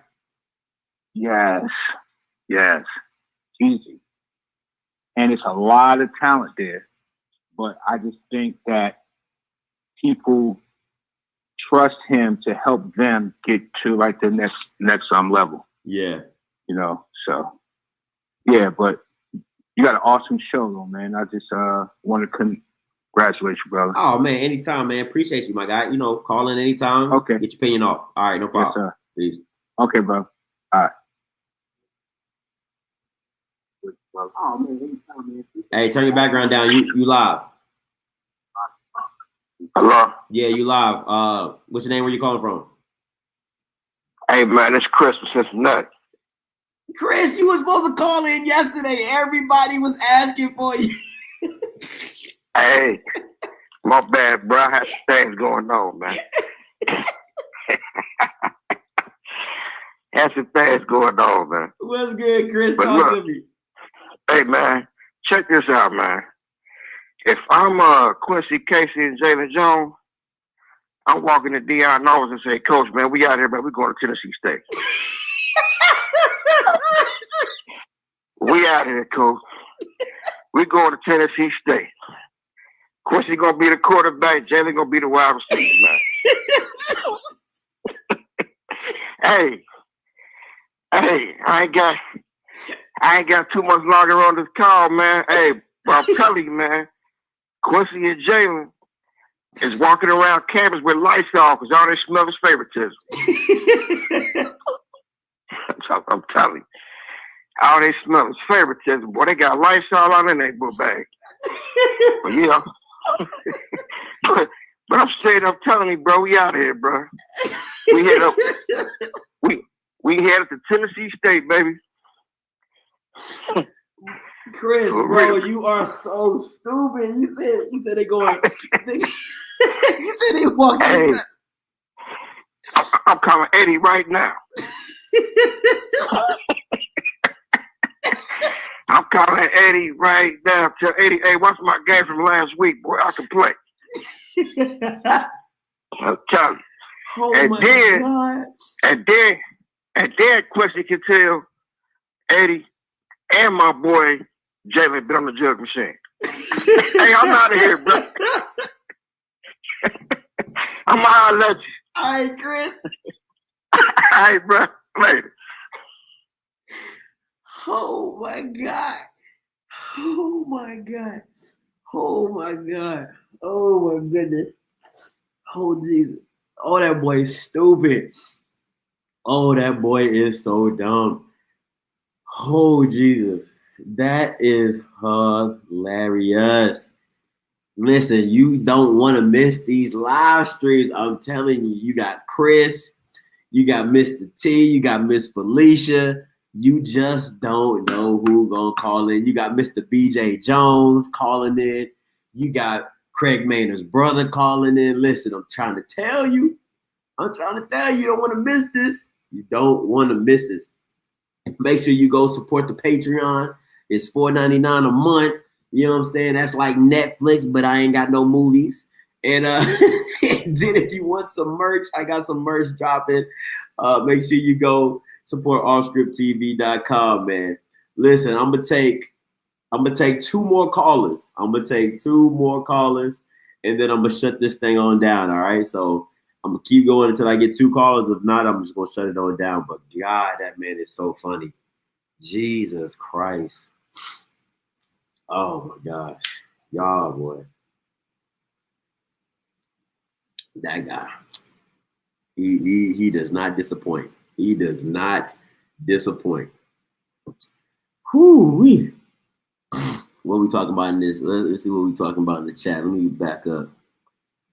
Yes. Easy. And it's a lot of talent there. But I just think that people trust him to help them get to like the next level. Yeah. So yeah, but you got an awesome show though, man. I just want to congratulate you, brother. Oh man, anytime, man. Appreciate you, my guy. Call in anytime. Okay. Get your opinion off. All right, no problem. Yes, sir. Peace. Okay, bro. All right. Oh man, anytime, man. Hey, turn your background down. You live. Hello? Yeah, you live. What's your name? Where you calling from? Hey man, it's Chris from Cincinnati. Chris, you were supposed to call in yesterday. Everybody was asking for you. Hey, my bad, bro. I had things going on, man. Had some things going on, man. What's good, Chris? But Talk look, to me. Hey, man, check this out, man. If I'm Quincy Casey and Jalen Jones, I'm walking to Deion office and say, Coach, man, we out here, man. We're going to Tennessee State. We out here, Coach. We going to Tennessee State. Quincy gonna be the quarterback. Jalen gonna be the wide receiver, man. Hey, I ain't got too much longer on this call, man. Hey, But I'm telling you, man, Quincy and Jalen is walking around campus with Lysol because all they smell is favoritism. I'm telling you. All they smell is favoritism. Boy, they got Lysol out in their book bag. But yeah. but I'm straight up telling you, bro, we out here, bro. We head up. We headed to Tennessee State, baby. Chris, bro, you are so stupid. You said they going. You said they walking. Hey, I'm calling Eddie right now. I'm calling Eddie right now. Tell Eddie, hey, what's my game from last week, boy? I can play. I'm telling you. Oh and my then, God. And then Quincy can tell Eddie and my boy Jalen been on the jug machine. Hey, I'm out of here, bro. I'm out of you. All right, Chris. All right, bro. Later. Oh my God. Oh my God. Oh my God. Oh my goodness. Oh Jesus. Oh, that boy is stupid. Oh, that boy is so dumb. Oh Jesus. That is hilarious. Listen, you don't want to miss these live streams. I'm telling you, you got Chris, you got Mr. T, you got Miss Felicia. You just don't know who gonna call in. You got Mr. BJ Jones calling in. You got Craig Maynard's brother calling in. Listen, I'm trying to tell you. You don't want to miss this. You don't want to miss this. Make sure you go support the Patreon. It's $4.99 a month. You know what I'm saying? That's like Netflix, but I ain't got no movies. And then if you want some merch, I got some merch dropping. Make sure you go support offscripttv.com, man. Listen, I'm gonna take two more callers. And then I'm gonna shut this thing on down. All right. So I'm gonna keep going until I get two callers. If not, I'm just gonna shut it on down. But God, that man is so funny. Jesus Christ. Oh my gosh. Y'all, boy. That guy. He does not disappoint. He does not disappoint. Whoo-wee. What we talking about in this? Let's see what we talking about in the chat. Let me back up.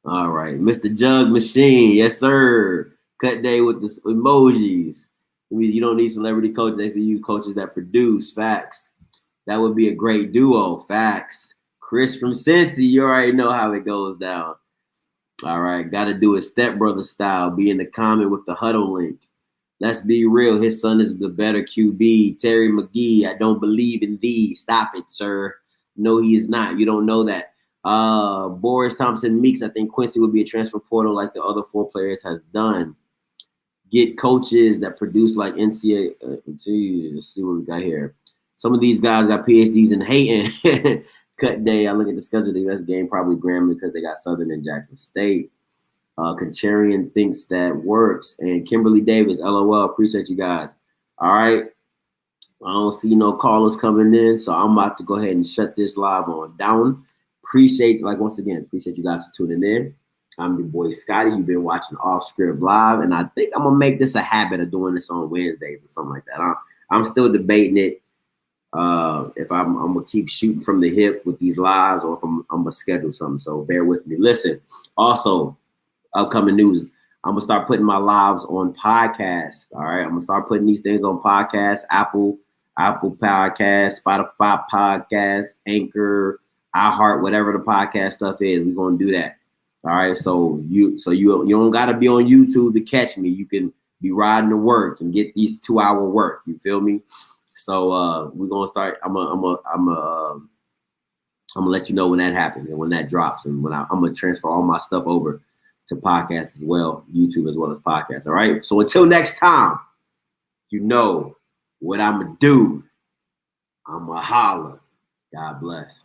All right. Mr. Jug Machine. Yes, sir. Cut day with the emojis. I mean, you don't need celebrity coaches. They can use coaches that produce. Facts. That would be a great duo. Facts. Chris from Cincy. You already know how it goes down. All right. Got to do it stepbrother style. Be in the comment with the huddle link. Let's be real. His son is the better QB. Terry McGee, I don't believe in thee. Stop it, sir. No, he is not. You don't know that. Boris Thompson Meeks, I think Quincy would be a transfer portal like the other 4 players has done. Get coaches that produce like NCAA. Let's see what we got here. Some of these guys got PhDs in hating. Cut day. I look at the schedule of the best game, probably Grambling because they got Southern and Jackson State. Concharian thinks that works. And Kimberly Davis, LOL. Appreciate you guys. All right. I don't see no callers coming in, so I'm about to go ahead and shut this live on down. Appreciate you guys for tuning in. I'm your boy Scotty. You've been watching Off Script Live, and I think I'm gonna make this a habit of doing this on Wednesdays or something like that. I'm still debating it. If I'm gonna keep shooting from the hip with these lives, or if I'm gonna schedule something. So bear with me. Listen. Also, upcoming news. I'm gonna start putting my lives on podcasts. All right, I'm gonna start putting these things on podcasts. Apple Podcasts, Spotify Podcasts, Anchor, iHeart, whatever the podcast stuff is. We're gonna do that. All right, so you don't gotta be on YouTube to catch me. You can be riding to work and get these 2-hour work. You feel me? So we're gonna start. I'm gonna let you know when that happens and when that drops, and when I'm gonna transfer all my stuff over to podcasts as well, YouTube as well as podcasts. All right. So until next time, you know what I'm gonna do. I'm gonna holler. God bless.